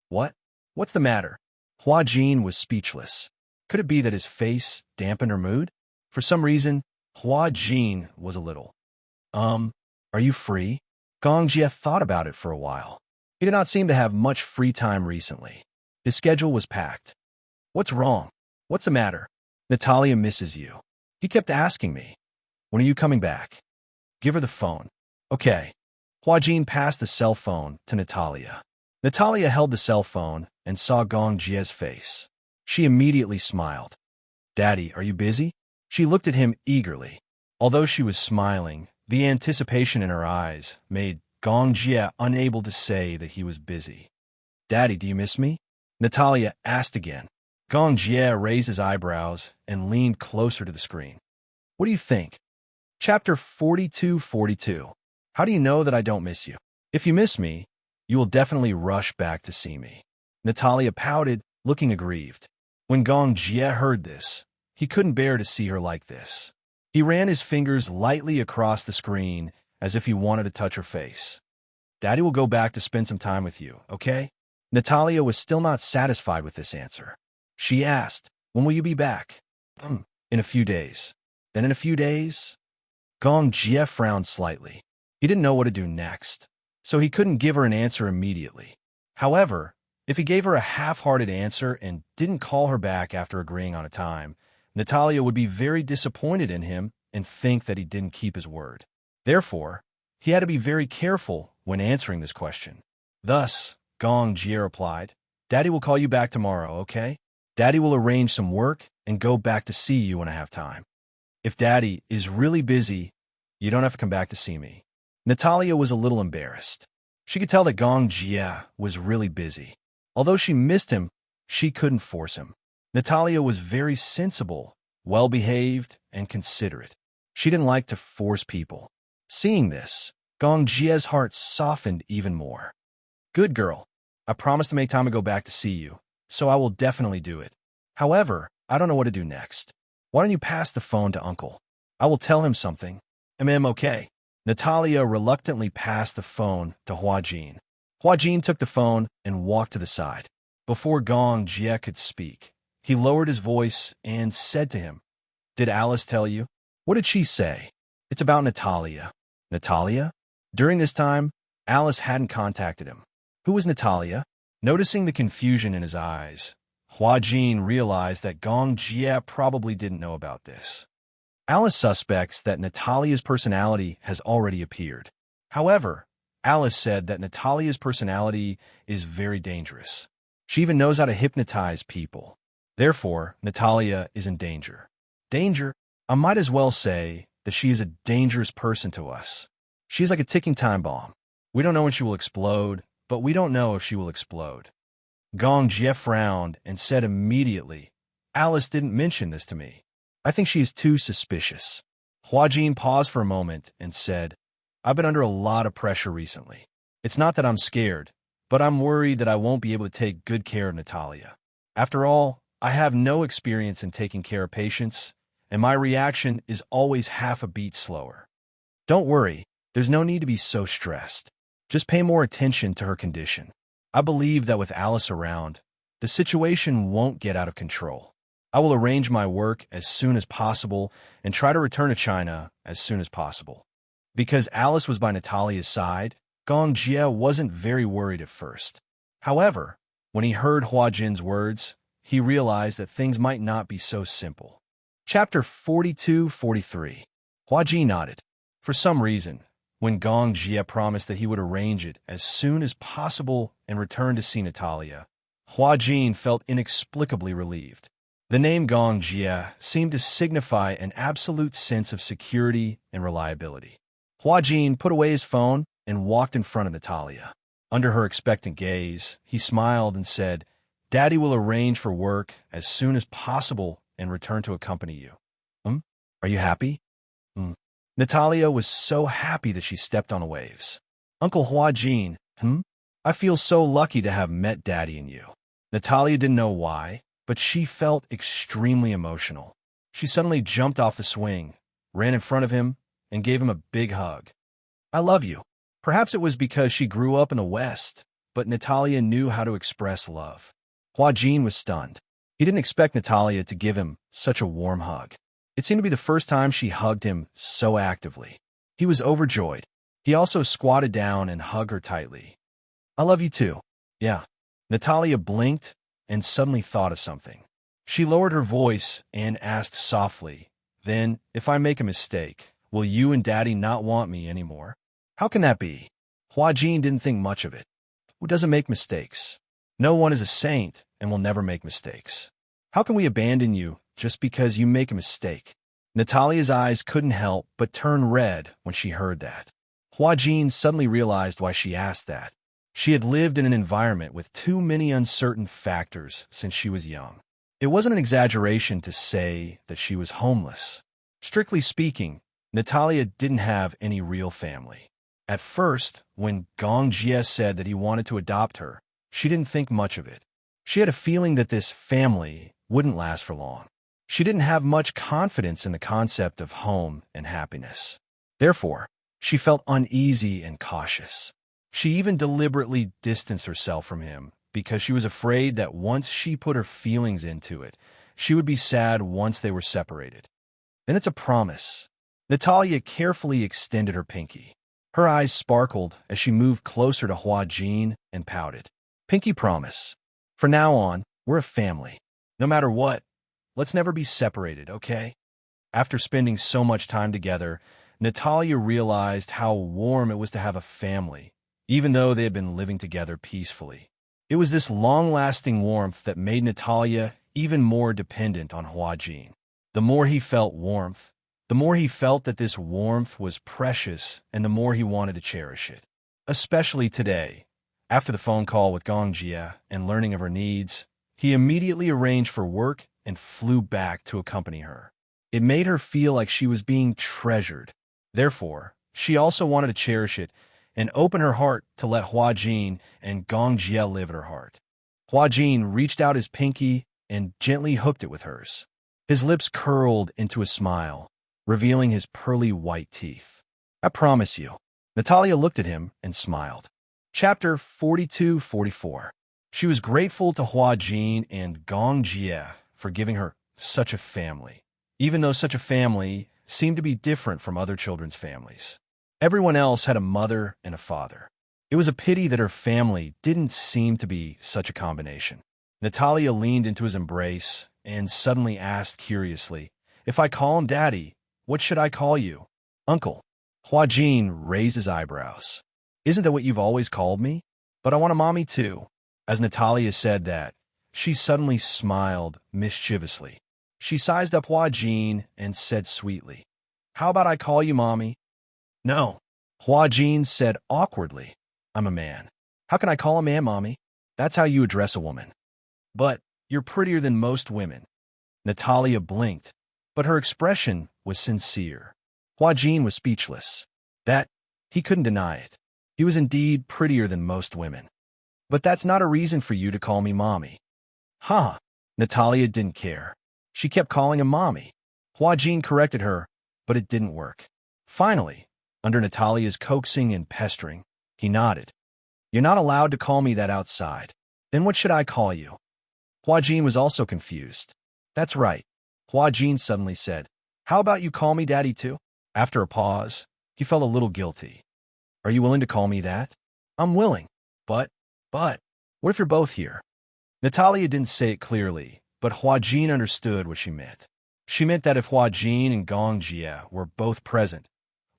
[SPEAKER 1] What? What's the matter? Hua Jin was speechless. Could it be that his face dampened her mood? For some reason, Hua Jin was a little. Are you free? Gong Jie thought about it for a while. He did not seem to have much free time recently. His schedule was packed. What's wrong? What's the matter? Natalia misses you. He kept asking me. When are you coming back? Give her the phone. Okay. Hua Jin passed the cell phone to Natalia. Natalia held the cell phone and saw Gong Jie's face. She immediately smiled. Daddy, are you busy? She looked at him eagerly. Although she was smiling, the anticipation in her eyes made Gong Jie unable to say that he was busy. Daddy, do you miss me? Natalia asked again. Gong Jie raised his eyebrows and leaned closer to the screen. What do you think? Chapter 4242. How do you know that I don't miss you? If you miss me, you will definitely rush back to see me. Natalia pouted, looking aggrieved. When Gong Jie heard this, he couldn't bear to see her like this. He ran his fingers lightly across the screen as if he wanted to touch her face. Daddy will go back to spend some time with you, okay? Natalia was still not satisfied with this answer. She asked, when will you be back? In a few days. Then in a few days? Gong Jie frowned slightly. He didn't know what to do next, so he couldn't give her an answer immediately. However, if he gave her a half-hearted answer and didn't call her back after agreeing on a time, Natalia would be very disappointed in him and think that he didn't keep his word. Therefore, he had to be very careful when answering this question. Thus, Gong Jie replied, Daddy will call you back tomorrow, okay? Daddy will arrange some work and go back to see you when I have time. If Daddy is really busy, you don't have to come back to see me. Natalia was a little embarrassed. She could tell that Gong Jie was really busy. Although she missed him, she couldn't force him. Natalia was very sensible, well-behaved, and considerate. She didn't like to force people. Seeing this, Gong Jie's heart softened even more. Good girl. I promise to make time to go back to see you, so I will definitely do it. However, I don't know what to do next. Why don't you pass the phone to Uncle? I will tell him something. Okay. Natalia reluctantly passed the phone to Huajin. Huajin took the phone and walked to the side. Before Gong Jie could speak, he lowered his voice and said to him, Did Alice tell you? What did she say? It's about Natalia. Natalia? During this time, Alice hadn't contacted him. Who was Natalia? Noticing the confusion in his eyes, Huajin realized that Gong Jie probably didn't know about this. Alice suspects that Natalia's personality has already appeared. However, Alice said that Natalia's personality is very dangerous. She even knows how to hypnotize people. Therefore, Natalia is in danger. Danger? I might as well say that she is a dangerous person to us. She's like a ticking time bomb. We don't know when she will explode, but we don't know if she will explode. Gong Jie frowned and said immediately, Alice didn't mention this to me. I think she is too suspicious. Huajin paused for a moment and said, I've been under a lot of pressure recently. It's not that I'm scared, but I'm worried that I won't be able to take good care of Natalia. After all, I have no experience in taking care of patients, and my reaction is always half a beat slower. Don't worry, there's no need to be so stressed. Just pay more attention to her condition. I believe that with Alice around, the situation won't get out of control. I will arrange my work as soon as possible and try to return to China as soon as possible. Because Alice was by Natalia's side, Gong Jie wasn't very worried at first. However, when he heard Huajin's words, he realized that things might not be so simple. Chapter 4243. Huajin nodded. For some reason, when Gong Jie promised that he would arrange it as soon as possible and return to see Natalia, Huajin felt inexplicably relieved. The name Gong Jie seemed to signify an absolute sense of security and reliability. Huajin put away his phone and walked in front of Natalia. Under her expectant gaze, he smiled and said, Daddy will arrange for work as soon as possible and return to accompany you. Are you happy? Natalia was so happy that she stepped on waves. Uncle Huajin, I feel so lucky to have met Daddy and you. Natalia didn't know why, but she felt extremely emotional. She suddenly jumped off the swing, ran in front of him, and gave him a big hug. I love you. Perhaps it was because she grew up in the West, but Natalia knew how to express love. Huajin was stunned. He didn't expect Natalia to give him such a warm hug. It seemed to be the first time she hugged him so actively. He was overjoyed. He also squatted down and hugged her tightly. I love you too. Yeah. Natalia blinked and suddenly thought of something. She lowered her voice and asked softly, Then, if I make a mistake, will you and Daddy not want me anymore? How can that be? Huajin didn't think much of it. Who doesn't make mistakes? No one is a saint and will never make mistakes. How can we abandon you just because you make a mistake? Natalia's eyes couldn't help but turn red when she heard that. Huajin suddenly realized why she asked that. She had lived in an environment with too many uncertain factors since she was young. It wasn't an exaggeration to say that she was homeless. Strictly speaking, Natalia didn't have any real family. At first, when Gong Jie said that he wanted to adopt her, she didn't think much of it. She had a feeling that this family wouldn't last for long. She didn't have much confidence in the concept of home and happiness. Therefore, she felt uneasy and cautious. She even deliberately distanced herself from him because she was afraid that once she put her feelings into it, she would be sad once they were separated. Then it's a promise. Natalia carefully extended her pinky. Her eyes sparkled as she moved closer to Hua Jin and pouted. Pinky promise. From now on, we're a family. No matter what, let's never be separated, okay? After spending so much time together, Natalia realized how warm it was to have a family, even though they had been living together peacefully. It was this long-lasting warmth that made Natalia even more dependent on Hua Jin. The more he felt warmth, the more he felt that this warmth was precious and the more he wanted to cherish it. Especially today, after the phone call with Gong Jie and learning of her needs, he immediately arranged for work and flew back to accompany her. It made her feel like she was being treasured. Therefore, she also wanted to cherish it and open her heart to let Hua Jin and Gong Jie live at her heart. Hua Jin reached out his pinky and gently hooked it with hers. His lips curled into a smile, revealing his pearly white teeth. I promise you. Natalia looked at him and smiled. Chapter 42-44. She was grateful to Hua Jin and Gong Jie for giving her such a family, even though such a family seemed to be different from other children's families. Everyone else had a mother and a father. It was a pity that her family didn't seem to be such a combination. Natalia leaned into his embrace and suddenly asked curiously, "If I call him Daddy, what should I call you?" "Uncle." Hua Jin raised his eyebrows. "Isn't that what you've always called me? But I want a mommy too." As Natalia said that, she suddenly smiled mischievously. She sized up Hua Jin and said sweetly, "How about I call you Mommy?" "No," Hua Jin said awkwardly. "I'm a man. How can I call a man Mommy? That's how you address a woman." "But you're prettier than most women." Natalia blinked, but her expression was sincere. Hua Jin was speechless. That, he couldn't deny it. He was indeed prettier than most women. "But that's not a reason for you to call me Mommy." "Huh." Natalia didn't care. She kept calling him Mommy. Hua Jin corrected her, but it didn't work. Finally, under Natalia's coaxing and pestering, he nodded. "You're not allowed to call me that outside. Then what should I call you?" Hua Jin was also confused. "That's right," Hua Jin suddenly said. "How about you call me Daddy too?" After a pause, he felt a little guilty. "Are you willing to call me that?" "I'm willing. But, what if you're both here?" Natalia didn't say it clearly, but Hua Jin understood what she meant. She meant that if Hua Jin and Gong Jie were both present,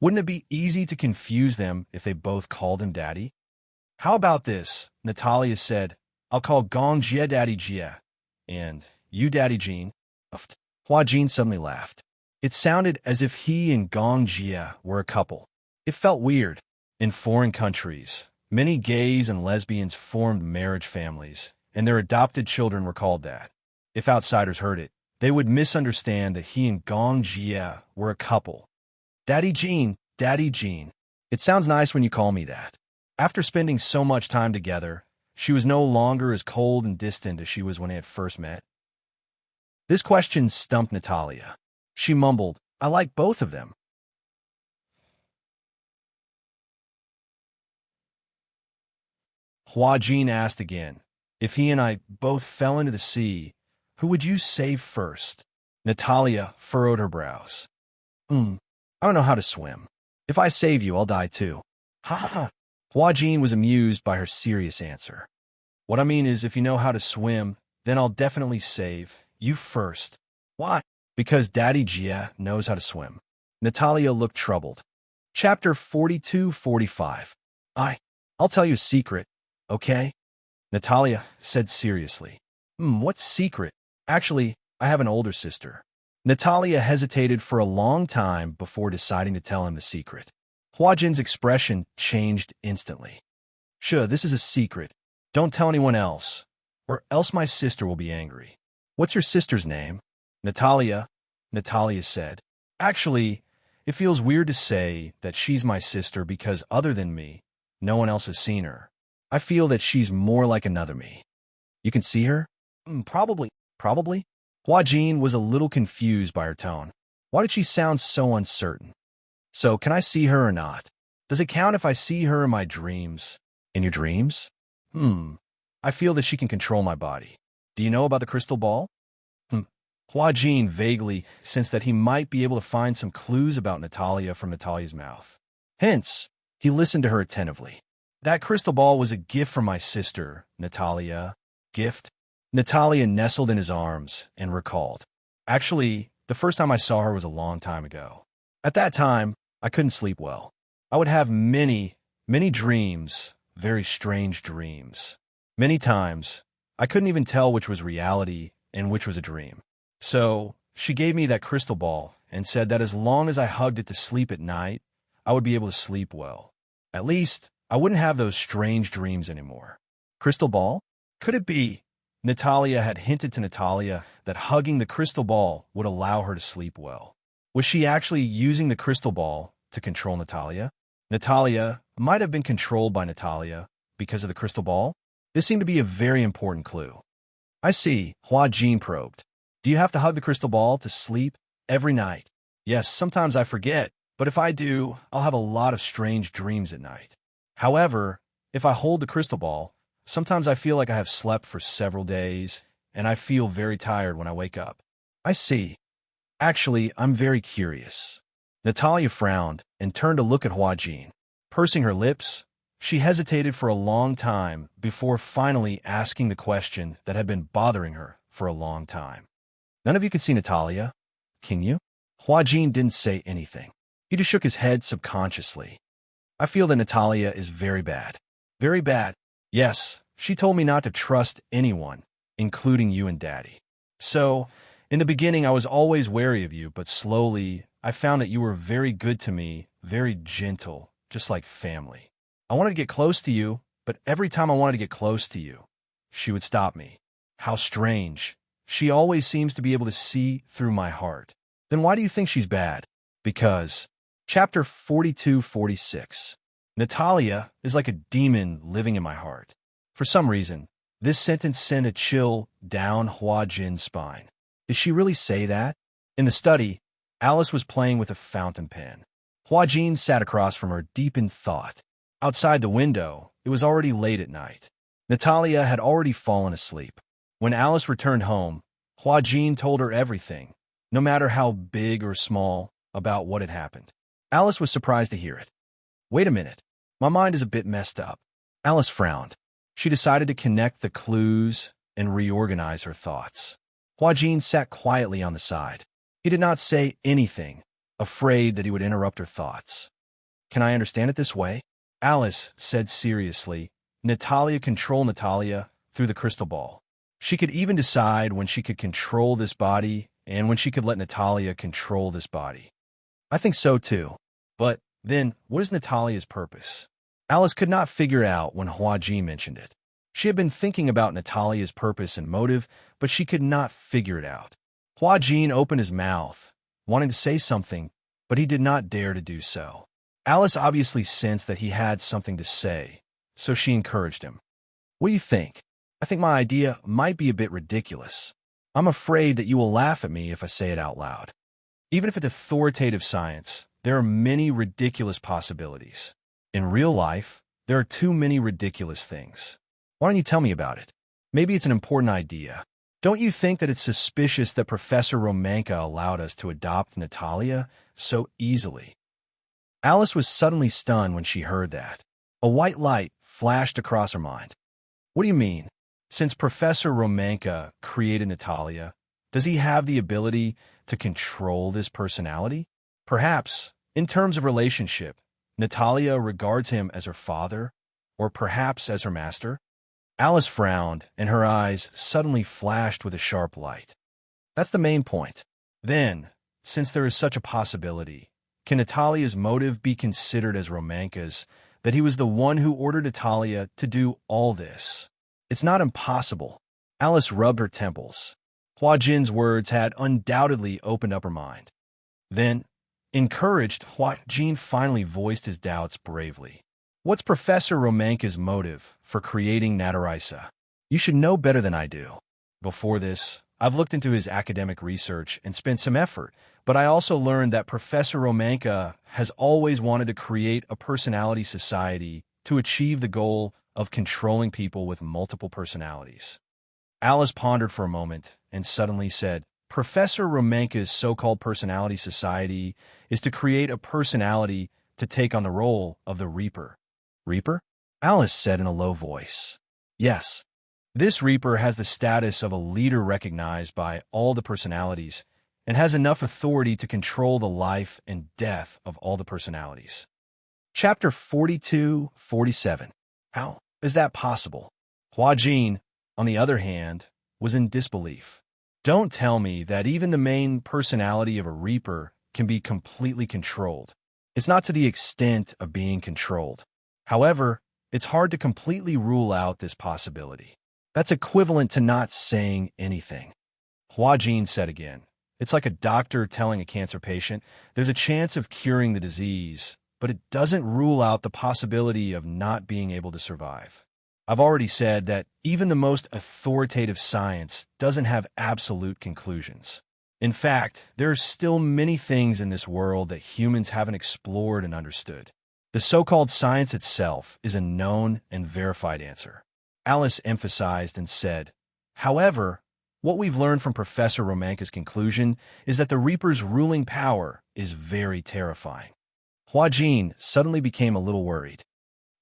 [SPEAKER 1] wouldn't it be easy to confuse them if they both called him Daddy? "How about this?" Natalia said. "I'll call Gong Jie Daddy Jie, and you Daddy Jin." Hua Jin suddenly laughed. It sounded as if he and Gong Jie were a couple. It felt weird. In foreign countries, many gays and lesbians formed marriage families, and their adopted children were called that. If outsiders heard it, they would misunderstand that he and Gong Jie were a couple. Daddy Jin. It sounds nice when you call me that." After spending so much time together, she was no longer as cold and distant as she was when they had first met. This question stumped Natalia. She mumbled, "I like both of them." Hua Jin asked again, "If he and I both fell into the sea, who would you save first?" Natalia furrowed her brows. I don't know how to swim. If I save you, I'll die too." "Ha ha." Hua Jin was amused by her serious answer. "What I mean is, if you know how to swim, then I'll definitely save you first." "Why?" "Because Daddy Jie knows how to swim." Natalia looked troubled. Chapter 42-45. I'll tell you a secret, okay?" Natalia said seriously. What secret?" "Actually, I have an older sister." Natalia hesitated for a long time before deciding to tell him the secret. Hua Jin's expression changed instantly. "Sure, this is a secret. Don't tell anyone else, or else my sister will be angry." What's your sister's name? Natalia, Natalia said. Actually, it feels weird to say that she's my sister because other than me, no one else has seen her. I feel that she's more like another me. You can see her? Probably. Probably? Hua Jin was a little confused by her tone. Why did she sound so uncertain? So, can I see her or not? Does it count if I see her in my dreams? In your dreams? I feel that she can control my body. Do you know about the crystal ball? Hua Jin vaguely sensed that he might be able to find some clues about Natalia from Natalia's mouth. Hence, he listened to her attentively. That crystal ball was a gift from my sister, Natalia. Gift? Natalia nestled in his arms and recalled. Actually, the first time I saw her was a long time ago. At that time, I couldn't sleep well. I would have many dreams, very strange dreams. Many times, I couldn't even tell which was reality and which was a dream. So, she gave me that crystal ball and said that as long as I hugged it to sleep at night, I would be able to sleep well. At least, I wouldn't have those strange dreams anymore. Crystal ball? Could it be? Natalia had hinted to Natalia that hugging the crystal ball would allow her to sleep well. Was she actually using the crystal ball to control Natalia? Natalia might have been controlled by Natalia because of the crystal ball? This seemed to be a very important clue. I see, Hua Jin probed. Do you have to hug the crystal ball to sleep every night? Yes, sometimes I forget, but if I do, I'll have a lot of strange dreams at night. However, if I hold the crystal ball, sometimes I feel like I have slept for several days, and I feel very tired when I wake up. I see. Actually, I'm very curious. Natalia frowned and turned to look at Hua Jin. Pursing her lips, she hesitated for a long time before finally asking the question that had been bothering her for a long time. None of you can see Natalia, can you? Hua Jin didn't say anything. He just shook his head subconsciously. I feel that Natalia is very bad. Very bad. Yes, she told me not to trust anyone, including you and Daddy. So, in the beginning I was always wary of you, but slowly I found that you were very good to me, very gentle, just like family. I wanted to get close to you, but every time I wanted to get close to you, she would stop me. How strange. She always seems to be able to see through my heart. Then why do you think she's bad? Because, chapter 42-46. Natalia is like a demon living in my heart. For some reason, this sentence sent a chill down Hua Jin's spine. Did she really say that? In the study, Alice was playing with a fountain pen. Hua Jin sat across from her deep in thought. Outside the window, it was already late at night. Natalia had already fallen asleep. When Alice returned home, Hua Jin told her everything, no matter how big or small, about what had happened. Alice was surprised to hear it. Wait a minute. My mind is a bit messed up. Alice frowned. She decided to connect the clues and reorganize her thoughts. Hua Jin sat quietly on the side. He did not say anything, afraid that he would interrupt her thoughts. Can I understand it this way? Alice said seriously. Natalia controlled Natalia through the crystal ball. She could even decide when she could control this body and when she could let Natalia control this body. I think so too. But then, what is Natalia's purpose? Alice could not figure out when Hua Jin mentioned it. She had been thinking about Natalia's purpose and motive, but she could not figure it out. Hua Jin opened his mouth, wanting to say something, but he did not dare to do so. Alice obviously sensed that he had something to say, so she encouraged him. What do you think? I think my idea might be a bit ridiculous. I'm afraid that you will laugh at me if I say it out loud. Even if it's authoritative science, there are many ridiculous possibilities. In real life, there are too many ridiculous things. Why don't you tell me about it? Maybe it's an important idea. Don't you think that it's suspicious that Professor Romanka allowed us to adopt Natalia so easily? Alice was suddenly stunned when she heard that. A white light flashed across her mind. What do you mean? Since Professor Romanka created Natalia, does he have the ability to control this personality? Perhaps, in terms of relationship, Natalia regards him as her father, or perhaps as her master? Alice frowned, and her eyes suddenly flashed with a sharp light. That's the main point. Then, since there is such a possibility, can Natalia's motive be considered as Romanka's, that he was the one who ordered Natalia to do all this? It's not impossible. Alice rubbed her temples. Hua Jin's words had undoubtedly opened up her mind. Then, encouraged, Hua Jin finally voiced his doubts bravely. What's Professor Romanka's motive for creating Natarisa? You should know better than I do. Before this, I've looked into his academic research and spent some effort, but I also learned that Professor Romanka has always wanted to create a personality society to achieve the goal of controlling people with multiple personalities. Alice pondered for a moment and suddenly said, Professor Romanka's so-called personality society is to create a personality to take on the role of the Reaper. Reaper? Alice said in a low voice. Yes. This Reaper has the status of a leader recognized by all the personalities and has enough authority to control the life and death of all the personalities. Chapter 42-47. How is that possible? Hua Jin, on the other hand, was in disbelief. Don't tell me that even the main personality of a Reaper can be completely controlled. It's not to the extent of being controlled. However, it's hard to completely rule out this possibility. That's equivalent to not saying anything. Hua Jin said again. It's like a doctor telling a cancer patient there's a chance of curing the disease, but it doesn't rule out the possibility of not being able to survive. I've already said that even the most authoritative science doesn't have absolute conclusions. In fact, there are still many things in this world that humans haven't explored and understood. The so-called science itself is a known and verified answer. Alice emphasized and said, however, what we've learned from Professor Romanka's conclusion is that the Reaper's ruling power is very terrifying. Hua Jin suddenly became a little worried.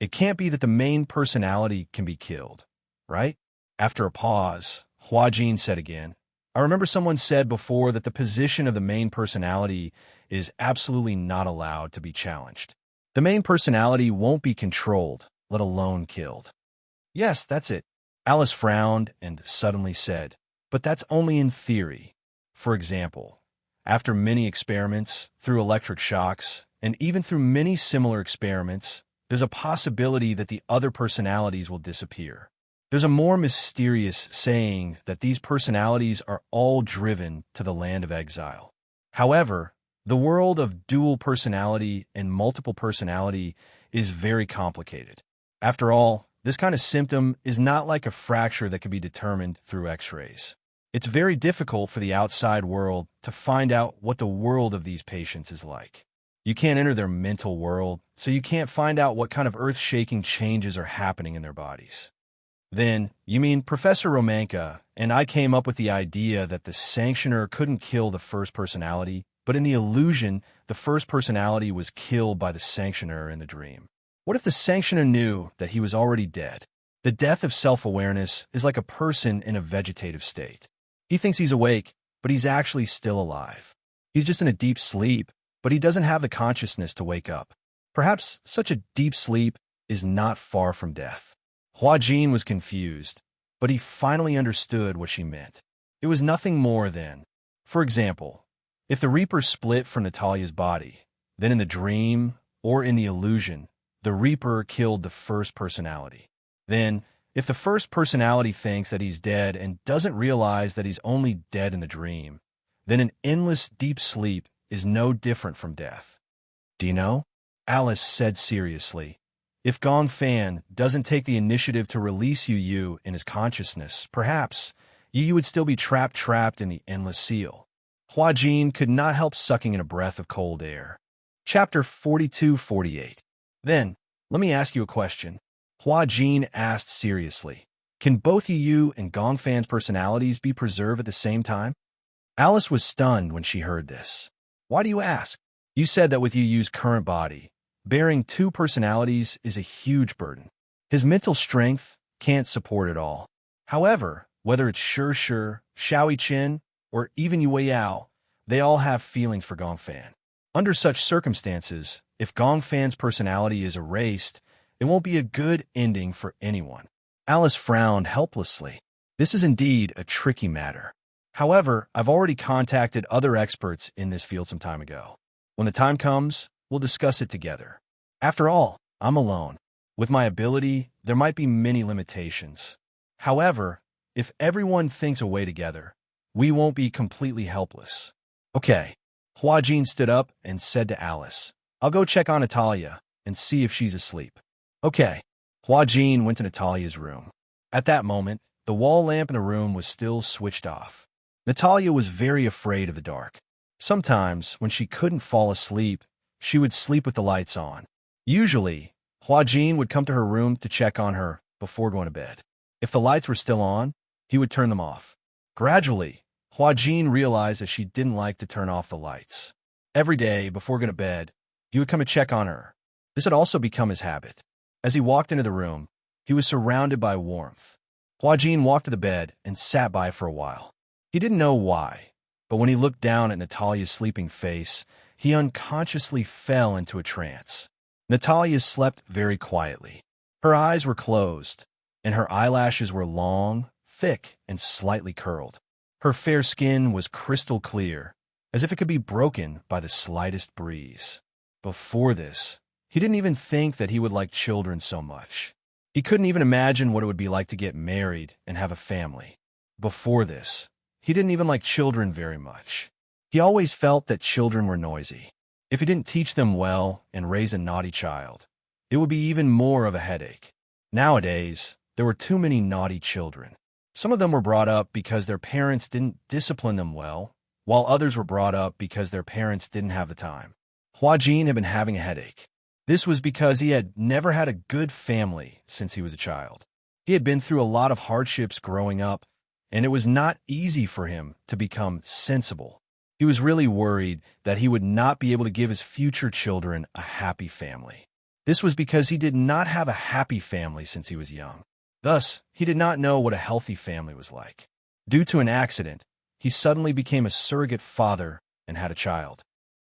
[SPEAKER 1] It can't be that the main personality can be killed, right? After a pause, Hua Jin said again, I remember someone said before that the position of the main personality is absolutely not allowed to be challenged. The main personality won't be controlled, let alone killed. Yes, that's it. Alice frowned and suddenly said, but that's only in theory. For example, after many experiments, through electric shocks, and even through many similar experiments, there's a possibility that the other personalities will disappear. There's a more mysterious saying that these personalities are all driven to the land of exile. However, the world of dual personality and multiple personality is very complicated. After all, this kind of symptom is not like a fracture that can be determined through X-rays. It's very difficult for the outside world to find out what the world of these patients is like. You can't enter their mental world, so you can't find out what kind of earth-shaking changes are happening in their bodies. Then, you mean Professor Romanka and I came up with the idea that the sanctioner couldn't kill the first personality, but in the illusion, the first personality was killed by the sanctioner in the dream. What if the sanctioner knew that he was already dead? The death of self-awareness is like a person in a vegetative state. He thinks he's awake, but he's actually still alive. He's just in a deep sleep, but he doesn't have the consciousness to wake up. Perhaps such a deep sleep is not far from death. Hua Jin was confused, but he finally understood what she meant. It was nothing more than, for example, if the Reaper split from Natalia's body, then in the dream or in the illusion, the Reaper killed the first personality. Then, if the first personality thinks that he's dead and doesn't realize that he's only dead in the dream, then an endless deep sleep is no different from death. Do you know? Alice said seriously. If Gong Fan doesn't take the initiative to release Yu in his consciousness, perhaps Yu would still be trapped in the endless seal. Hua Jin could not help sucking in a breath of cold air. Chapter 42-48. Then, let me ask you a question. Hua Jin asked seriously. Can both Yu and Gong Fan's personalities be preserved at the same time? Alice was stunned when she heard this. Why do you ask? You said that with Yu's current body, bearing two personalities is a huge burden. His mental strength can't support it all. However, whether it's Shi, Xiaoi Chen, or even Yu Yao, they all have feelings for Gong Fan. Under such circumstances, if Gong Fan's personality is erased, it won't be a good ending for anyone. Alice frowned helplessly. This is indeed a tricky matter. However, I've already contacted other experts in this field some time ago. When the time comes, we'll discuss it together. After all, I'm alone. With my ability, there might be many limitations. However, if everyone thinks a way together, we won't be completely helpless. Okay. Huajin stood up and said to Alice, I'll go check on Natalia and see if she's asleep. Okay. Huajin went to Natalia's room. At that moment, the wall lamp in the room was still switched off. Natalia was very afraid of the dark. Sometimes, when she couldn't fall asleep, she would sleep with the lights on. Usually, Huajin would come to her room to check on her before going to bed. If the lights were still on, he would turn them off. Gradually, Huajin realized that she didn't like to turn off the lights. Every day, before going to bed, he would come and check on her. This had also become his habit. As he walked into the room, he was surrounded by warmth. Huajin walked to the bed and sat by for a while. He didn't know why, but when he looked down at Natalia's sleeping face, he unconsciously fell into a trance. Natalia slept very quietly. Her eyes were closed, and her eyelashes were long, thick, and slightly curled. Her fair skin was crystal clear, as if it could be broken by the slightest breeze. Before this, he didn't even think that he would like children so much. He couldn't even imagine what it would be like to get married and have a family. Before this, he didn't even like children very much. He always felt that children were noisy. If he didn't teach them well and raise a naughty child, it would be even more of a headache. Nowadays, there were too many naughty children. Some of them were brought up because their parents didn't discipline them well, while others were brought up because their parents didn't have the time. Huajin had been having a headache. This was because he had never had a good family since he was a child. He had been through a lot of hardships growing up, and it was not easy for him to become sensible. He was really worried that he would not be able to give his future children a happy family. This was because he did not have a happy family since he was young. Thus, he did not know what a healthy family was like. Due to an accident, he suddenly became a surrogate father and had a child.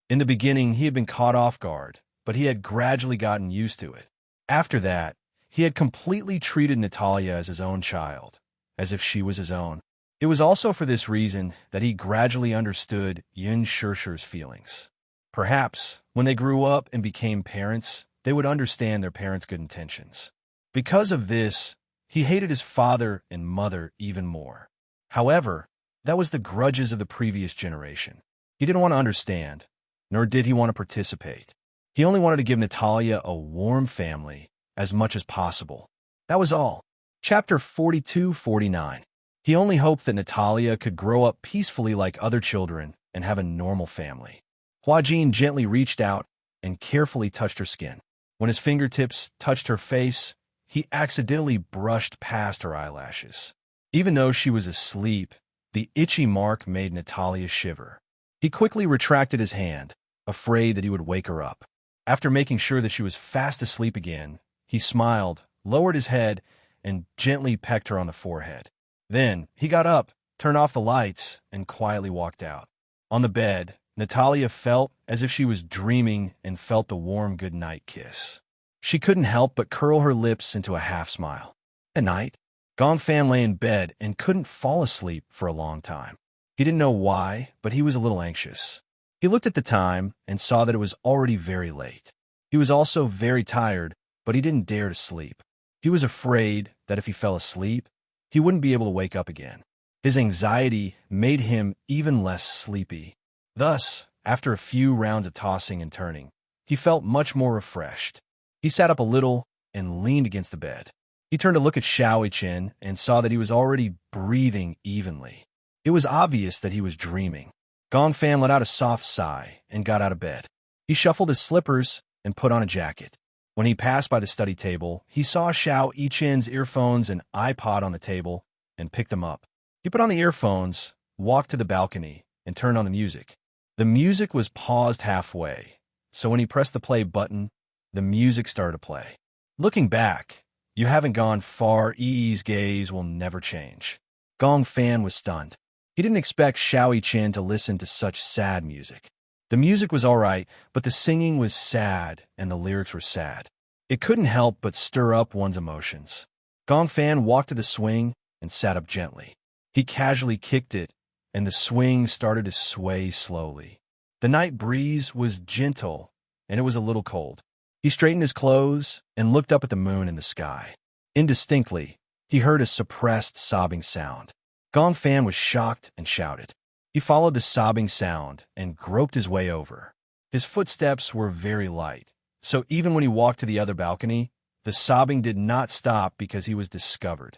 [SPEAKER 1] In the beginning, he had been caught off guard, but he had gradually gotten used to it. After that, he had completely treated Natalia as his own child, as if she was his own. It was also for this reason that he gradually understood Yun Shishir's feelings. Perhaps, when they grew up and became parents, they would understand their parents' good intentions. Because of this, he hated his father and mother even more. However, that was the grudges of the previous generation. He didn't want to understand, nor did he want to participate. He only wanted to give Natalia a warm family as much as possible. That was all. Chapter 42-49. He only hoped that Natalia could grow up peacefully like other children and have a normal family. Huajin gently reached out and carefully touched her skin. When his fingertips touched her face, he accidentally brushed past her eyelashes. Even though she was asleep, the itchy mark made Natalia shiver. He quickly retracted his hand, afraid that he would wake her up. After making sure that she was fast asleep again, he smiled, lowered his head, and gently pecked her on the forehead. Then, he got up, turned off the lights, and quietly walked out. On the bed, Natalia felt as if she was dreaming and felt the warm goodnight kiss. She couldn't help but curl her lips into a half-smile. At night, Gongfan lay in bed and couldn't fall asleep for a long time. He didn't know why, but he was a little anxious. He looked at the time and saw that it was already very late. He was also very tired, but he didn't dare to sleep. He was afraid that if he fell asleep, he wouldn't be able to wake up again. His anxiety made him even less sleepy. Thus, after a few rounds of tossing and turning, he felt much more refreshed. He sat up a little and leaned against the bed. He turned to look at Xiao-Chen and saw that he was already breathing evenly. It was obvious that he was dreaming. Gongfan let out a soft sigh and got out of bed. He shuffled his slippers and put on a jacket. When he passed by the study table, he saw Xiao-Chen's earphones and iPod on the table and picked them up. He put on the earphones, walked to the balcony, and turned on the music. The music was paused halfway, so when he pressed the play button, the music started to play. Looking back, you haven't gone far. Yi's gaze will never change. Gongfan was stunned. He didn't expect Xiao-Chen to listen to such sad music. The music was all right, but the singing was sad and the lyrics were sad. It couldn't help but stir up one's emotions. Gongfan walked to the swing and sat up gently. He casually kicked it, and the swing started to sway slowly. The night breeze was gentle, and it was a little cold. He straightened his clothes and looked up at the moon in the sky. Indistinctly, he heard a suppressed sobbing sound. Gong Fan was shocked and shouted. He followed the sobbing sound and groped his way over. His footsteps were very light, so even when he walked to the other balcony, the sobbing did not stop because he was discovered.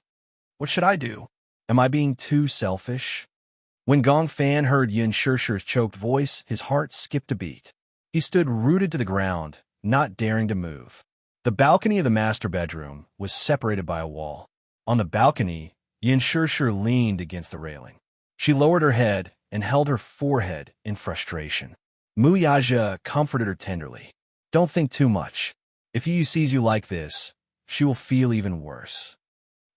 [SPEAKER 1] What should I do? Am I being too selfish? When Gong Fan heard Yin Shishir's choked voice, his heart skipped a beat. He stood rooted to the ground, not daring to move. The balcony of the master bedroom was separated by a wall. On the balcony, Yin Shishir leaned against the railing. She lowered her head and held her forehead in frustration. Mu Yaja comforted her tenderly. Don't think too much. If Yu sees you like this, she will feel even worse.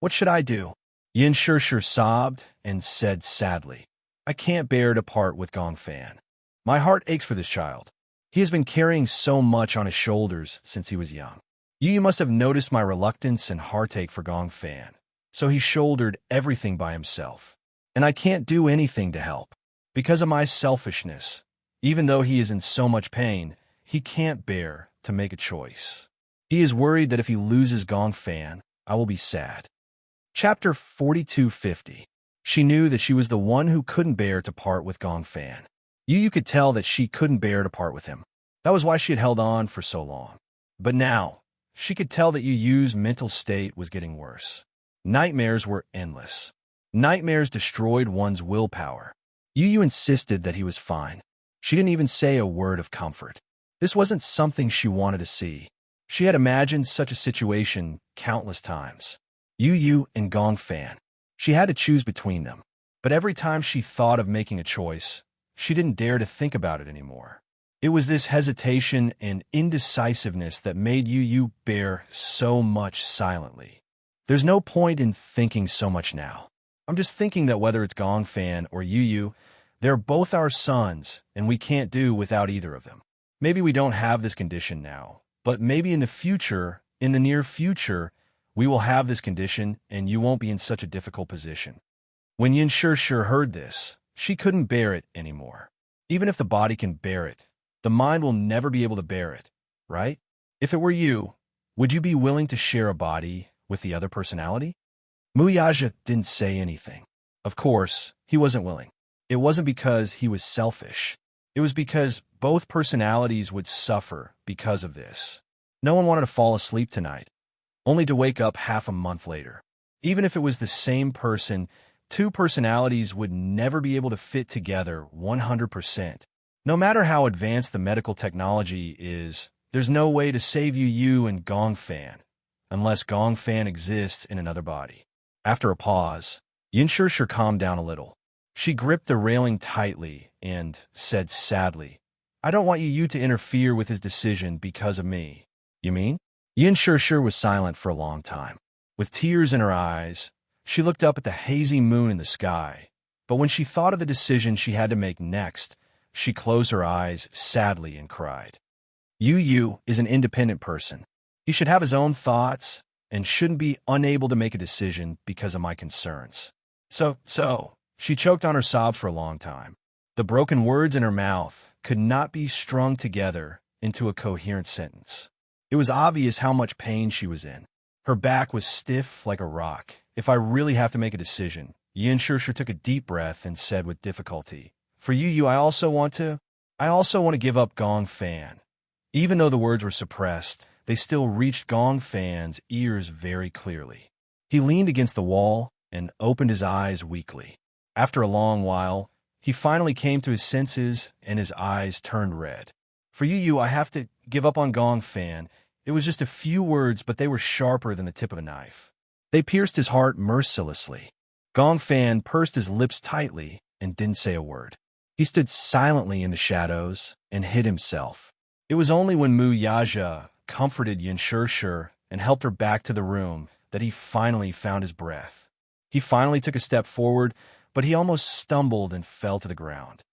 [SPEAKER 1] What should I do? Yin Shishir sobbed and said sadly, I can't bear to part with Gong Fan. My heart aches for this child. He has been carrying so much on his shoulders since he was young. Yu must have noticed my reluctance and heartache for Gong Fan, so he shouldered everything by himself. And I can't do anything to help. Because of my selfishness, even though he is in so much pain, he can't bear to make a choice. He is worried that if he loses Gong Fan, I will be sad. Chapter 4250. She knew that she was the one who couldn't bear to part with Gong Fan. Yu could tell that she couldn't bear to part with him. That was why she had held on for so long. But now, she could tell that Yu's mental state was getting worse. Nightmares were endless. Nightmares destroyed one's willpower. Yu insisted that he was fine. She didn't even say a word of comfort. This wasn't something she wanted to see. She had imagined such a situation countless times. Yu and Gong Fan. She had to choose between them. But every time she thought of making a choice, she didn't dare to think about it anymore. It was this hesitation and indecisiveness that made Yu bear so much silently. There's no point in thinking so much now. I'm just thinking that whether it's Gong Fan or Yu, they're both our sons, and we can't do without either of them. Maybe we don't have this condition now, but maybe in the future, in the near future, we will have this condition and you won't be in such a difficult position. When Yin Shishir heard this, she couldn't bear it anymore. Even if the body can bear it, the mind will never be able to bear it, right? If it were you, would you be willing to share a body with the other personality? Mu Yaja didn't say anything. Of course, he wasn't willing. It wasn't because he was selfish. It was because both personalities would suffer because of this. No one wanted to fall asleep tonight, only to wake up half a month later. Even if it was the same person, two personalities would never be able to fit together 100%. No matter how advanced the medical technology is, there's no way to save Yu and Gong Fan, unless Gong Fan exists in another body. After a pause, Yin Shishir calmed down a little. She gripped the railing tightly and said sadly, I don't want Yu to interfere with his decision because of me. You mean? Yin Shishir was silent for a long time. With tears in her eyes, she looked up at the hazy moon in the sky. But when she thought of the decision she had to make next, she closed her eyes sadly and cried. Yu is an independent person. He should have his own thoughts and shouldn't be unable to make a decision because of my concerns. So, she choked on her sobs for a long time. The broken words in her mouth could not be strung together into a coherent sentence. It was obvious how much pain she was in. Her back was stiff like a rock. If I really have to make a decision, Yin Shishir took a deep breath and said with difficulty, For Yu, I also want to give up Gong Fan. Even though the words were suppressed, they still reached Gong Fan's ears very clearly. He leaned against the wall and opened his eyes weakly. After a long while, he finally came to his senses and his eyes turned red. For Yu, I have to give up on Gong Fan. It was just a few words, but they were sharper than the tip of a knife. They pierced his heart mercilessly. Gong Fan pursed his lips tightly and didn't say a word. He stood silently in the shadows and hid himself. It was only when Mu Yaja comforted Yin Shishir and helped her back to the room that he finally found his breath. He finally took a step forward, but he almost stumbled and fell to the ground.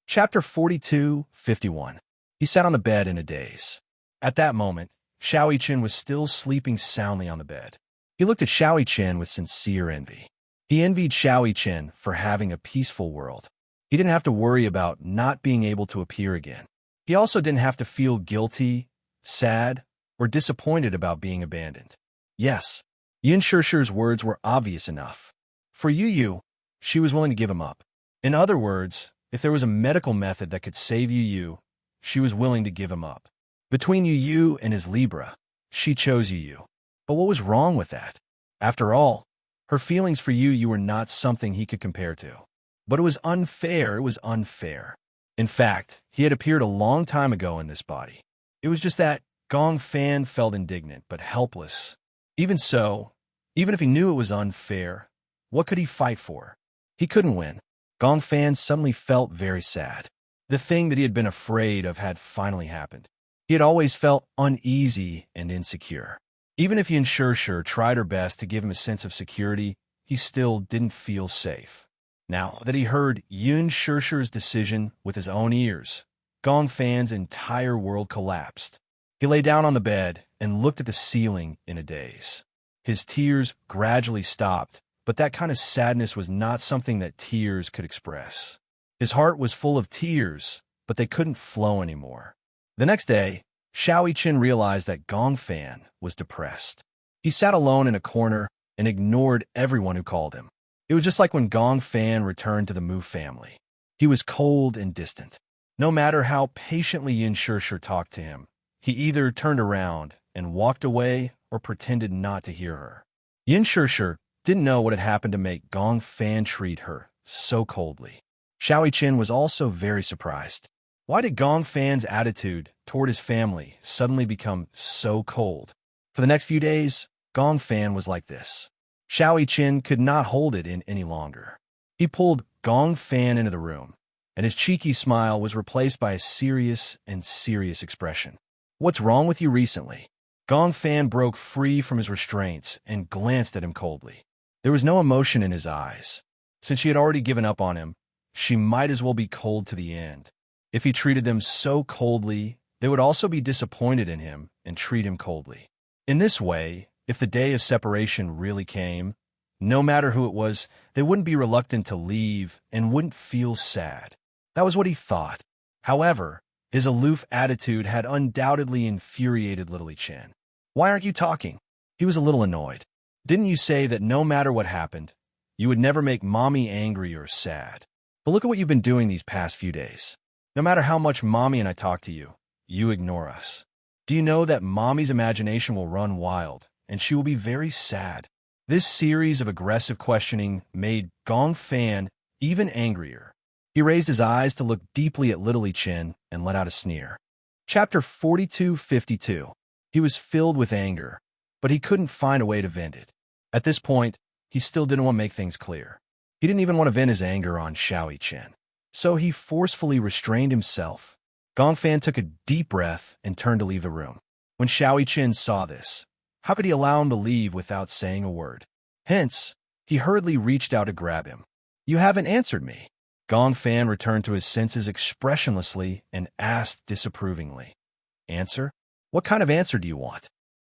[SPEAKER 1] Chapter 4251. He sat on the bed in a daze. At that moment, Xiao Chen was still sleeping soundly on the bed. He looked at Xiao Chen with sincere envy. He envied Xiao Chen for having a peaceful world. He didn't have to worry about not being able to appear again. He also didn't have to feel guilty, sad, or disappointed about being abandoned. Yes, Yin Shishir's words were obvious enough. For Yu, she was willing to give him up. In other words, if there was a medical method that could save Yu, she was willing to give him up. Between Yu and his Libra, she chose Yu. But what was wrong with that? After all, her feelings for Yu were not something he could compare to. But it was unfair. It was unfair. In fact, he had appeared a long time ago in this body. It was just that Gong Fan felt indignant but helpless. Even so, even if he knew it was unfair, what could he fight for? He couldn't win. Gong Fan suddenly felt very sad. The thing that he had been afraid of had finally happened. He had always felt uneasy and insecure. Even if Yin tried her best to give him a sense of security, he still didn't feel safe. Now that he heard Yin decision with his own ears, Gong Fan's entire world collapsed. He lay down on the bed and looked at the ceiling in a daze. His tears gradually stopped, but that kind of sadness was not something that tears could express. His heart was full of tears, but they couldn't flow anymore. The next day, Xiaoqin realized that Gong Fan was depressed. He sat alone in a corner and ignored everyone who called him. It was just like when Gong Fan returned to the Mu family. He was cold and distant. No matter how patiently Yin talked to him, he either turned around and walked away or pretended not to hear her. Yin didn't know what had happened to make Gong Fan treat her so coldly. Xiaoqin was also very surprised. Why did Gong Fan's attitude toward his family suddenly become so cold? For the next few days, Gong Fan was like this. Xiaoqin could not hold it in any longer. He pulled Gong Fan into the room, and his cheeky smile was replaced by a serious expression. What's wrong with you recently? Gong Fan broke free from his restraints and glanced at him coldly. There was no emotion in his eyes. Since she had already given up on him, she might as well be cold to the end. If he treated them so coldly, they would also be disappointed in him and treat him coldly. In this way, if the day of separation really came, no matter who it was, they wouldn't be reluctant to leave and wouldn't feel sad. That was what he thought. However, his aloof attitude had undoubtedly infuriated Little Chen. Why aren't you talking? He was a little annoyed. Didn't you say that no matter what happened, you would never make Mommy angry or sad? But look at what you've been doing these past few days. No matter how much Mommy and I talk to you, you ignore us. Do you know that Mommy's imagination will run wild, and she will be very sad? This series of aggressive questioning made Gong Fan even angrier. He raised his eyes to look deeply at Little Chen and let out a sneer. Chapter 42:52. He was filled with anger, but he couldn't find a way to vent it. At this point, he still didn't want to make things clear. He didn't even want to vent his anger on Xiaoqin. So he forcefully restrained himself. Gong Fan took a deep breath and turned to leave the room. When Xiaoqin saw this, how could he allow him to leave without saying a word? Hence, he hurriedly reached out to grab him. You haven't answered me. Gong Fan returned to his senses expressionlessly and asked disapprovingly. Answer? What kind of answer do you want?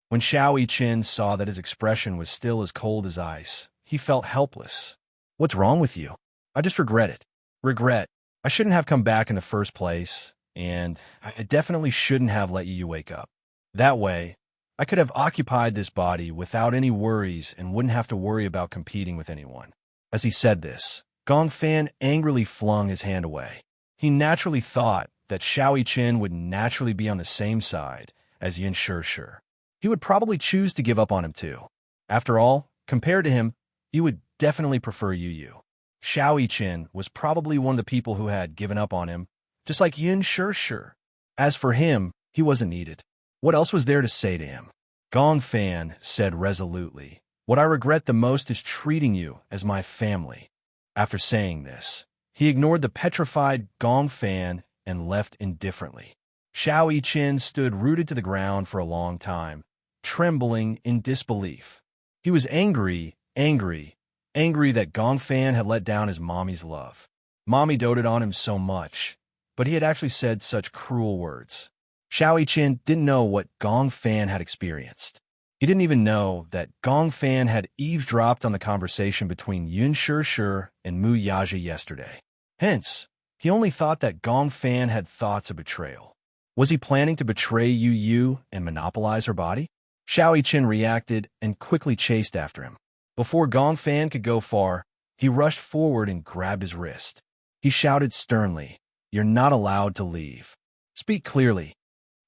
[SPEAKER 1] When Xiaoqin saw that his expression was still as cold as ice, he felt helpless. What's wrong with you? I just regret it. Regret. I shouldn't have come back in the first place, and I definitely shouldn't have let you wake up. That way, I could have occupied this body without any worries and wouldn't have to worry about competing with anyone. As he said this, Gong Fan angrily flung his hand away. He naturally thought that Xiaoqin would naturally be on the same side as Yin Shur. He would probably choose to give up on him too. After all, compared to him, he would definitely prefer Yu. Xiaoqin was probably one of the people who had given up on him, just like Yin Shur. As for him, he wasn't needed. What else was there to say to him? Gong Fan said resolutely, What I regret the most is treating you as my family. After saying this, he ignored the petrified Gong Fan and left indifferently. Xiaoqin stood rooted to the ground for a long time, trembling in disbelief. He was angry that Gong Fan had let down his mommy's love. Mommy doted on him so much, but he had actually said such cruel words. Xiaoqin didn't know what Gong Fan had experienced. He didn't even know that Gong Fan had eavesdropped on the conversation between Yin Shur and Mu Yaji yesterday. Hence, he only thought that Gong Fan had thoughts of betrayal. Was he planning to betray Yu and monopolize her body? Xiaoqin reacted and quickly chased after him. Before Gong Fan could go far, He rushed forward and grabbed his wrist. He shouted sternly, "You're not allowed to leave. Speak clearly."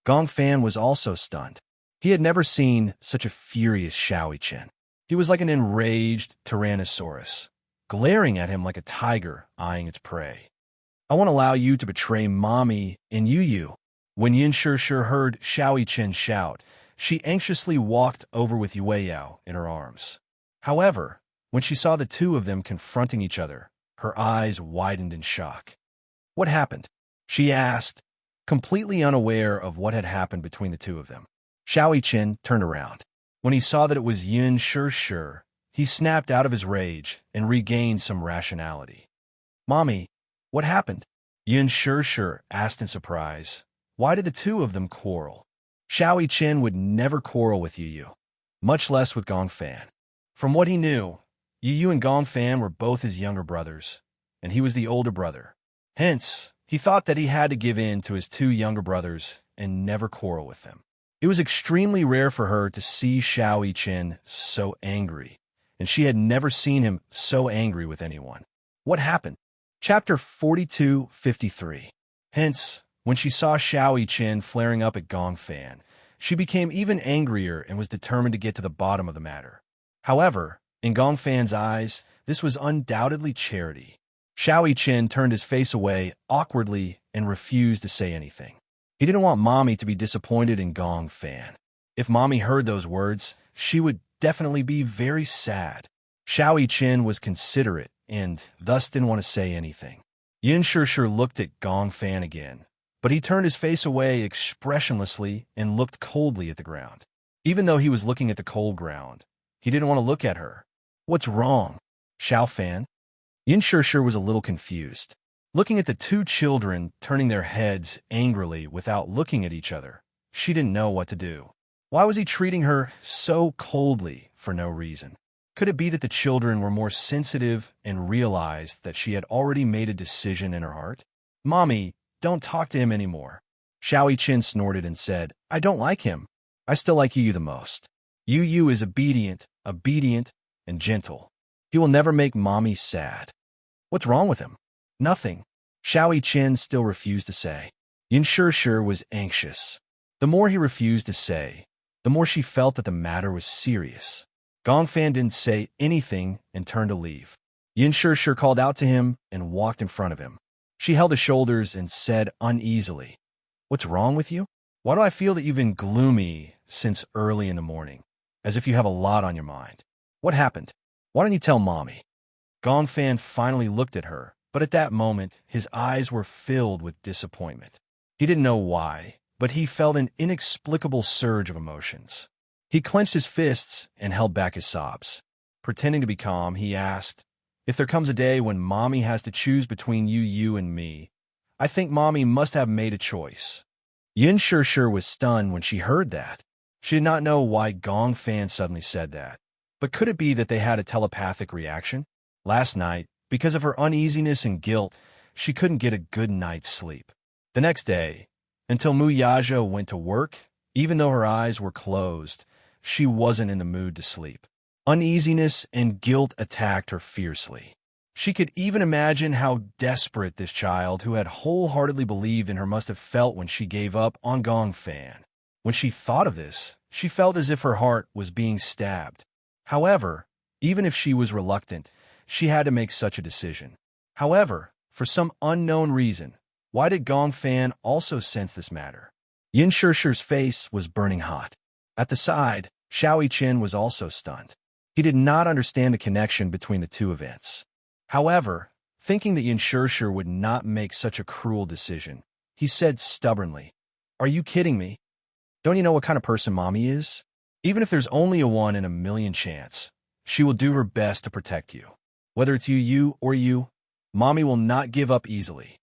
[SPEAKER 1] Gong Fan was also stunned. He had never seen such a furious Xiao Chen. He was like an enraged Tyrannosaurus, glaring at him like a tiger eyeing its prey. "I won't allow you to betray Mommy and Yu. When Yin Shishir heard Xiao Chen shout, she anxiously walked over with Yue Yao in her arms. However, when she saw the two of them confronting each other, her eyes widened in shock. "What happened?" she asked, completely unaware of what had happened between the two of them. Xiao Chen turned around. When he saw that it was Yin Shishir, he snapped out of his rage and regained some rationality. "Mommy, what happened?" Yin Shishir asked in surprise. "Why did the two of them quarrel?" Xiao Chen would never quarrel with Yu, much less with Gong Fan. From what he knew, Yu and Gong Fan were both his younger brothers, and he was the older brother. Hence, he thought that he had to give in to his two younger brothers and never quarrel with them. It was extremely rare for her to see Xiao Chen so angry, and she had never seen him so angry with anyone. What happened? Chapter 42:53. Hence, when she saw Xiao Chen flaring up at Gong Fan, she became even angrier and was determined to get to the bottom of the matter. However, in Gong Fan's eyes, this was undoubtedly charity. Xiao Chen turned his face away awkwardly and refused to say anything. He didn't want Mommy to be disappointed in Gong Fan. If Mommy heard those words, she would definitely be very sad. Xiao Chen was considerate and thus didn't want to say anything. Yin Shishir looked at Gong Fan again, but he turned his face away expressionlessly and looked coldly at the ground. Even though he was looking at the cold ground, he didn't want to look at her. "What's wrong, Xiao Fan?" Yin Shishir was a little confused. Looking at the two children turning their heads angrily without looking at each other, she didn't know what to do. Why was he treating her so coldly for no reason? Could it be that the children were more sensitive and realized that she had already made a decision in her heart? "Mommy, don't talk to him anymore." Xiao Chen snorted and said, "I don't like him. I still like Yu the most. Yu is obedient, and gentle. He will never make Mommy sad." "What's wrong with him?" "Nothing." Xiao Chen still refused to say. Yin Shishir was anxious. The more he refused to say, the more she felt that the matter was serious. Gong Fan didn't say anything and turned to leave. Yin Shishir called out to him and walked in front of him. She held his shoulders and said uneasily, "What's wrong with you? Why do I feel that you've been gloomy since early in the morning, as if you have a lot on your mind? What happened? Why don't you tell Mommy?" Gong Fan finally looked at her, but at that moment, his eyes were filled with disappointment. He didn't know why, but he felt an inexplicable surge of emotions. He clenched his fists and held back his sobs. Pretending to be calm, he asked, "If there comes a day when Mommy has to choose between you and me, I think Mommy must have made a choice." Yin Shishir was stunned when she heard that. She did not know why Gong Fan suddenly said that. But could it be that they had a telepathic reaction? Last night, because of her uneasiness and guilt, she couldn't get a good night's sleep. The next day, until Mu Yaja went to work, even though her eyes were closed, she wasn't in the mood to sleep. Uneasiness and guilt attacked her fiercely. She could even imagine how desperate this child who had wholeheartedly believed in her must have felt when she gave up on Gong Fan. When she thought of this, she felt as if her heart was being stabbed. However, even if she was reluctant, she had to make such a decision. However, for some unknown reason, why did Gong Fan also sense this matter? Yin Shishir's face was burning hot. At the side, Xiao Chen was also stunned. He did not understand the connection between the two events. However, thinking that Yin Shishir would not make such a cruel decision, he said stubbornly, "Are you kidding me? Don't you know what kind of person Mommy is? Even if there's only a 1 in a million chance, she will do her best to protect you. Whether it's you or you, Mommy will not give up easily."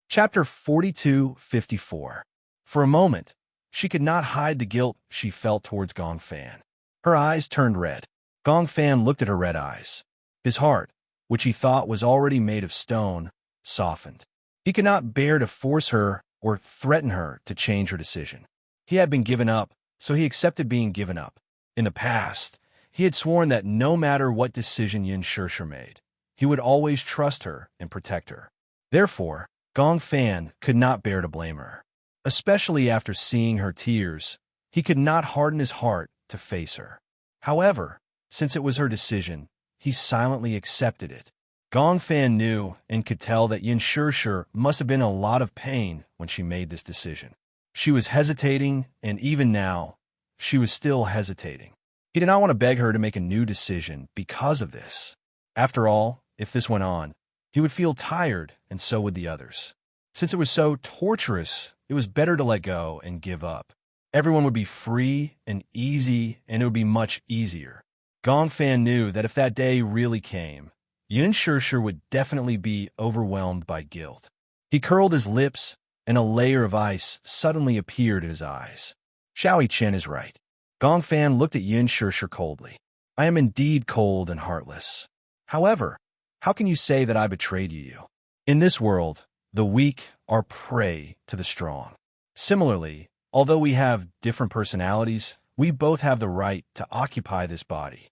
[SPEAKER 1] Chapter 42:54. For a moment, she could not hide the guilt she felt towards Gong Fan. Her eyes turned red. Gong Fan looked at her red eyes. His heart, which he thought was already made of stone, softened. He could not bear to force her or threaten her to change her decision. He had been given up, so he accepted being given up. In the past, he had sworn that no matter what decision Yin Shishir made, he would always trust her and protect her. Therefore, Gong Fan could not bear to blame her. Especially after seeing her tears, he could not harden his heart to face her. However, since it was her decision, he silently accepted it. Gong Fan knew and could tell that Yin Shishir must have been in a lot of pain when she made this decision. She was hesitating, and even now, she was still hesitating. He did not want to beg her to make a new decision because of this. After all, if this went on, he would feel tired, and so would the others. Since it was so torturous, it was better to let go and give up. Everyone would be free and easy, and it would be much easier. Gong Fan knew that if that day really came, Yin Shishir would definitely be overwhelmed by guilt. He curled his lips, and a layer of ice suddenly appeared in his eyes. Xiao Chen is right. Gong Fan looked at Yin Shishir coldly. I am indeed cold and heartless. However, how can you say that I betrayed you? In this world, the weak are prey to the strong. Similarly, although we have different personalities, we both have the right to occupy this body.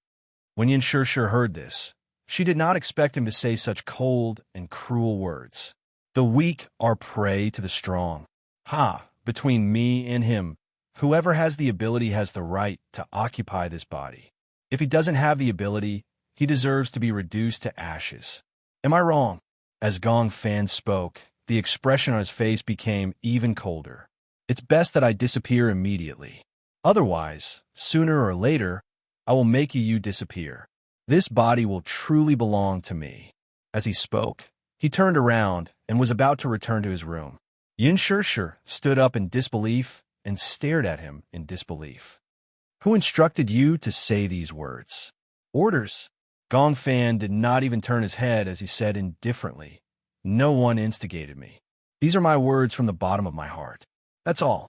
[SPEAKER 1] When Yin Shishir heard this, she did not expect him to say such cold and cruel words. The weak are prey to the strong. Between me and him, whoever has the ability has the right to occupy this body. If he doesn't have the ability, he deserves to be reduced to ashes. Am I wrong? As Gong Fan spoke, the expression on his face became even colder. It's best that I disappear immediately. Otherwise, sooner or later, I will make you disappear. This body will truly belong to me. As he spoke, he turned around and was about to return to his room. Yin Shishir stood up in disbelief and stared at him in disbelief. Who instructed you to say these words? Orders. Gong Fan did not even turn his head as he said indifferently, no one instigated me. These are my words from the bottom of my heart. That's all.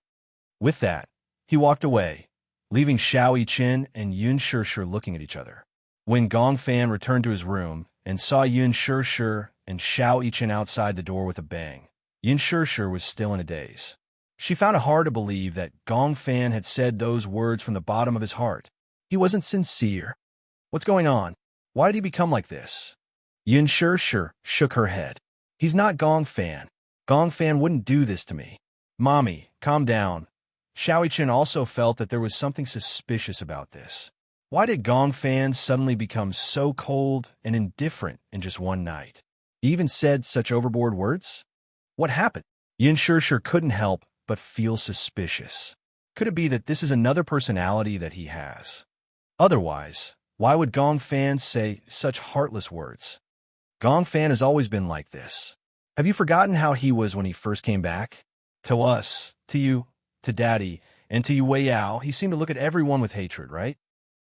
[SPEAKER 1] With that, he walked away, leaving Xiao Chen and Yin Shishir looking at each other. When Gong Fan returned to his room and saw Yin Shishir and Xiao Chen outside the door with a bang, Yin Shishir was still in a daze. She found it hard to believe that Gong Fan had said those words from the bottom of his heart. He wasn't sincere. What's going on? Why did he become like this? Yin Shishir shook her head. He's not Gong Fan. Gong Fan wouldn't do this to me. Mommy, calm down. Xiao Chen also felt that there was something suspicious about this. Why did Gong Fan suddenly become so cold and indifferent in just one night? He even said such overboard words? What happened? Yin Shishir couldn't help but feel suspicious. Could it be that this is another personality that he has? Otherwise, why would Gong Fan say such heartless words? Gong Fan has always been like this. Have you forgotten how he was when he first came back? To us, to you, to Daddy, and to Wei Yao, he seemed to look at everyone with hatred, right?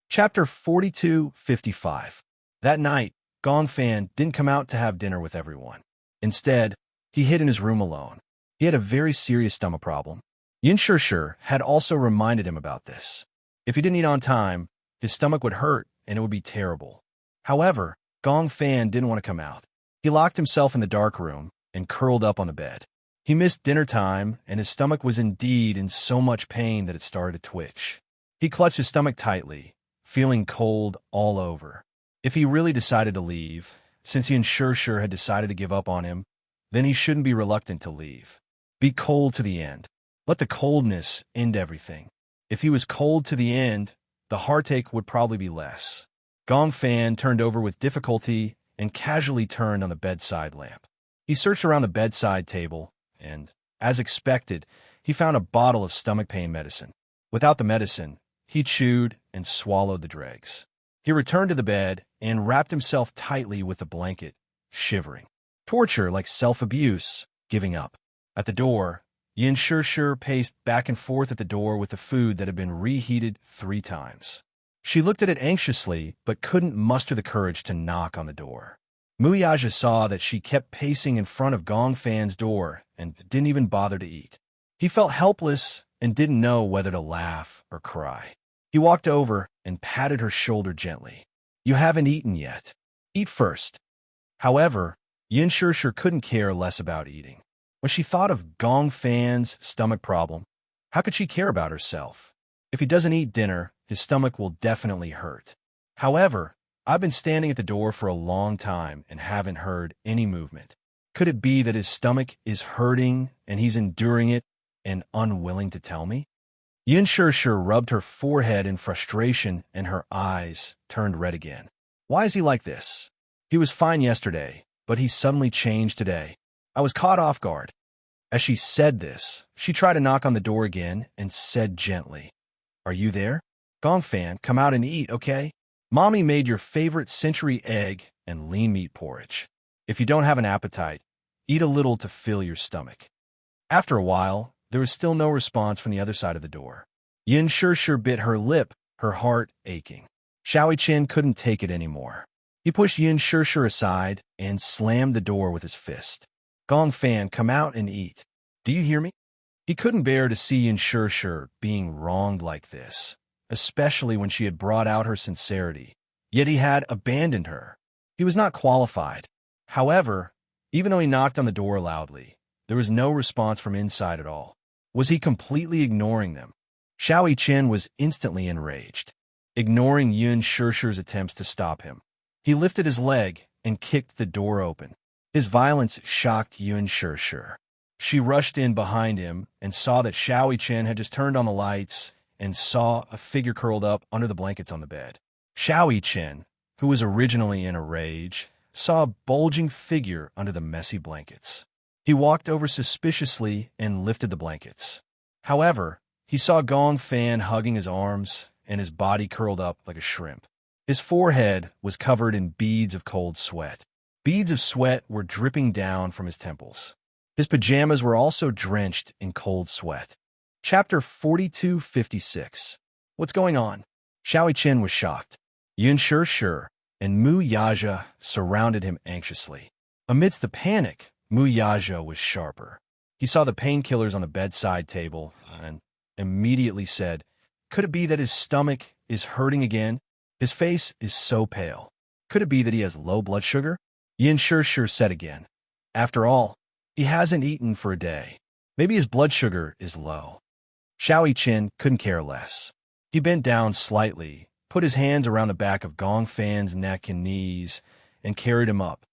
[SPEAKER 1] Chapter 42:55. That night, Gong Fan didn't come out to have dinner with everyone. Instead, he hid in his room alone. He had a very serious stomach problem. Yin Shishir had also reminded him about this. If he didn't eat on time, his stomach would hurt and it would be terrible. However, Gong Fan didn't want to come out. He locked himself in the dark room and curled up on the bed. He missed dinner time, and his stomach was indeed in so much pain that it started to twitch. He clutched his stomach tightly, feeling cold all over. If he really decided to leave, since Yin Shishir had decided to give up on him, then he shouldn't be reluctant to leave. Be cold to the end. Let the coldness end everything. If he was cold to the end, the heartache would probably be less. Gong Fan turned over with difficulty and casually turned on the bedside lamp. He searched around the bedside table, and, as expected, he found a bottle of stomach pain medicine. Without the medicine, he chewed and swallowed the dregs. He returned to the bed and wrapped himself tightly with the blanket, shivering. Torture like self-abuse, giving up. At the door, Yin Shishir paced back and forth at the door with the food that had been reheated 3 times. She looked at it anxiously, but couldn't muster the courage to knock on the door. Muyaja saw that she kept pacing in front of Gong Fan's door and didn't even bother to eat. He felt helpless and didn't know whether to laugh or cry. He walked over and patted her shoulder gently. You haven't eaten yet. Eat first. However, Yin Shishir couldn't care less about eating. When she thought of Gong Fan's stomach problem, how could she care about herself? If he doesn't eat dinner, his stomach will definitely hurt. However, I've been standing at the door for a long time and haven't heard any movement. Could it be that his stomach is hurting and he's enduring it and unwilling to tell me? Yin Shishir rubbed her forehead in frustration and her eyes turned red again. Why is he like this? He was fine yesterday, but he suddenly changed today. I was caught off guard. As she said this, she tried to knock on the door again and said gently, "Are you there? Gong Fan, come out and eat, okay? Mommy made your favorite century egg and lean meat porridge. If you don't have an appetite, eat a little to fill your stomach." After a while, there was still no response from the other side of the door. Yin Shishir bit her lip, her heart aching. Xiao Chen couldn't take it anymore. He pushed Yin Shishir aside and slammed the door with his fist. "Gong Fan, come out and eat. Do you hear me?" He couldn't bear to see Yin Shishir being wronged like this, especially when she had brought out her sincerity. Yet he had abandoned her. He was not qualified. However, even though he knocked on the door loudly, there was no response from inside at all. Was he completely ignoring them? Xiao Chen was instantly enraged, ignoring Yin Shishir's attempts to stop him. He lifted his leg and kicked the door open. His violence shocked Yin Shishir. She rushed in behind him and saw that Xiao Chen had just turned on the lights and saw a figure curled up under the blankets on the bed. Xiao Chen, who was originally in a rage, saw a bulging figure under the messy blankets. He walked over suspiciously and lifted the blankets. However, he saw Gong Fan hugging his arms and his body curled up like a shrimp. His forehead was covered in beads of cold sweat. Beads of sweat were dripping down from his temples. His pajamas were also drenched in cold sweat. Chapter 4256. What's going on? Xiao Chen was shocked. Yin Shishir and Mu Yaja surrounded him anxiously. Amidst the panic, Mu Yaja was sharper. He saw the painkillers on the bedside table and immediately said, "Could it be that his stomach is hurting again? His face is so pale. Could it be that he has low blood sugar?" Yin Shishir said again, "After all, he hasn't eaten for a day. Maybe his blood sugar is low." Xiao Chen couldn't care less. He bent down slightly, put his hands around the back of Gong Fan's neck and knees, and carried him up.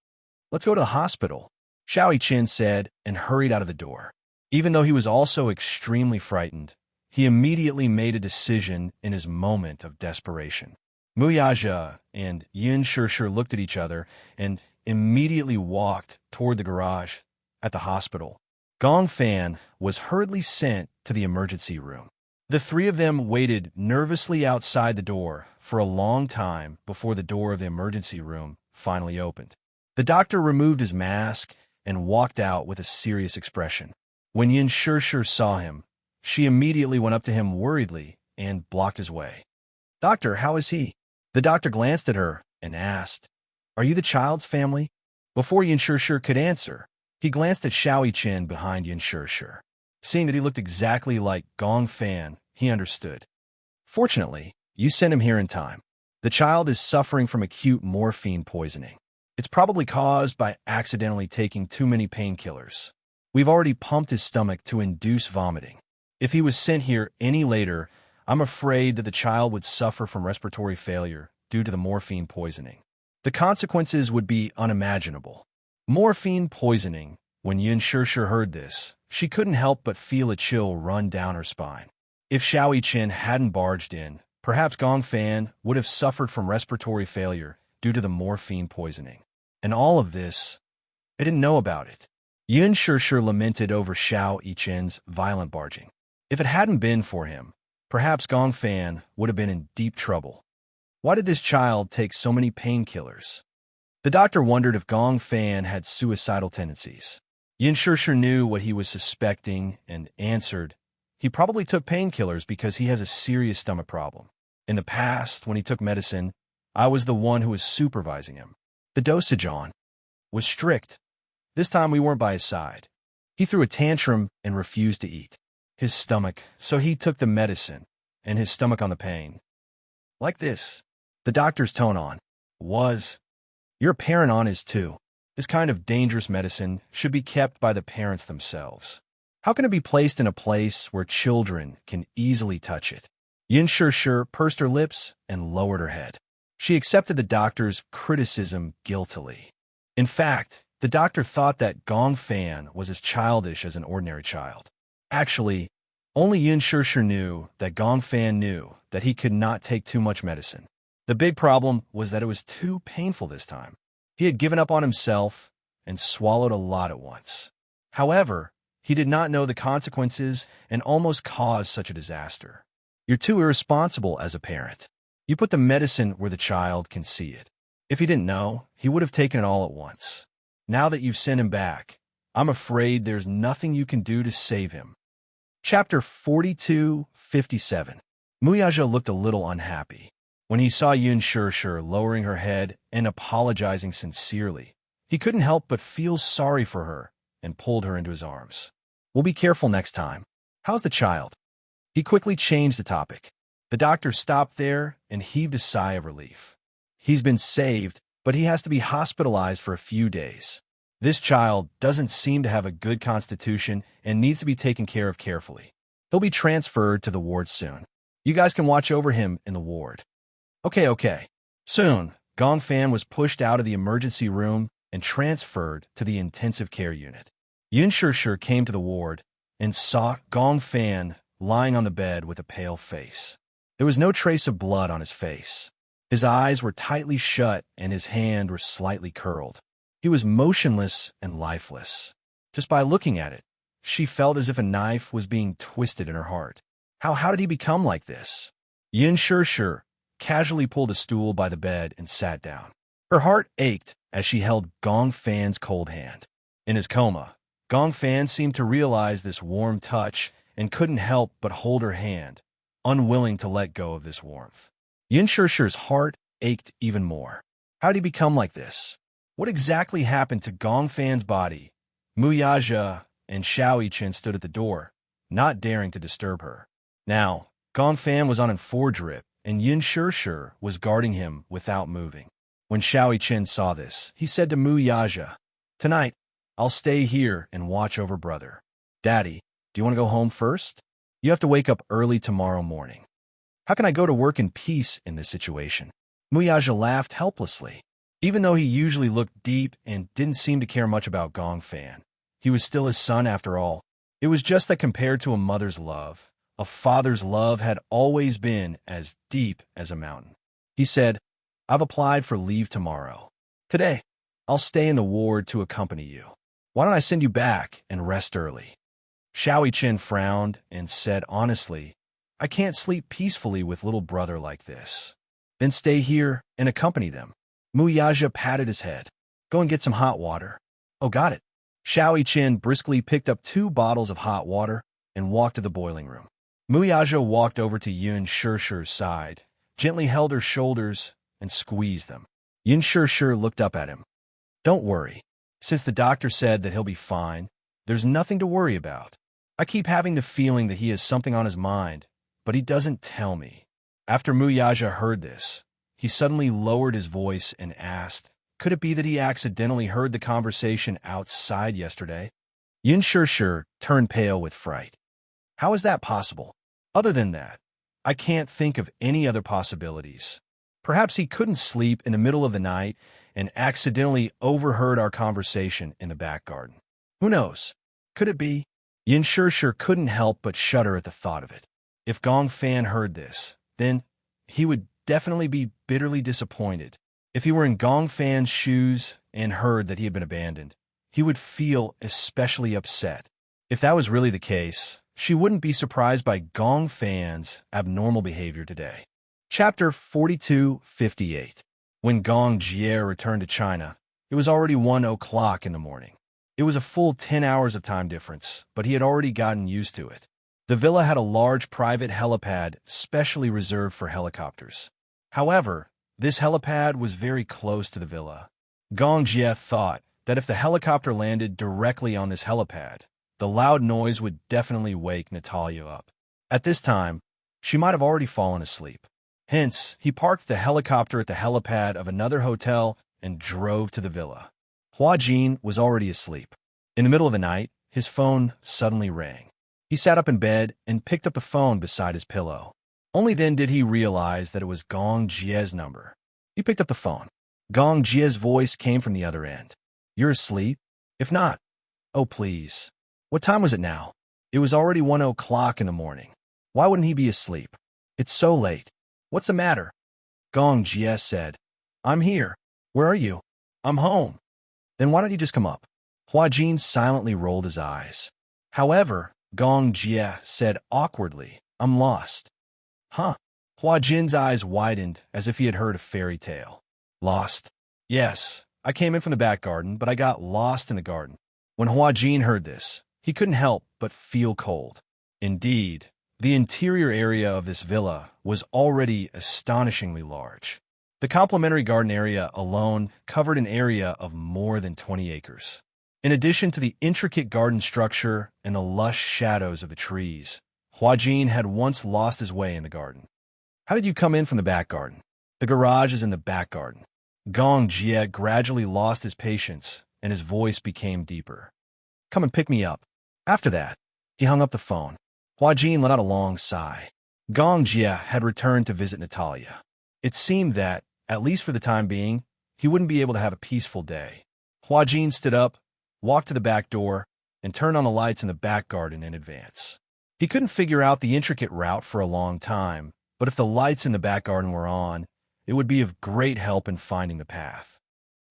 [SPEAKER 1] "Let's go to the hospital," Xiao Chen said and hurried out of the door. Even though he was also extremely frightened, he immediately made a decision in his moment of desperation. Mu Yaja and Yin Shishir looked at each other and immediately walked toward the garage at the hospital. Gong Fan was hurriedly sent to the emergency room. The three of them waited nervously outside the door for a long time before the door of the emergency room finally opened. The doctor removed his mask and walked out with a serious expression. When Yin Shishir saw him, she immediately went up to him worriedly and blocked his way. "Doctor, how is he?" The doctor glanced at her and asked, "Are you the child's family?" Before Yin Shishir could answer, he glanced at Xiao Chen behind Yin Shishir. Seeing that he looked exactly like Gong Fan, he understood. "Fortunately, you sent him here in time. The child is suffering from acute morphine poisoning. It's probably caused by accidentally taking too many painkillers. We've already pumped his stomach to induce vomiting. If he was sent here any later, I'm afraid that the child would suffer from respiratory failure due to the morphine poisoning. The consequences would be unimaginable." Morphine poisoning. When Yin Shishir heard this, she couldn't help but feel a chill run down her spine. If Xiao Chen hadn't barged in, perhaps Gong Fan would have suffered from respiratory failure due to the morphine poisoning. And all of this, I didn't know about it. Yin Shishir lamented over Xiao Chen's violent barging. If it hadn't been for him, perhaps Gong Fan would have been in deep trouble. Why did this child take so many painkillers? The doctor wondered if Gong Fan had suicidal tendencies. Yin Shishir knew what he was suspecting and answered, "He probably took painkillers because he has a serious stomach problem. In the past, when he took medicine, I was the one who was supervising him. The dosage was strict. This time we weren't by his side. He threw a tantrum and refused to eat. His stomach, so he took the medicine, and his stomach on the pain. Like this." The doctor's tone was, "You're a parent on his too. This kind of dangerous medicine should be kept by the parents themselves. How can it be placed in a place where children can easily touch it?" Yin Shishir pursed her lips and lowered her head. She accepted the doctor's criticism guiltily. In fact, the doctor thought that Gong Fan was as childish as an ordinary child. Actually, only Yun Shishir knew that Gong Fan knew that he could not take too much medicine. The big problem was that it was too painful this time. He had given up on himself and swallowed a lot at once. However, he did not know the consequences and almost caused such a disaster. You're too irresponsible as a parent. You put the medicine where the child can see it. If he didn't know, he would have taken it all at once. Now that you've sent him back, I'm afraid there's nothing you can do to save him. Chapter 42:57. Muyaja looked a little unhappy. When he saw Yun Shishir lowering her head and apologizing sincerely, he couldn't help but feel sorry for her and pulled her into his arms. We'll be careful next time. How's the child? He quickly changed the topic. The doctor stopped there and heaved a sigh of relief. He's been saved, but he has to be hospitalized for a few days. This child doesn't seem to have a good constitution and needs to be taken care of carefully. He'll be transferred to the ward soon. You guys can watch over him in the ward. Okay. Soon, Gong Fan was pushed out of the emergency room and transferred to the intensive care unit. Yun Shishir came to the ward and saw Gong Fan lying on the bed with a pale face. There was no trace of blood on his face. His eyes were tightly shut and his hands were slightly curled. He was motionless and lifeless. Just by looking at it, she felt as if a knife was being twisted in her heart. How did he become like this? Yun Shishir casually pulled a stool by the bed and sat down. Her heart ached as she held Gong Fan's cold hand. In his coma, Gong Fan seemed to realize this warm touch and couldn't help but hold her hand, unwilling to let go of this warmth. Yun Shishir's heart ached even more. How did he become like this? What exactly happened to Gong Fan's body? Muyaja and Xiao Chen stood at the door, not daring to disturb her. Now, Gong Fan was on a forge rip, and Yun Shishir was guarding him without moving. When Xiao Chen saw this, he said to Muyaja, "Tonight, I'll stay here and watch over brother. Daddy, do you want to go home first? You have to wake up early tomorrow morning." How can I go to work in peace in this situation? Muyaja laughed helplessly. Even though he usually looked deep and didn't seem to care much about Gong Fan, he was still his son after all. It was just that compared to a mother's love, a father's love had always been as deep as a mountain. He said, "I've applied for leave tomorrow. Today, I'll stay in the ward to accompany you. Why don't I send you back and rest early?" Xiao Chen frowned and said honestly, "I can't sleep peacefully with little brother like this." "Then stay here and accompany them." Muyaja patted his head. "Go and get some hot water." "Oh, got it." Xiao Chen briskly picked up 2 bottles of hot water and walked to the boiling room. Muyaja walked over to Yun Shishir's side, gently held her shoulders, and squeezed them. Yun Shishir looked up at him. "Don't worry. Since the doctor said that he'll be fine, there's nothing to worry about. I keep having the feeling that he has something on his mind, but he doesn't tell me." After Muyaja heard this, he suddenly lowered his voice and asked, "Could it be that he accidentally heard the conversation outside yesterday?" Yun Shishir turned pale with fright. "How is that possible? Other than that, I can't think of any other possibilities. Perhaps he couldn't sleep in the middle of the night and accidentally overheard our conversation in the back garden. Who knows? Could it be?" Yun Shishir couldn't help but shudder at the thought of it. If Gong Fan heard this, then he would definitely be bitterly disappointed. If he were in Gong Fan's shoes and heard that he had been abandoned, he would feel especially upset. If that was really the case, she wouldn't be surprised by Gong Fan's abnormal behavior today. Chapter 42:58. When Gong Jie returned to China, it was already 1 o'clock in the morning. It was a full 10 hours of time difference, but he had already gotten used to it. The villa had a large private helipad specially reserved for helicopters. However, this helipad was very close to the villa. Gong Jie thought that if the helicopter landed directly on this helipad, the loud noise would definitely wake Natalia up. At this time, she might have already fallen asleep. Hence, he parked the helicopter at the helipad of another hotel and drove to the villa. Hua Jin was already asleep. In the middle of the night, his phone suddenly rang. He sat up in bed and picked up the phone beside his pillow. Only then did he realize that it was Gong Jie's number. He picked up the phone. Gong Jie's voice came from the other end. "You're asleep? If not, oh please. What time was it now?" It was already 1 o'clock in the morning. Why wouldn't he be asleep? "It's so late. What's the matter?" Gong Jie said. "I'm here. Where are you?" "I'm home." "Then why don't you just come up?" Hua Jin silently rolled his eyes. However, Gong Jie said awkwardly, "I'm lost." "Huh?" Hua Jin's eyes widened as if he had heard a fairy tale. "Lost?" "Yes, I came in from the back garden, but I got lost in the garden." When Hua Jin heard this, he couldn't help but feel cold. Indeed, the interior area of this villa was already astonishingly large. The complimentary garden area alone covered an area of more than 20 acres. In addition to the intricate garden structure and the lush shadows of the trees, Hua Jin had once lost his way in the garden. "How did you come in from the back garden?" "The garage is in the back garden." Gong Jie gradually lost his patience, and his voice became deeper. "Come and pick me up." After that, he hung up the phone. Hua Jin let out a long sigh. Gong Jie had returned to visit Natalia. It seemed that, at least for the time being, he wouldn't be able to have a peaceful day. Hua Jin stood up, walked to the back door, and turned on the lights in the back garden in advance. He couldn't figure out the intricate route for a long time, but if the lights in the back garden were on, it would be of great help in finding the path.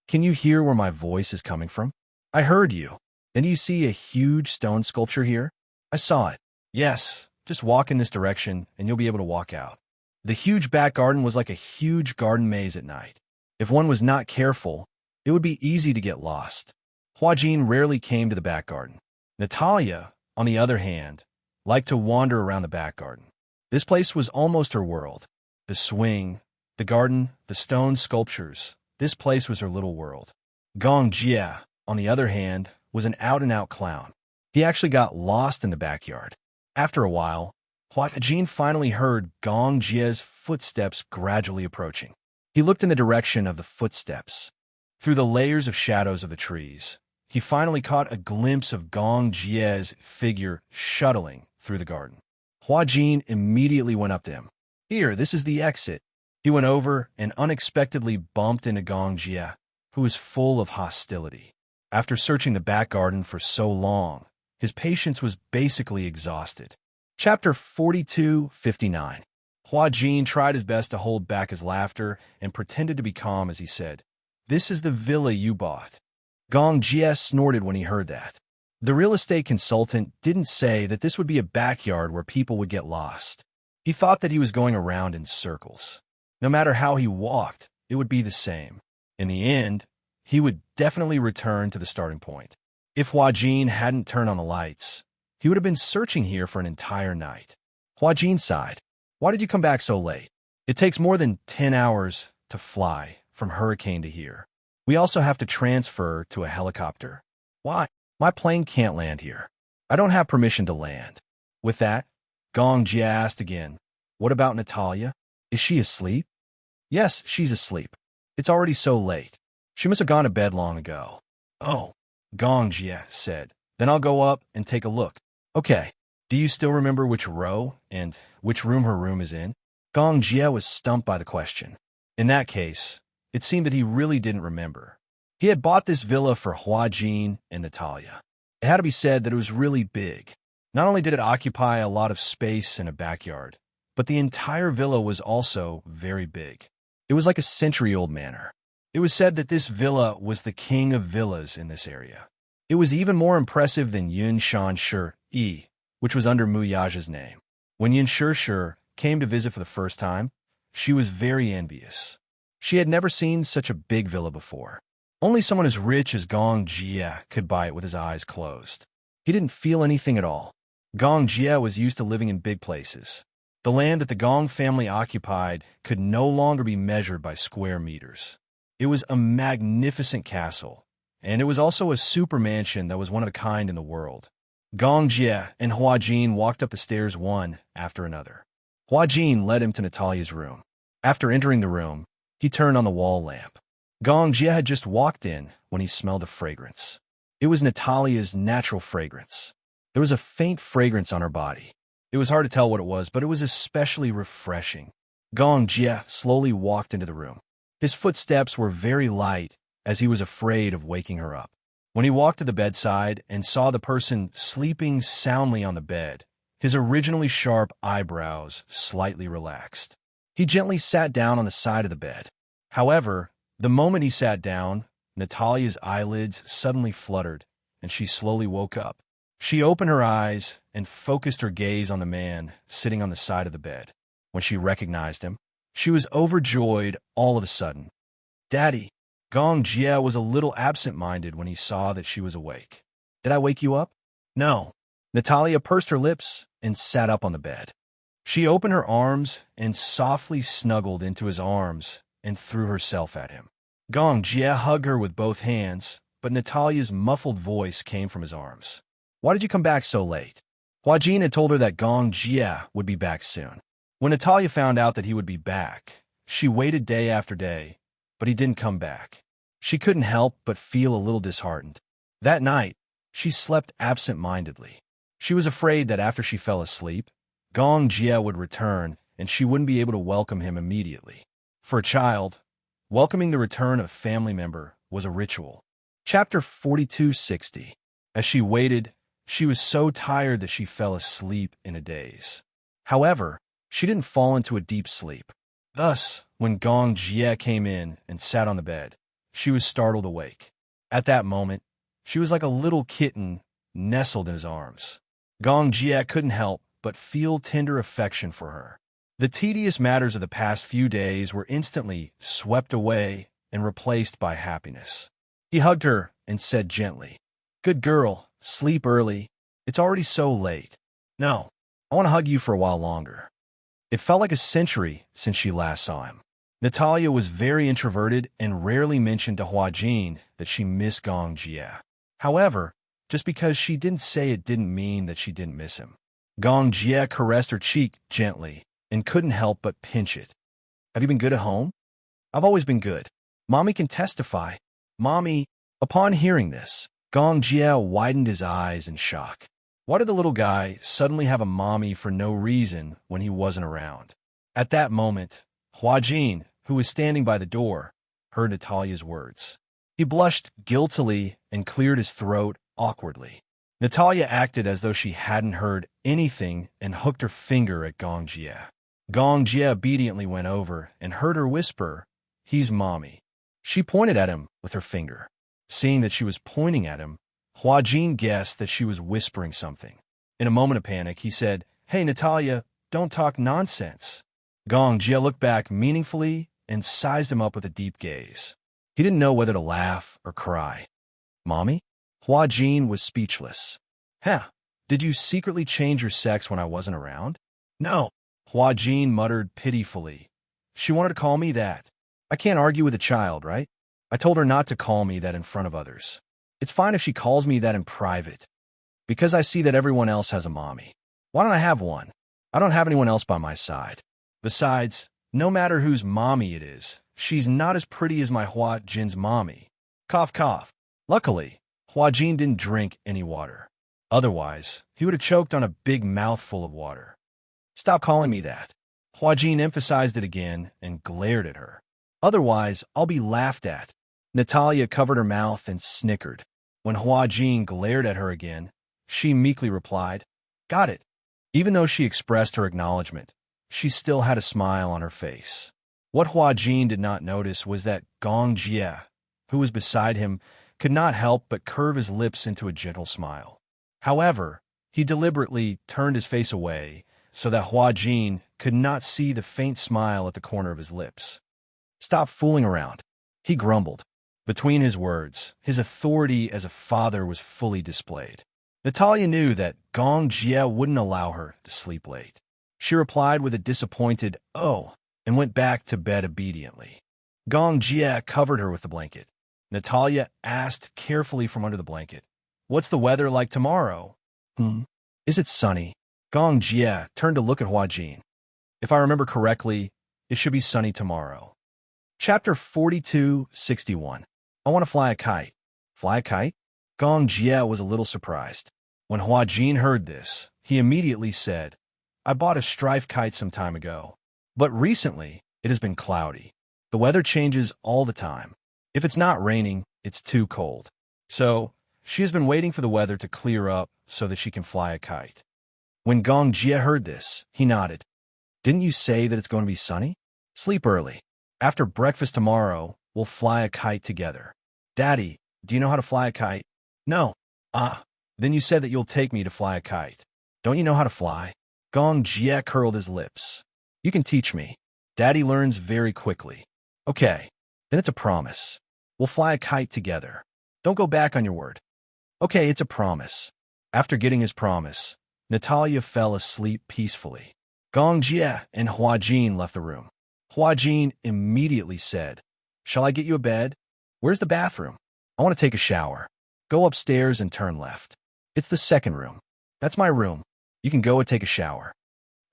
[SPEAKER 1] "Can you hear where my voice is coming from?" "I heard you. And do you see a huge stone sculpture here?" "I saw it." "Yes, just walk in this direction and you'll be able to walk out." The huge back garden was like a huge garden maze at night. If one was not careful, it would be easy to get lost. Hua Jin rarely came to the back garden. Natalia, on the other hand, liked to wander around the back garden. This place was almost her world. The swing, the garden, the stone sculptures. This place was her little world. Gong Jie, on the other hand, was an out-and-out clown. He actually got lost in the backyard. After a while, Hua Jin finally heard Gong Jie's footsteps gradually approaching. He looked in the direction of the footsteps. Through the layers of shadows of the trees, he finally caught a glimpse of Gong Jie's figure shuttling through the garden. Hua Jin immediately went up to him. "Here, this is the exit." He went over and unexpectedly bumped into Gong Jie, who was full of hostility. After searching the back garden for so long, his patience was basically exhausted. Chapter 42:59. Hua Jin tried his best to hold back his laughter and pretended to be calm as he said, "This is the villa you bought." Gong Jie snorted when he heard that. The real estate consultant didn't say that this would be a backyard where people would get lost. He thought that he was going around in circles. No matter how he walked, it would be the same. In the end, he would definitely return to the starting point. If Hua Jin hadn't turned on the lights, he would have been searching here for an entire night. Hua Jin sighed. "Why did you come back so late? It takes more than 10 hours to fly from Hurricane to here. We also have to transfer to a helicopter." "Why? My plane can't land here. I don't have permission to land." With that, Gong Jie asked again, "What about Natalia? Is she asleep?" "Yes, she's asleep. It's already so late. She must have gone to bed long ago." "Oh," Gong Jie said. "Then I'll go up and take a look." "Okay. Do you still remember which row and which room her room is in?" Gong Jie was stumped by the question. In that case, it seemed that he really didn't remember. He had bought this villa for Hua Jin and Natalia. It had to be said that it was really big. Not only did it occupy a lot of space in a backyard, but the entire villa was also very big. It was like a century-old manor. It was said that this villa was the king of villas in this area. It was even more impressive than Yun Shan Shi, which was under Mu Yaja's name. When Yun Shi came to visit for the first time, she was very envious. She had never seen such a big villa before. Only someone as rich as Gong Jie could buy it with his eyes closed. He didn't feel anything at all. Gong Jie was used to living in big places. The land that the Gong family occupied could no longer be measured by square meters. It was a magnificent castle, and it was also a super mansion that was one of a kind in the world. Gong Jie and Hua Jin walked up the stairs one after another. Hua Jin led him to Natalia's room. After entering the room, he turned on the wall lamp. Gong Jie had just walked in when he smelled a fragrance. It was Natalia's natural fragrance. There was a faint fragrance on her body. It was hard to tell what it was, but it was especially refreshing. Gong Jie slowly walked into the room. His footsteps were very light, as he was afraid of waking her up. When he walked to the bedside and saw the person sleeping soundly on the bed, his originally sharp eyebrows slightly relaxed. He gently sat down on the side of the bed. However, the moment he sat down, Natalia's eyelids suddenly fluttered, and she slowly woke up. She opened her eyes and focused her gaze on the man sitting on the side of the bed. When she recognized him, she was overjoyed all of a sudden. "Daddy." Gong Jie was a little absent-minded when he saw that she was awake. "Did I wake you up?" "No." Natalia pursed her lips and sat up on the bed. She opened her arms and softly snuggled into his arms and threw herself at him. Gong Jie hugged her with both hands, but Natalia's muffled voice came from his arms. "Why did you come back so late?" Hua Jin had told her that Gong Jie would be back soon. When Natalia found out that he would be back, she waited day after day, but he didn't come back. She couldn't help but feel a little disheartened. That night, she slept absent-mindedly. She was afraid that after she fell asleep, Gong Jie would return and she wouldn't be able to welcome him immediately. For a child, welcoming the return of a family member was a ritual. Chapter 4260. As she waited, she was so tired that she fell asleep in a daze. However, she didn't fall into a deep sleep. Thus, when Gong Jie came in and sat on the bed, she was startled awake. At that moment, she was like a little kitten nestled in his arms. Gong Jie couldn't help but feel tender affection for her. The tedious matters of the past few days were instantly swept away and replaced by happiness. He hugged her and said gently, "Good girl, sleep early. It's already so late." "No, I want to hug you for a while longer." It felt like a century since she last saw him. Natalia was very introverted and rarely mentioned to Hua Jin that she missed Gong Jie. However, just because she didn't say it didn't mean that she didn't miss him. Gong Jie caressed her cheek gently and couldn't help but pinch it. "Have you been good at home?" "I've always been good. Mommy can testify." "Mommy." Upon hearing this, Gong Jie widened his eyes in shock. Why did the little guy suddenly have a mommy for no reason when he wasn't around? At that moment, Hua Jin, who was standing by the door, heard Natalia's words. He blushed guiltily and cleared his throat awkwardly. Natalia acted as though she hadn't heard anything and hooked her finger at Gong Jie. Gong Jie obediently went over and heard her whisper, "He's mommy." She pointed at him with her finger. Seeing that she was pointing at him, Hua Jin guessed that she was whispering something. In a moment of panic, he said, "Hey, Natalia, don't talk nonsense." Gong Jie looked back meaningfully and sized him up with a deep gaze. He didn't know whether to laugh or cry. "Mommy?" Hua Jin was speechless. "Huh, did you secretly change your sex when I wasn't around?" "No," Hua Jin muttered pitifully. "She wanted to call me that. I can't argue with a child, right? I told her not to call me that in front of others. It's fine if she calls me that in private. Because I see that everyone else has a mommy. Why don't I have one? I don't have anyone else by my side. Besides, no matter whose mommy it is, she's not as pretty as my Hua Jin's mommy." Cough, cough. Luckily, Hua Jin didn't drink any water. Otherwise, he would have choked on a big mouthful of water. "Stop calling me that." Hua Jin emphasized it again and glared at her. "Otherwise, I'll be laughed at." Natalia covered her mouth and snickered. When Hua Jin glared at her again, she meekly replied, "Got it." Even though she expressed her acknowledgement, she still had a smile on her face. What Hua Jin did not notice was that Gong Jie, who was beside him, could not help but curve his lips into a gentle smile. However, he deliberately turned his face away so that Hua Jin could not see the faint smile at the corner of his lips. "Stop fooling around," he grumbled. Between his words, his authority as a father was fully displayed. Natalia knew that Gong Jie wouldn't allow her to sleep late. She replied with a disappointed "oh" and went back to bed obediently. Gong Jie covered her with the blanket. Natalia asked carefully from under the blanket, "What's the weather like tomorrow?" Is it sunny?" Gong Jie turned to look at Hua Jin. "If I remember correctly, it should be sunny tomorrow." Chapter 4261. I want to fly a kite. Fly a kite? Gong Jie was a little surprised. When Hua Jin heard this, he immediately said, "I bought a strife kite some time ago, but recently it has been cloudy. The weather changes all the time. If it's not raining, it's too cold. So, she has been waiting for the weather to clear up so that she can fly a kite. When Gong Jie heard this, he nodded. Didn't you say that it's going to be sunny? Sleep early. After breakfast tomorrow, we'll fly a kite together. Daddy, do you know how to fly a kite? No. Ah, then you said that you'll take me to fly a kite. Don't you know how to fly? Gong Jie curled his lips. You can teach me. Daddy learns very quickly. Okay, then it's a promise. We'll fly a kite together. Don't go back on your word. Okay, it's a promise. After getting his promise, Natalia fell asleep peacefully. Gong Jie and Hua Jin left the room. Hua Jin immediately said, Shall I get you a bed? Where's the bathroom? I want to take a shower. Go upstairs and turn left. It's the second room. That's my room. You can go and take a shower.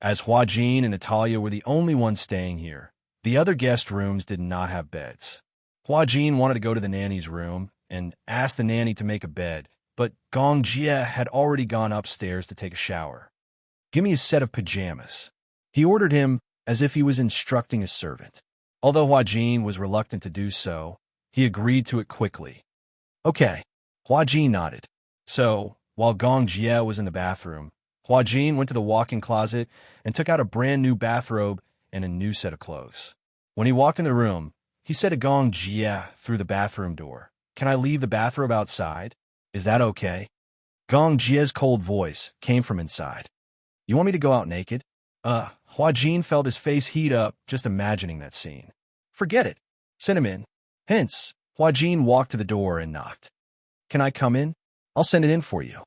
[SPEAKER 1] As Hua Jin and Natalia were the only ones staying here, the other guest rooms did not have beds. Hua Jin wanted to go to the nanny's room and asked the nanny to make a bed, but Gong Jie had already gone upstairs to take a shower. Give me a set of pajamas. He ordered him as if he was instructing a servant. Although Hua Jin was reluctant to do so, he agreed to it quickly. Okay, Hua Jin nodded. So, while Gong Jie was in the bathroom, Hua Jin went to the walk-in closet and took out a brand new bathrobe and a new set of clothes. When he walked in the room, he said to Gong Jie through the bathroom door, Can I leave the bathrobe outside? Is that okay? Gong Jie's cold voice came from inside. You want me to go out naked? Hua Jin felt his face heat up just imagining that scene. Forget it. Send him in. Hence, Hua Jin walked to the door and knocked. Can I come in? I'll send it in for you.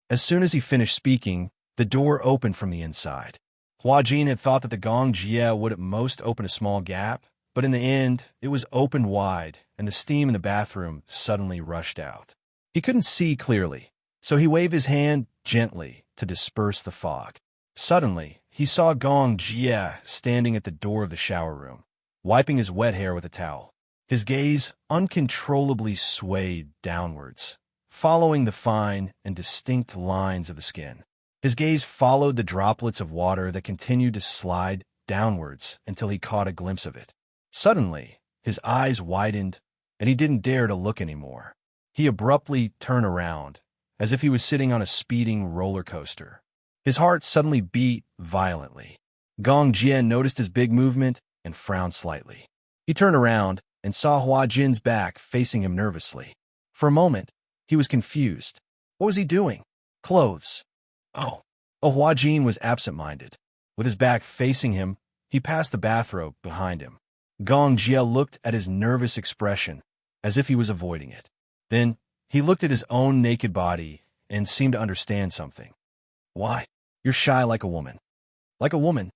[SPEAKER 1] As soon as he finished speaking, the door opened from the inside. Hua Jin had thought that the Gong Jie would at most open a small gap, but in the end, it was opened wide, and the steam in the bathroom suddenly rushed out. He couldn't see clearly, so he waved his hand gently to disperse the fog. Suddenly, he saw Gong Jie standing at the door of the shower room, wiping his wet hair with a towel. His gaze uncontrollably swayed downwards, following the fine and distinct lines of the skin. His gaze followed the droplets of water that continued to slide downwards until he caught a glimpse of it. Suddenly, his eyes widened, and he didn't dare to look anymore. He abruptly turned around, as if he was sitting on a speeding roller coaster. His heart suddenly beat violently. Gong Jie noticed his big movement and frowned slightly. He turned around and saw Hua Jin's back facing him nervously. For a moment, he was confused. What was he doing? Clothes. Oh, Hua Jin was absent-minded. With his back facing him, he passed the bathrobe behind him. Gong Jie looked at his nervous expression, as if he was avoiding it. Then, he looked at his own naked body and seemed to understand something. Why? You're shy like a woman. Like a woman?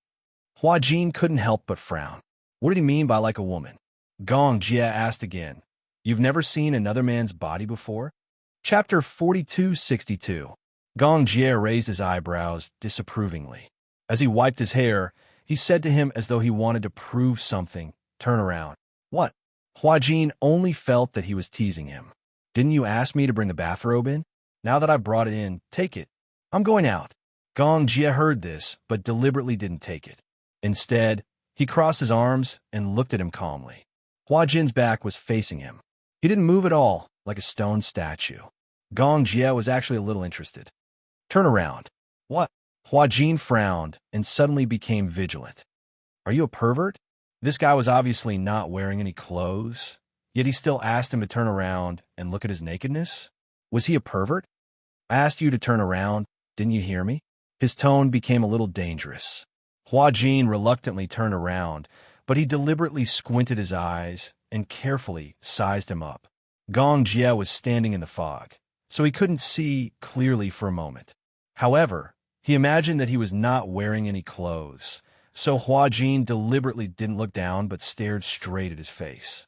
[SPEAKER 1] Hua Jin couldn't help but frown. What did he mean by like a woman? Gong Jie asked again. You've never seen another man's body before? Chapter 4262. Gong Jie raised his eyebrows disapprovingly. As he wiped his hair, he said to him as though he wanted to prove something, Turn around. What? Hua Jin only felt that he was teasing him. Didn't you ask me to bring the bathrobe in? Now that I brought it in, take it. I'm going out. Gong Jie heard this, but deliberately didn't take it. Instead, he crossed his arms and looked at him calmly. Hua Jin's back was facing him. He didn't move at all, like a stone statue. Gong Jie was actually a little interested. Turn around. What? Hua Jin frowned and suddenly became vigilant. Are you a pervert? This guy was obviously not wearing any clothes, yet he still asked him to turn around and look at his nakedness? Was he a pervert? I asked you to turn around. Didn't you hear me? His tone became a little dangerous. Hua Jin reluctantly turned around, but he deliberately squinted his eyes and carefully sized him up. Gong Jie was standing in the fog, so he couldn't see clearly for a moment. However, he imagined that he was not wearing any clothes, so Hua Jin deliberately didn't look down but stared straight at his face.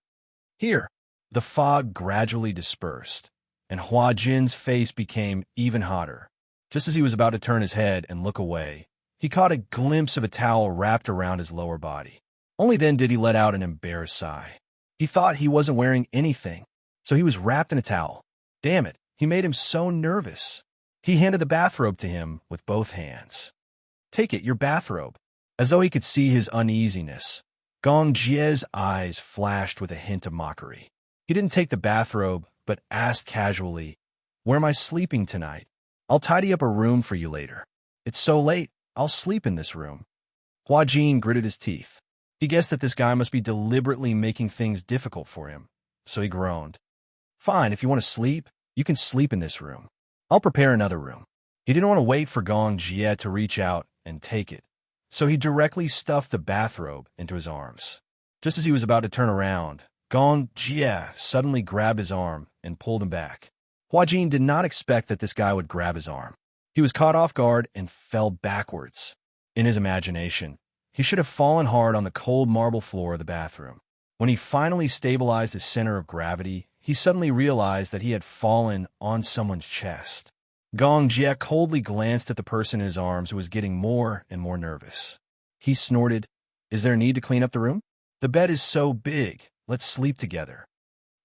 [SPEAKER 1] Here, the fog gradually dispersed, and Hua Jin's face became even hotter. Just as he was about to turn his head and look away, he caught a glimpse of a towel wrapped around his lower body. Only then did he let out an embarrassed sigh. He thought he wasn't wearing anything, so he was wrapped in a towel. Damn it, he made him so nervous. He handed the bathrobe to him with both hands. Take it, your bathrobe. As though he could see his uneasiness, Gong Jie's eyes flashed with a hint of mockery. He didn't take the bathrobe, but asked casually, "Where am I sleeping tonight? I'll tidy up a room for you later." "It's so late. I'll sleep in this room." Hua Jin gritted his teeth. He guessed that this guy must be deliberately making things difficult for him, so he groaned. "Fine, if you want to sleep, you can sleep in this room. I'll prepare another room." He didn't want to wait for Gong Jie to reach out and take it, so he directly stuffed the bathrobe into his arms. Just as he was about to turn around, Gong Jie suddenly grabbed his arm and pulled him back. Hua Jin did not expect that this guy would grab his arm. He was caught off guard and fell backwards. In his imagination, he should have fallen hard on the cold marble floor of the bathroom. When he finally stabilized his center of gravity, he suddenly realized that he had fallen on someone's chest. Gong Jie coldly glanced at the person in his arms who was getting more and more nervous. He snorted, "Is there a need to clean up the room? The bed is so big. Let's sleep together."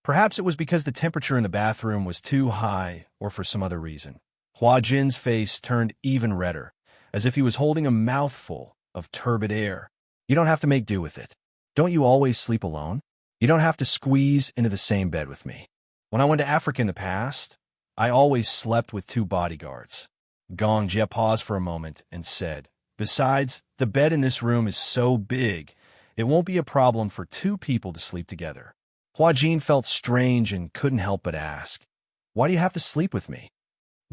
[SPEAKER 1] Perhaps it was because the temperature in the bathroom was too high or for some other reason. Hua Jin's face turned even redder, as if he was holding a mouthful of turbid air. "You don't have to make do with it. Don't you always sleep alone? You don't have to squeeze into the same bed with me. When I went to Africa in the past, I always slept with 2 bodyguards." Gong Jie paused for a moment and said, "Besides, the bed in this room is so big, it won't be a problem for 2 people to sleep together." Hua Jin felt strange and couldn't help but ask, "Why do you have to sleep with me?"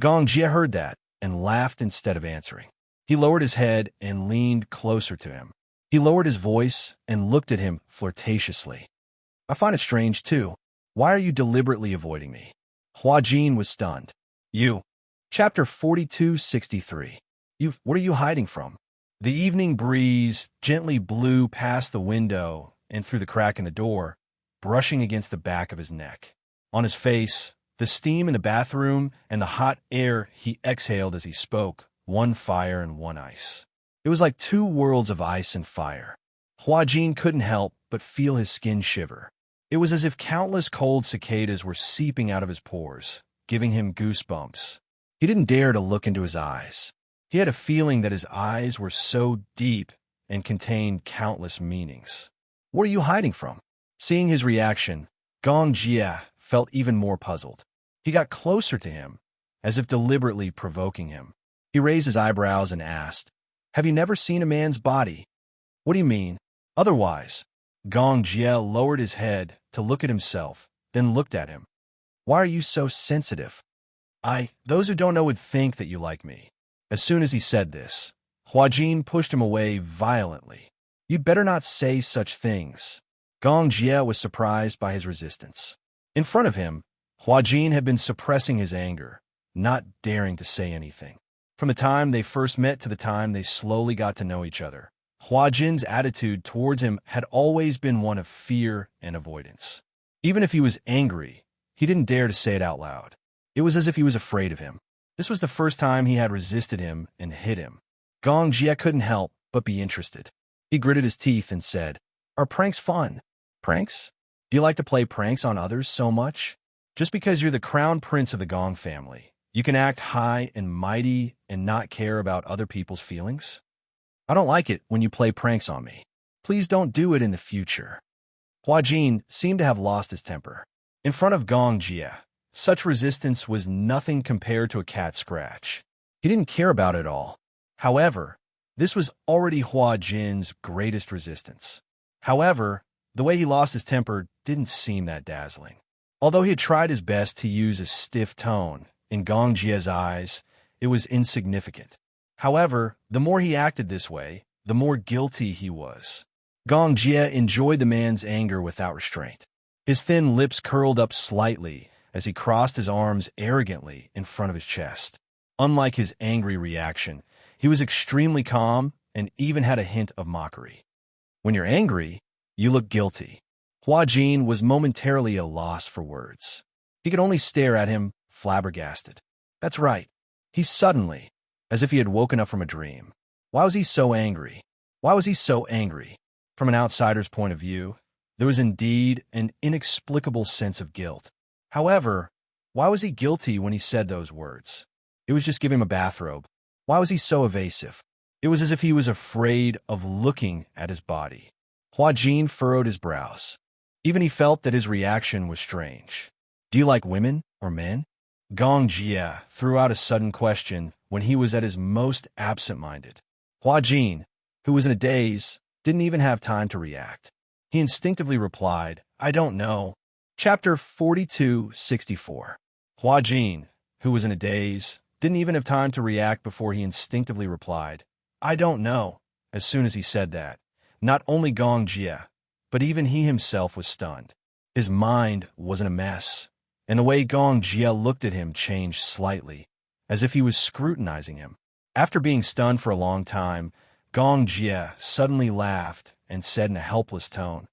[SPEAKER 1] Gong Jie heard that and laughed instead of answering. He lowered his head and leaned closer to him. He lowered his voice and looked at him flirtatiously. "I find it strange, too. Why are you deliberately avoiding me?" Hua Jin was stunned. "You." Chapter 4263. What are you hiding from?" The evening breeze gently blew past the window and through the crack in the door, brushing against the back of his neck. On his face, the steam in the bathroom and the hot air he exhaled as he spoke, one fire and one ice. It was like 2 worlds of ice and fire. Hua Jin couldn't help but feel his skin shiver. It was as if countless cold cicadas were seeping out of his pores, giving him goosebumps. He didn't dare to look into his eyes. He had a feeling that his eyes were so deep and contained countless meanings. "What are you hiding from?" Seeing his reaction, Gong Jie felt even more puzzled. He got closer to him, as if deliberately provoking him. He raised his eyebrows and asked, "Have you never seen a man's body?" "What do you mean? Otherwise?" Gong Jie lowered his head to look at himself, then looked at him. "Why are you so sensitive?" Those who don't know would think that you like me." As soon as he said this, Hua Jin pushed him away violently. "You'd better not say such things." Gong Jie was surprised by his resistance. In front of him, Hua Jin had been suppressing his anger, not daring to say anything. From the time they first met to the time they slowly got to know each other, Hua Jin's attitude towards him had always been one of fear and avoidance. Even if he was angry, he didn't dare to say it out loud. It was as if he was afraid of him. This was the first time he had resisted him and hit him. Gong Jie couldn't help but be interested. He gritted his teeth and said, "Are pranks fun?" "Pranks? Do you like to play pranks on others so much? Just because you're the crown prince of the Gong family, you can act high and mighty and not care about other people's feelings? I don't like it when you play pranks on me. Please don't do it in the future." Hua Jin seemed to have lost his temper. In front of Gong Jie, such resistance was nothing compared to a cat scratch. He didn't care about it at all. However, this was already Hua Jin's greatest resistance. However, the way he lost his temper didn't seem that dazzling. Although he had tried his best to use a stiff tone, in Gong Jie's eyes, it was insignificant. However, the more he acted this way, the more guilty he was. Gong Jie enjoyed the man's anger without restraint. His thin lips curled up slightly as he crossed his arms arrogantly in front of his chest. Unlike his angry reaction, he was extremely calm and even had a hint of mockery. When you're angry, you look guilty. Hua Jin was momentarily at a loss for words. He could only stare at him, flabbergasted. That's right. He suddenly, as if he had woken up from a dream. Why was he so angry? Why was he so angry? From an outsider's point of view, there was indeed an inexplicable sense of guilt. However, why was he guilty when he said those words? It was just giving him a bathrobe. Why was he so evasive? It was as if he was afraid of looking at his body. Hua Jin furrowed his brows. Even he felt that his reaction was strange. Do you like women or men? Gong Jia threw out a sudden question when he was at his most absent-minded. Hua Jin, who was in a daze, didn't even have time to react. He instinctively replied, I don't know. Chapter 42-64. Hua Jin, who was in a daze, didn't even have time to react before he instinctively replied, I don't know. As soon as he said that, not only Gong Jia, but even he himself was stunned. His mind was in a mess, and the way Gong Jia looked at him changed slightly, as if he was scrutinizing him. After being stunned for a long time, Gong Jia suddenly laughed and said in a helpless tone,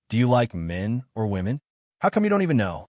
[SPEAKER 1] Do you like men or women? How come you don't even know?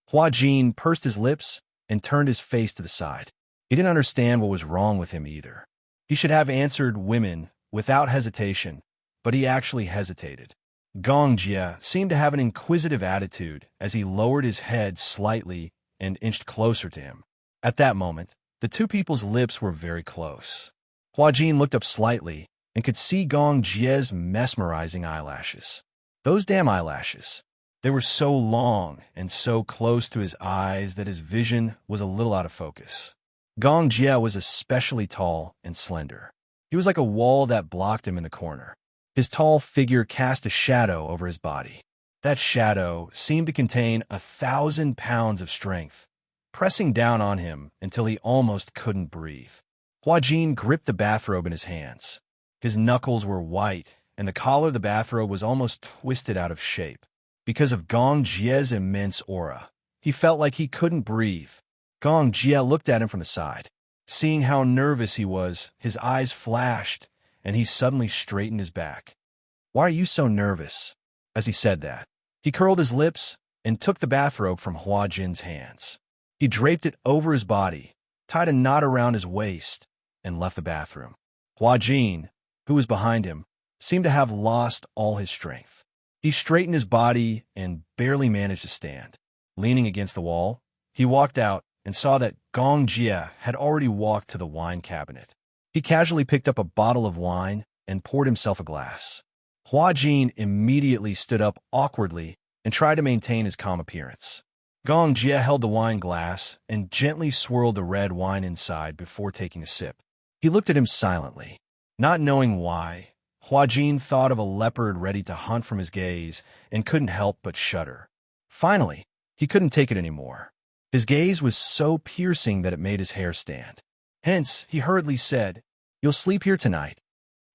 [SPEAKER 1] Hua Jin pursed his lips and turned his face to the side. He didn't understand what was wrong with him either. He should have answered women without hesitation, but he actually hesitated. Gong Jia seemed to have an inquisitive attitude as he lowered his head slightly and inched closer to him. At that moment, the two people's lips were very close. Hua Jin looked up slightly and could see Gong Jia's mesmerizing eyelashes. Those damn eyelashes. They were so long and so close to his eyes that his vision was a little out of focus. Gong Jia was especially tall and slender. He was like a wall that blocked him in the corner. His tall figure cast a shadow over his body. That shadow seemed to contain 1,000 pounds of strength, pressing down on him until he almost couldn't breathe. Hua Jin gripped the bathrobe in his hands. His knuckles were white, and the collar of the bathrobe was almost twisted out of shape. Because of Gong Jia's immense aura, he felt like he couldn't breathe. Gong Jia looked at him from the side. Seeing how nervous he was, his eyes flashed, and he suddenly straightened his back. Why are you so nervous? As he said that, he curled his lips and took the bathrobe from Hua Jin's hands. He draped it over his body, tied a knot around his waist, and left the bathroom. Hua Jin, who was behind him, seemed to have lost all his strength. He straightened his body and barely managed to stand. Leaning against the wall, he walked out and saw that Gong Jia had already walked to the wine cabinet. He casually picked up a bottle of wine and poured himself a glass. Hua Jin immediately stood up awkwardly and tried to maintain his calm appearance. Gong Jia held the wine glass and gently swirled the red wine inside before taking a sip. He looked at him silently. Not knowing why, Hua Jin thought of a leopard ready to hunt from his gaze and couldn't help but shudder. Finally, he couldn't take it anymore. His gaze was so piercing that it made his hair stand. Hence, he hurriedly said, You'll sleep here tonight.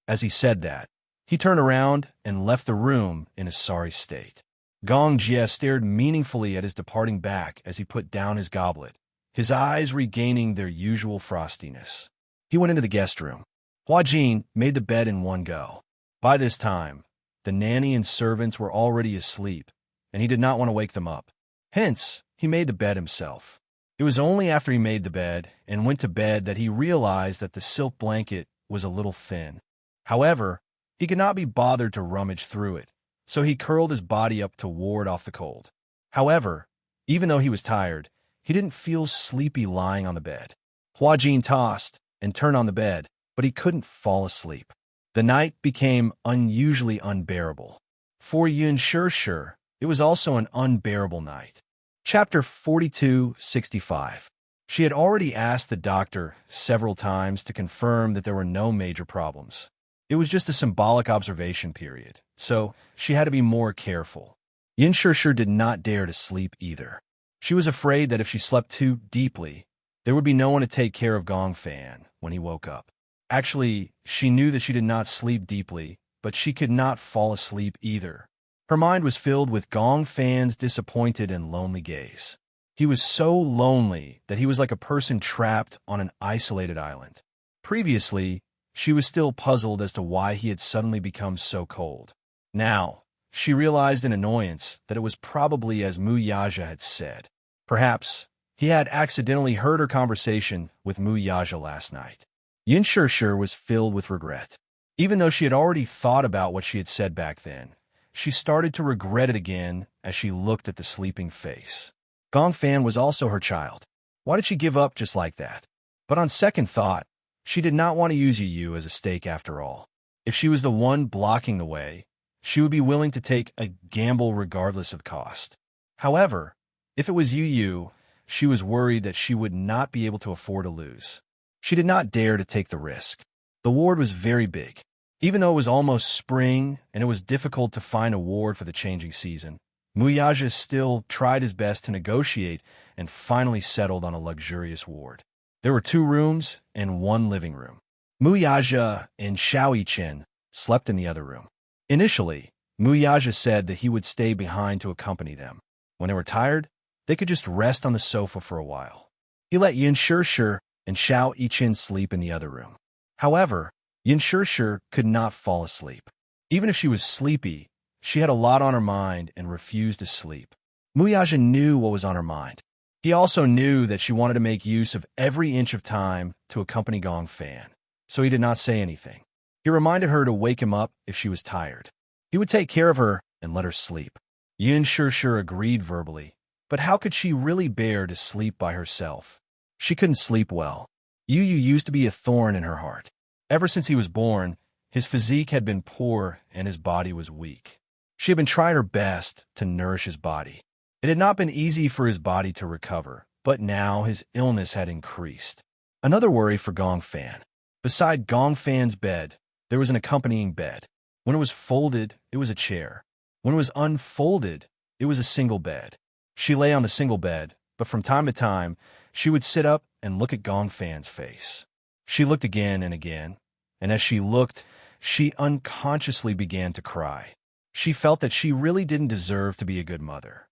[SPEAKER 1] As he said that, he turned around and left the room in a sorry state. Gong Jia stared meaningfully at his departing back as he put down his goblet, his eyes regaining their usual frostiness. He went into the guest room. Hua Jin made the bed in one go. By this time, the nanny and servants were already asleep, and he did not want to wake them up. Hence, he made the bed himself. It was only after he made the bed and went to bed that he realized that the silk blanket was a little thin. However, he could not be bothered to rummage through it, so he curled his body up to ward off the cold. However, even though he was tired, he didn't feel sleepy lying on the bed. Hua Jin tossed and turned on the bed, but he couldn't fall asleep. The night became unusually unbearable. For Yun Shir, it was also an unbearable night. Chapter 42-65. She had already asked the doctor several times to confirm that there were no major problems. It was just a symbolic observation period, so she had to be more careful. Yin Shir did not dare to sleep either. She was afraid that if she slept too deeply, there would be no one to take care of Gong Fan when he woke up. Actually, she knew that she did not sleep deeply, but she could not fall asleep either. Her mind was filled with Gong Fan's disappointed and lonely gaze. He was so lonely that he was like a person trapped on an isolated island. Previously, she was still puzzled as to why he had suddenly become so cold. Now, she realized in annoyance that it was probably as Mu Yaja had said. Perhaps he had accidentally heard her conversation with Mu Yaja last night. Yin Shir was filled with regret. Even though she had already thought about what she had said back then, she started to regret it again as she looked at the sleeping face. Gong Fan was also her child. Why did she give up just like that? But on second thought, she did not want to use Yu as a stake after all. If she was the one blocking the way, she would be willing to take a gamble regardless of cost. However, if it was Yu, she was worried that she would not be able to afford to lose. She did not dare to take the risk. The ward was very big. Even though it was almost spring and it was difficult to find a ward for the changing season, Muyaja still tried his best to negotiate and finally settled on a luxurious ward. There were 2 rooms and 1 living room. Muyaja and Xiao Yichen slept in the other room. Initially, Muyaja said that he would stay behind to accompany them. When they were tired, they could just rest on the sofa for a while. He let Yin Shishir and Xiao Yichen sleep in the other room. However, Yin Shishir could not fall asleep. Even if she was sleepy, she had a lot on her mind and refused to sleep. Muyaja knew what was on her mind. He also knew that she wanted to make use of every inch of time to accompany Gong Fan, so he did not say anything. He reminded her to wake him up if she was tired. He would take care of her and let her sleep. Yin Shishir agreed verbally, but how could she really bear to sleep by herself? She couldn't sleep well. Yu used to be a thorn in her heart. Ever since he was born, his physique had been poor and his body was weak. She had been trying her best to nourish his body. It had not been easy for his body to recover, but now his illness had increased. Another worry for Gong Fan. Beside Gong Fan's bed, there was an accompanying bed. When it was folded, it was a chair. When it was unfolded, it was a single bed. She lay on the single bed, but from time to time, she would sit up and look at Gong Fan's face. She looked again, and as she looked, she unconsciously began to cry. She felt that she really didn't deserve to be a good mother.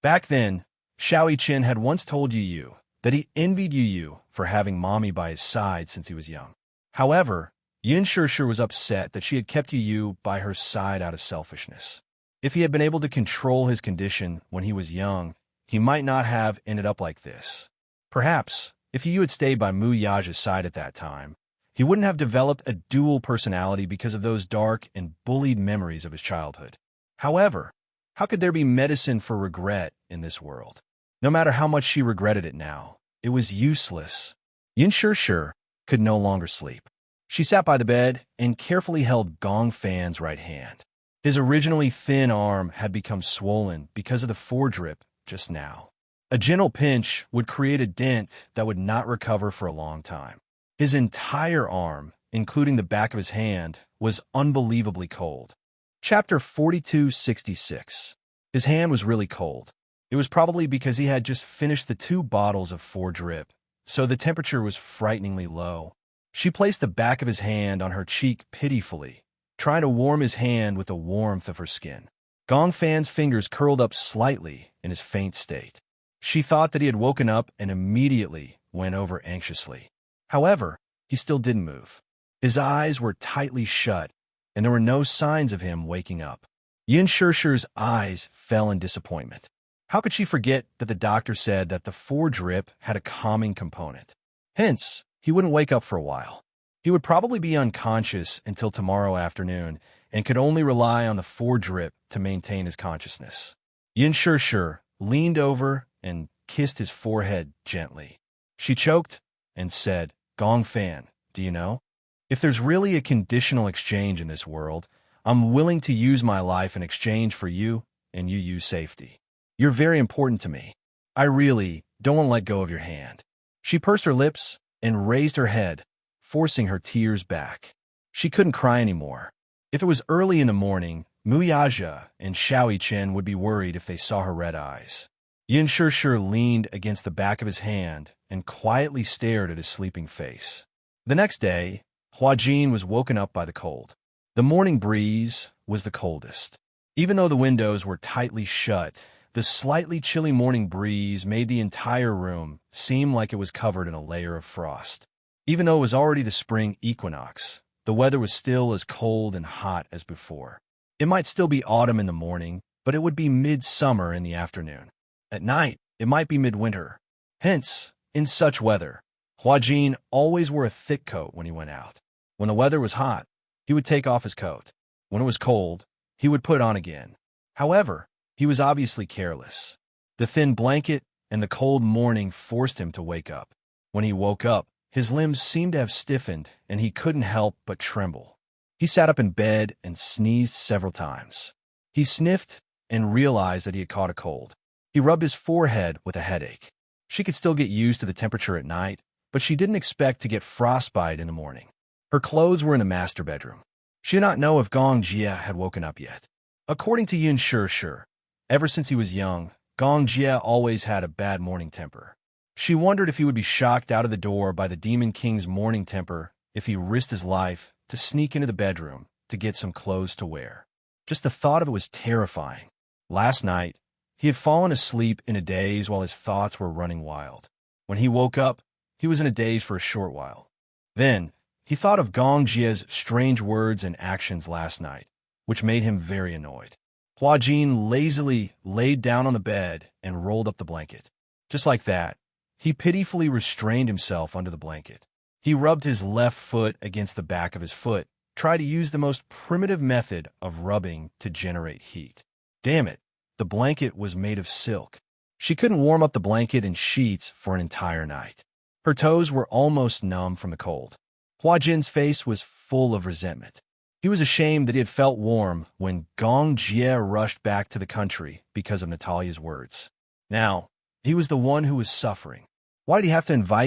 [SPEAKER 1] Back then, Xiao Yichen had once told Yu that he envied Yu for having mommy by his side since he was young. However, Yin Shishir was upset that she had kept Yu by her side out of selfishness. If he had been able to control his condition when he was young, he might not have ended up like this. Perhaps, if Yu had stayed by Muyaja's side at that time, he wouldn't have developed a dual personality because of those dark and bullied memories of his childhood. However, how could there be medicine for regret in this world? No matter how much she regretted it now, it was useless. Yin Shishir could no longer sleep. She sat by the bed and carefully held Gong Fan's right hand. His originally thin arm had become swollen because of the foredrip just now. A gentle pinch would create a dent that would not recover for a long time. His entire arm, including the back of his hand, was unbelievably cold. Chapter 4266. His hand was really cold. It was probably because he had just finished the 2 bottles of foredrip, so the temperature was frighteningly low. She placed the back of his hand on her cheek pitifully, trying to warm his hand with the warmth of her skin. Gong Fan's fingers curled up slightly in his faint state. She thought that he had woken up and immediately went over anxiously. However, he still didn't move. His eyes were tightly shut, and there were no signs of him waking up. Yin Shishir's eyes fell in disappointment. How could she forget that the doctor said that the foredrip had a calming component? Hence, he wouldn't wake up for a while. He would probably be unconscious until tomorrow afternoon and could only rely on the foredrip to maintain his consciousness. Yin Shishir leaned over and kissed his forehead gently. She choked and said, "Gong Fan, do you know? If there's really a conditional exchange in this world, I'm willing to use my life in exchange for you and Yu's safety. You're very important to me. I really don't want to let go of your hand." She pursed her lips and raised her head, forcing her tears back. She couldn't cry anymore. If it was early in the morning, Muyaja and Xiao Yichen would be worried if they saw her red eyes. Yin Shishir leaned against the back of his hand and quietly stared at his sleeping face. The next day, Huajin was woken up by the cold. The morning breeze was the coldest. Even though the windows were tightly shut, the slightly chilly morning breeze made the entire room seem like it was covered in a layer of frost. Even though it was already the spring equinox, the weather was still as cold and hot as before. It might still be autumn in the morning, but it would be midsummer in the afternoon. At night, it might be midwinter. Hence, in such weather, Huajin always wore a thick coat when he went out. When the weather was hot, he would take off his coat. When it was cold, he would put it on again. However, he was obviously careless. The thin blanket and the cold morning forced him to wake up. When he woke up, his limbs seemed to have stiffened, and he couldn't help but tremble. He sat up in bed and sneezed several times. He sniffed and realized that he had caught a cold. He rubbed his forehead with a headache. She could still get used to the temperature at night, but she didn't expect to get frostbite in the morning. Her clothes were in the master bedroom. She did not know if Gong Jia had woken up yet. According to Yun Sure, ever since he was young, Gong Jia always had a bad morning temper. She wondered if he would be shocked out of the door by the Demon King's morning temper if he risked his life to sneak into the bedroom to get some clothes to wear. Just the thought of it was terrifying. Last night, he had fallen asleep in a daze while his thoughts were running wild. When he woke up, he was in a daze for a short while. Then, he thought of Gong Jia's strange words and actions last night, which made him very annoyed. Hua Jin lazily laid down on the bed and rolled up the blanket. Just like that, he pitifully restrained himself under the blanket. He rubbed his left foot against the back of his foot, tried to use the most primitive method of rubbing to generate heat. Damn it, the blanket was made of silk. She couldn't warm up the blanket and sheets for an entire night. Her toes were almost numb from the cold. Hua Jin's face was full of resentment. He was ashamed that he had felt warm when Gong Jie rushed back to the country because of Natalia's words. Now, he was the one who was suffering. Why did he have to invite